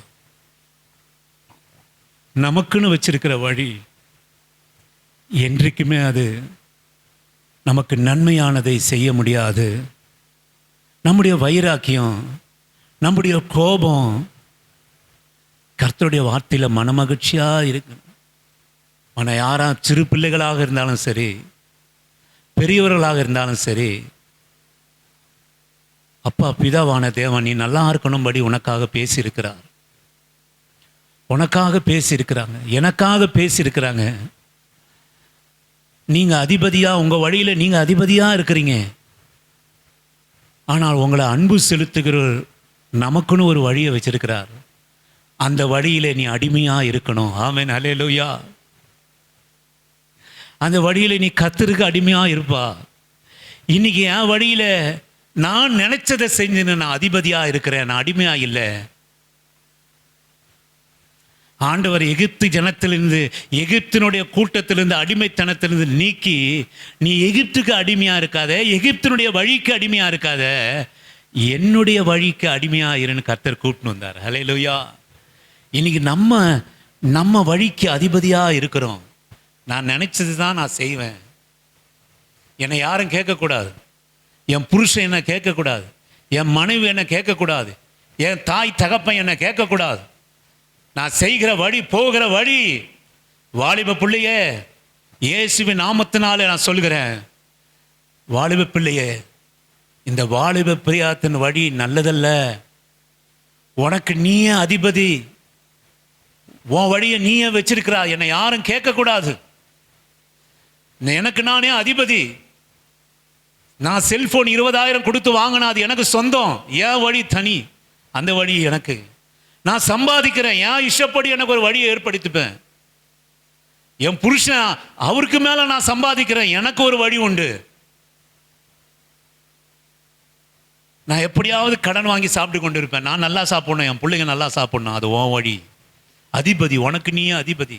நமக்குன்னு வச்சிருக்கிற வழி என்றைக்குமே அது நமக்கு நன்மையானதை செய்ய முடியாது. நம்முடைய வைராக்கியம், நம்முடைய கோபம் கர்த்தருடைய வார்த்தையில் மனமகிழ்ச்சியாக இருக்கு. யாரா சிறு பிள்ளைகளாக இருந்தாலும் சரி, பெரியவர்களாக இருந்தாலும் சரி, அப்பா பிதாவான தேவன் நீ நல்லா இருக்கணும்படி உனக்காக பேசியிருக்கிறார். உனக்காக பேசியிருக்கிறாங்க, எனக்காக பேசியிருக்கிறாங்க. நீங்கள் அதிபதியாக, உங்கள் வழியில் நீங்கள் அதிபதியாக இருக்கிறீங்க. ஆனால் உங்களை அன்பு செலுத்துகிற நமக்குன்னு ஒரு வழியை வச்சிருக்கிறார். அந்த வழியில் நீ அடிமையாக இருக்கணும். ஆமென், அல்லேலூயா. அந்த வழியில் நீ கர்த்தருக்கு அடிமையாக இருப்பா. இன்னைக்கு என் வழியில் நான் நினைச்சதை செஞ்சுன்னு நான் அதிபதியாக இருக்கிறேன், நான் அடிமையாக இல்லை. ஆண்டவர் எகிப்து ஜனத்திலிருந்து, எகிப்தினுடைய கூட்டத்திலிருந்து, அடிமைத்தனத்திலிருந்து நீக்கி, நீ எகிப்துக்கு அடிமையாக இருக்காத, எகிப்தினுடைய வழிக்கு அடிமையாக இருக்காத, என்னுடைய வழிக்கு அடிமையாக இருன்னு கர்த்தர் கூட்டின்னு வந்தார். அல்லேலூயா. இன்னைக்கு நம்ம வழிக்கு அதிபதியாக இருக்கிறோம். நான் நினைச்சது தான் நான் செய்வேன். என்னை யாரும் கேட்கக்கூடாது. என் புருஷன் என்னை கேட்கக்கூடாது. என் மனைவி என்னை கேட்கக்கூடாது. என் தாய் தகப்பன் என்னை கேட்கக்கூடாது. நான் செய்கிற வழி, போகிற வழி, வாலிப பிள்ளையே, இயேசுவின் நாமத்தினாலே நான் சொல்கிறேன், வாலிப பிள்ளையே, இந்த வாலிப பிரியாத்தின் வழி நல்லதல்ல. உனக்கு நீயே அதிபதி. உன் வழியை நீயே வச்சிருக்கிறா. என்னை யாரும் கேட்கக்கூடாது. எனக்கு நானே அதிபதி. நான் செல்போன் 20,000 கொடுத்து வாங்கினா அது எனக்கு சொந்தம். என் வழி தனி, அந்த வழி எனக்கு. நான் சம்பாதிக்கிறேன், என் இஷ்டப்படி எனக்கு ஒரு வழியை ஏற்படுத்திப்பேன். என் புருஷன், அவருக்கு மேல நான் சம்பாதிக்கிறேன், எனக்கு ஒரு வழி உண்டு. நான் எப்படியாவது கடன் வாங்கி சாப்பிட்டு கொண்டு இருப்பேன். நான் நல்லா சாப்பிடணும், என் பிள்ளைங்க நல்லா சாப்பிடணும். அது உன் வழி. அதிபதி, உனக்கு நீயே அதிபதி.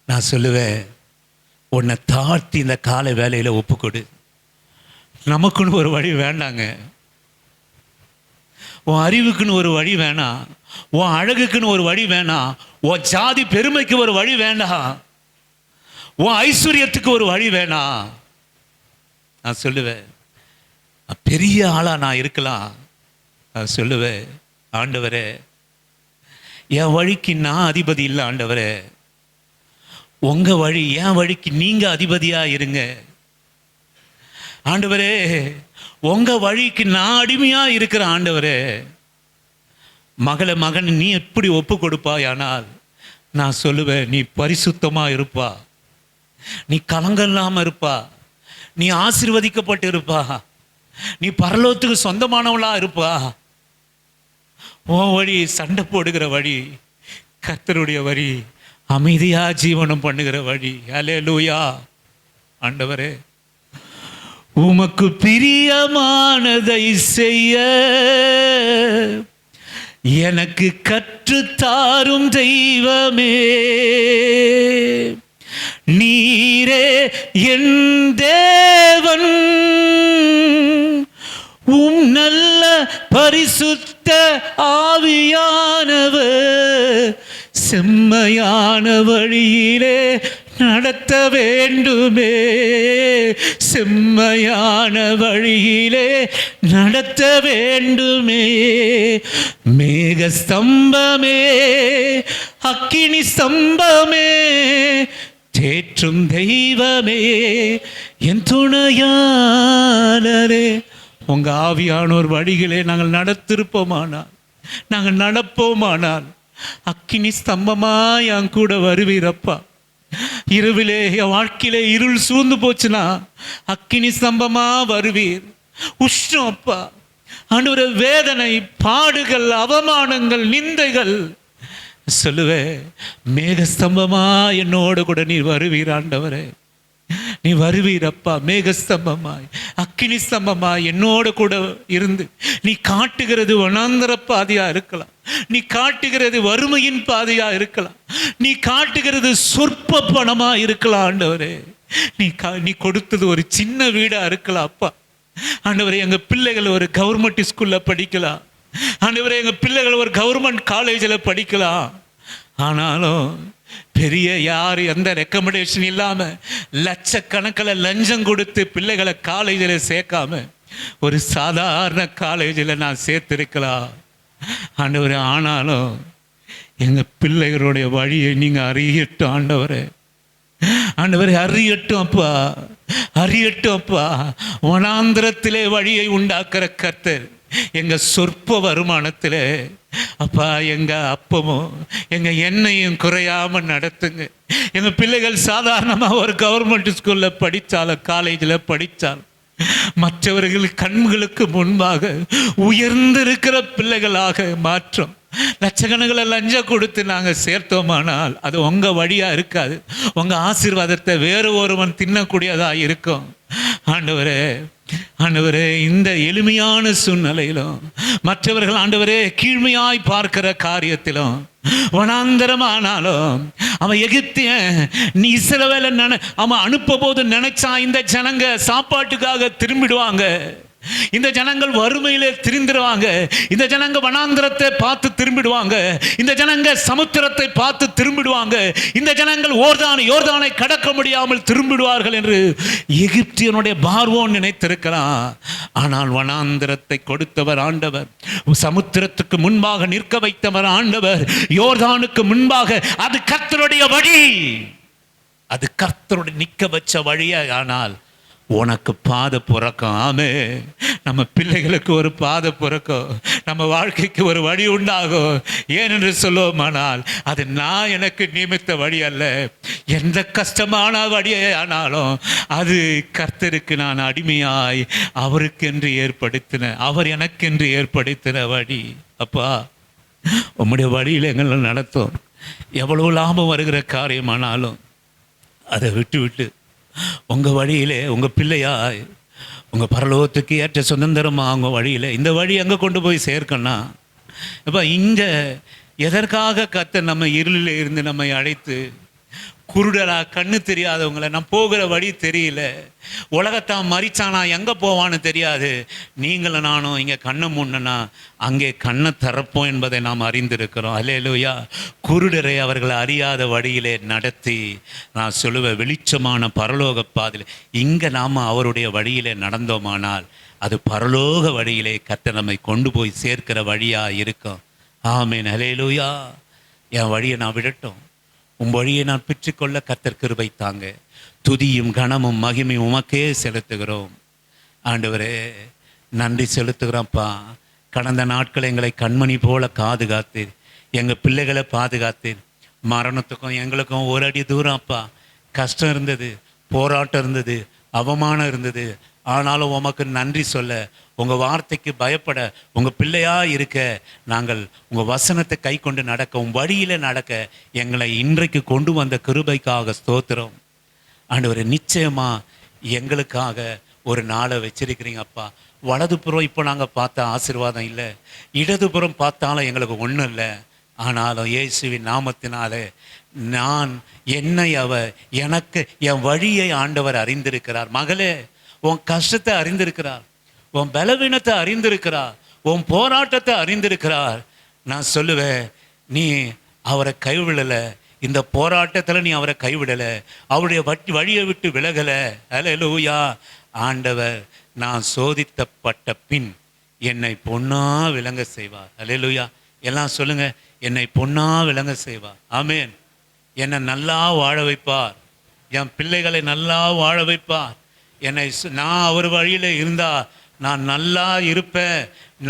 நான் சொல்லுவேன், உன்னை தாழ்த்தி இந்த காலை வேலையில ஒப்புக்கொடு. நமக்குன்னு ஒரு வழி வேண்டாங்க. உன் அறிவுக்குன்னு ஒரு வழி வேணாம். உன் அழகுக்குன்னு ஒரு வழி வேணாம். உன் ஜாதி பெருமைக்கு ஒரு வழி வேண்டாம். உன் ஐஸ்வர்யத்துக்கு ஒரு வழி வேணாம். நான் சொல்லுவேன், பெரிய ஆளா நான் இருக்கலாம். நான் சொல்லுவேன், ஆண்டவரே, என் வழிக்கு நான் அதிபதி இல்லை. ஆண்டவரே, உங்க வழி, என் வழிக்கு நீங்க அதிபதியா இருங்க. ஆண்டவரே, உங்க வழிக்கு நான் அடிமையா இருக்கிறேன். ஆண்டவரே, மகன் நீ எப்படி ஒப்பு கொடுப்பாயானால் நான் சொல்லுவேன், நீ பரிசுத்தமா இருப்பா, நீ கலங்கம் இல்லாம இருப்பா, நீ ஆசீர்வதிக்கப்பட்டு இருப்பா, நீ பரலோகத்துக்கு சொந்தமானவளா இருப்பா. உன் வழி சண்டை போடுகிற வழி, கர்த்தருடைய வழி அமைதியா ஜீவனம் பண்ணுகிற வழி. அல்லேலூயா. ஆண்டவரே, உமக்கு பிரியமானதை செய்ய எனக்கு கற்றுத்தாரும் தெய்வமே, நீரே என் தேவன். நல்ல பரிசுத்த ஆவியானவர் செம்மையான வழியிலே நடத்த வேண்டுமே, செம்மையான வழியிலே நடத்த வேண்டுமே. மேக ஸ்தம்பமே, அக்கினி ஸ்தம்பமே, தேற்றும் தெய்வமே என் துணையாளரே. உங்க ஆவியானோர் வழிகளே நாங்கள் நடத்திருப்போமானால், நாங்கள் நடப்போமானால் அக்கினி ஸ்தம்பமா என் கூட வருவீரப்பா. இரவிலே என் வாழ்க்கையிலே இருள் சூழ்ந்து போச்சுன்னா அக்கினி ஸ்தம்பமா வருவீர். உஷ்ணம் அப்பா, ஆண்டவரே, வேதனை, பாடுகள், அவமானங்கள், நிந்தைகள் சொல்லுவே, மேகஸ்தம்பமா என்னோடு கூட நீ வருவீர் ஆண்டவரே. நீ வருவீரப்பா, மேகஸ்தம்பமாய் அக்கினி ஸ்தம்பமாய் என்னோடு கூட இருந்து நீ காட்டுகிறது வனாந்தர பாதையா இருக்கலாம், நீ காட்டுகிறது வறுமையின் பாதையா இருக்கலாம், நீ காட்டுகிறது சொற்ப பணமா இருக்கலாம் ஆண்டவரே. நீ கொடுத்தது ஒரு சின்ன வீடா இருக்கலாம் அப்பா. ஆண்டவரே, எங்க பிள்ளைகள் ஒரு கவர்மெண்ட் ஸ்கூல்ல படிக்கலாம் ஆண்டவரே, எங்க பிள்ளைகள் ஒரு கவர்மெண்ட் காலேஜில் படிக்கலாம். ஆனாலும் பெரிய யார் எந்த ரெக்கமெண்டேஷன் இல்லாம லட்சக்கணக்கில் லஞ்சம் கொடுத்து பிள்ளைகளை காலேஜில் சேர்க்காம ஒரு சாதாரண காலேஜில் நான் சேர்த்திருக்கலாம் ஆண்டவரே. ஆனாலும் எங்க பிள்ளைகளுடைய வழியை நீங்க அறியட்டும் ஆண்டவரே. ஆண்டவரே, அறியட்டும் அப்பா, அறியட்டும் அப்பா. வனாந்திரத்திலே வழியை உண்டாக்குற கர்த்தர் எங்க சொற்ப வருமானத்தில் அப்பா எங்க அப்பமும் எங்க எண்ணெயும் குறையாம நடத்துங்க. எங்க பிள்ளைகள் சாதாரணமா ஒரு கவர்மெண்ட் ஸ்கூல்ல படித்தாலும் காலேஜில் படித்தாலும் மற்றவர்கள் கண்களுக்கு முன்பாக உயர்ந்திருக்கிற பிள்ளைகளாக மாற்றம். லட்சக்கணக்கில் லஞ்சம் கொடுத்து நாங்கள் சேர்த்தோமானால் அது உங்க வழியா இருக்காது, உங்க ஆசீர்வாதத்தை வேறு ஒருவன் தின்னக்கூடியதா இருக்கும். ஆண்டவரே, ஆண்டவரே, இந்த எளிமையான சூழ்நிலையிலும் மற்றவர்கள் ஆண்டவரே கீழ்மையாய் பார்க்கிற காரியத்திலும் வனாந்தரமானாலும் அவன் எகிப்தியன் நீ இஸ்ரவேலை அவன் அனுப்ப போது நினைச்சா இந்த ஜனங்க சாப்பாட்டுக்காக திரும்பிடுவாங்க, இந்த ஜனங்கள் வறுமையிலே திரும்பிடுவாங்க, இந்த ஜனங்க வனாந்திரத்தை பார்த்து திரும்பிடுவாங்க, இந்த ஜனங்க சமுத்திரத்தை பார்த்து திரும்பிடுவாங்க, இந்த ஜனங்கள் யோர்தானை கடக்க முடியாமல் திரும்பிடுவார்கள் என்று எகிப்தியனுடைய பார்வோன் நினைத்திருக்கிறான். ஆனால் வனாந்திரத்தை கொடுத்தவர் ஆண்டவர், சமுத்திரத்துக்கு முன்பாக நிற்க வைத்தவர் ஆண்டவர், யோர்தானுக்கு முன்பாக அது கர்த்தருடைய வழி, அது கர்த்தருடைய நிற்க வச்ச வழியா. ஆனால் உனக்கு பாதை பிறக்கும். ஆமே, நம்ம பிள்ளைகளுக்கு ஒரு பாதை பிறக்கும், நம்ம வாழ்க்கைக்கு ஒரு வழி உண்டாகும். ஏனென்று சொல்லுவோமானால் அது நான் எனக்கு நியமித்த வழி அல்ல, எந்த கஷ்டமான வழியே ஆனாலும் அது கர்த்தருக்கு நான் அடிமையாய் அவருக்கென்று ஏற்படுத்தின, அவர் எனக்கென்று ஏற்படுத்தின வழி. அப்பா, உம்முடைய வழியில் எங்களை நடத்தும். எவ்வளவு லாபம் வருகிற காரியமானாலும் அதை விட்டு விட்டு உங்க வழியிலே உங்க பிள்ளையா உங்க பரலோகத்துக்கு ஏற்ற சுதந்திரமா உங்க வழியில இந்த வழி எங்க கொண்டு போய் சேர்க்கணும். அப்ப இங்க எதற்காக கர்த்தர் நம்ம இருளில் இருந்து நம்மை அழைத்து குருடரா கண்ணு தெரியாதவங்களை, நான் போகிற வழி தெரியல, உலகத்தான் மறிச்சானா எங்க போவான்னு தெரியாது, நீங்களும் நானும் இங்க கண்ணை மூடனா அங்கே கண்ணை திறப்போம் என்பதை நாம் அறிந்திருக்கிறோம். அல்லேலூயா. குருடரை அவர்களை அறியாத வழியிலே நடத்தி நான் சொல்லுவேன் வெளிச்சமான பரலோக பாதையில் இங்க நாம அவருடைய வழியிலே நடந்தோமானால் அது பரலோக வழியிலே கர்த்தர் நம்மை கொண்டு போய் சேர்க்கிற வழியா இருக்கும். ஆமென். அல்லேலூயா. என் வழியை நான் விடட்டும், உன் வழியை நான் பெற்றுக்கொள்ள கர்த்தர் கிருபை தாங்க. துதியும் கனமும் மகிமையும் உமக்கே செலுத்துகிறோம். ஆண்டவரே, நன்றி செலுத்துகிறோம்ப்பா. கடந்த நாட்கள் எங்களை கண்மணி போல பாதுகாத்தீர், எங்கள் பிள்ளைகளை பாதுகாத்தீர். மரணத்துக்கும் எங்களுக்கும் ஒரு அடி தூரம் அப்பா. கஷ்டம் இருந்தது, போராட்டம் இருந்தது, அவமானம் இருந்தது. ஆனாலும் உமக்கு நன்றி சொல்ல, உங்கள் வார்த்தைக்கு பயப்பட, உங்கள் பிள்ளையா இருக்க, நாங்கள் உங்கள் வசனத்தை கை கொண்டு நடக்க, உங்கள் வழியில் நடக்க எங்களை இன்றைக்கு கொண்டு வந்த கிருபைக்காக ஸ்தோத்திரம். ஆண்டவரே, நிச்சயமா எங்களுக்காக ஒரு நாளை வச்சிருக்கிறீங்க அப்பா. வலதுபுறம் இப்போ நாங்கள் பார்த்த ஆசீர்வாதம் இல்லை, இடதுபுறம் பார்த்தாலும் எங்களுக்கு ஒன்றும் இல்லை. ஆனாலும் இயேசுவின் நாமத்தினாலே நான் என்னை எனக்கு என் வழியை ஆண்டவர் அறிந்திருக்கிறார். மகளே, உன் கஷ்டத்தை அறிந்திருக்கிறார், உன் பலவீனத்தை அறிந்திருக்கிறார், உன் போராட்டத்தை அறிந்திருக்கிறார். நான் சொல்லுவேன், நீ அவரை கைவிடலை, இந்த போராட்டத்தில் நீ அவரை கைவிடலை, அவருடைய வழியை விட்டு விலகலை. அல்லேலூயா. ஆண்டவர் நான் சோதித்தப்பட்ட பின் என்னை பொன்னா விளங்க செய்வார். அல்லேலூயா. எல்லாம் சொல்லுங்க, என்னை பொன்னா விளங்க செய்வார். ஆமேன். என்னை நல்லா வாழ வைப்பார். என் பிள்ளைகளை நல்லா வாழ வைப்பார். நான் அவர் வழியில் இருந்தா நான் நல்லா இருப்பேன்,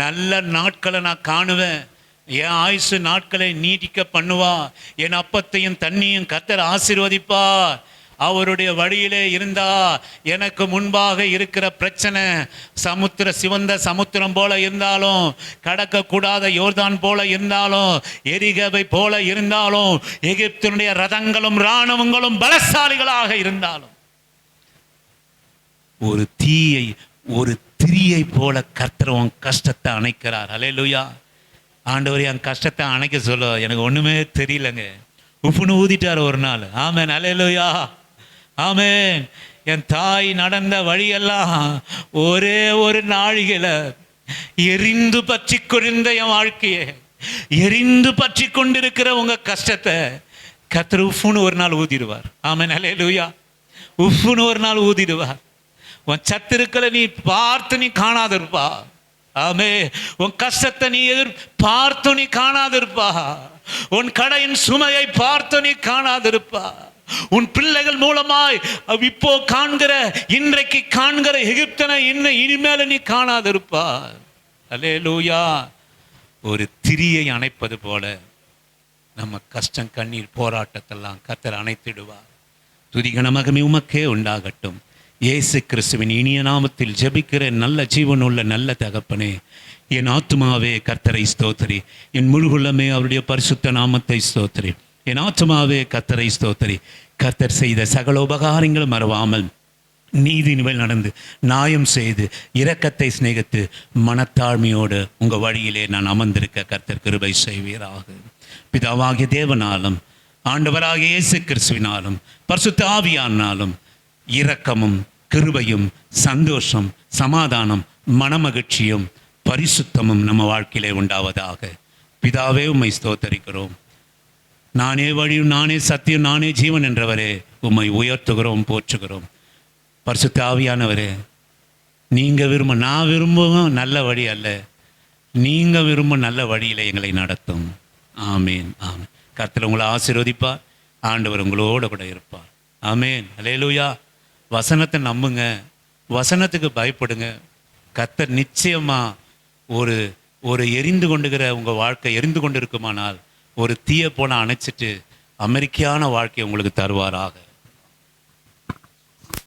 நல்ல நாட்களை நான் காணுவேன், என் ஆயுசு நாட்களை நீட்டிக்க பண்ணுவா, என் அப்பத்தையும் தண்ணியும் கர்த்தர் ஆசீர்வதிப்பார். அவருடைய வழியிலே இருந்தா எனக்கு முன்பாக இருக்கிற பிரச்சனை சிவந்த சமுத்திரம் போல இருந்தாலும், கடக்கக்கூடாத யோர்தான் போல இருந்தாலும், எரிகவை போல இருந்தாலும், எகிப்தினுடைய ரதங்களும் இராணுவங்களும் பலசாலிகளாக இருந்தாலும், ஒரு திரியை போல கர்த்தர் உன் கஷ்டத்தை அணைக்கிறார். அல்லேலூயா. ஆண்டவர் என் கஷ்டத்தை அணைக்க சொல்ல எனக்கு ஒண்ணுமே தெரியலங்க, உப்புன்னு ஊதிட்டார் ஒரு நாள். ஆமென். அல்லேலூயா. ஆமென். என் தாய் நடந்த வழியெல்லாம் ஒரே ஒரு நாழிகையில எரிந்து பற்றி கொண்டிருந்த என் வாழ்க்கையை, எரிந்து பற்றி கொண்டிருக்கிற உங்க கஷ்டத்தை கர்த்தர் உப்புன்னு ஒரு நாள் ஊதிடுவார். ஆமென். அல்லேலூயா. உப்புன்னு ஒரு நாள் ஊதிடுவார். உன் சத்துருக்களை நீ பார்த்து நீ காணாதிருப்பா. ஆமே. உன் கஷ்டத்தை நீ பார்த்து நீ காணாதிருப்பா. உன் கடையின் சுமையை பார்த்து நீ காணாதிருப்பா. உன் பிள்ளைகள் மூலமாய் இப்போ காண்கிற, இன்றைக்கு காண்கிற எகிப்தனை இனிமேல நீ காணாதிருப்பா. அல்லேலூயா. ஒரு திரியை அணைப்பது போல நம்ம கஷ்டம், கண்ணீர், போராட்டத்தெல்லாம் கர்த்தர் அணைத்திடுவார். துதிகன மகிமை உமக்கே உண்டாகட்டும். இயேசு கிறிஸ்துவின் இனிய நாமத்தில் ஜெபிக்கிற நல்ல ஜீவனுள்ள நல்ல தகப்பனே, என் ஆத்துமாவே கர்த்தரை ஸ்தோத்திரி, என் முழுகுள்ளமே அவருடைய பரிசுத்த நாமத்தை ஸ்தோத்திரி. என் ஆத்துமாவே கர்த்தரை ஸ்தோத்திரி. கர்த்தர் செய்த சகல உபகாரங்களும் மறவாமல் நீதினில் நடந்து நியாயம் செய்து இரக்கத்தை சிநேகித்து மனத்தாழ்மையோடு உங்கள் வழியிலே நான் அமர்ந்திருக்க கர்த்தர் கிருபை செய்வீராக. பிதாவாகிய தேவனாலும் ஆண்டவராகிய இயேசு கிறிஸ்துவினாலும் பரிசுத்த ஆவியானாலும் இரக்கமும் கிருபையும் சந்தோஷம் சமாதானம் மனமகிழ்ச்சியும் பரிசுத்தமும் நம்ம வாழ்க்கையிலே உண்டாவதாக. பிதாவே உம்மை ஸ்தோத்தரிக்கிறோம். நானே வழியும் நானே சத்தியம் நானே ஜீவன் என்றவரே உம்மை உயர்த்துகிறோம், போற்றுகிறோம். பரிசுத்த ஆவியானவரே, நீங்கள் நான் விரும்பும் நல்ல வழி அல்ல, நீங்கள் விரும்பும் நல்ல வழியில் எங்களை நடத்தும். ஆமேன். ஆமேன். கர்த்தர் உங்களை ஆசீர்வதிப்பார். ஆண்டவர் உங்களோட கூட இருப்பார். ஆமேன். அல்லேலூயா. வசனத்தை நம்புங்க, வசனத்துக்கு பயப்படுங்க. கர்த்தர் நிச்சயமா ஒரு எரிந்து கொண்டுகிற உங்கள் வாழ்க்கை எரிந்து கொண்டு இருக்குமானால் ஒரு தீய போன அணைச்சிட்டு அமெரிக்கான வாழ்க்கையை உங்களுக்கு தருவாராக.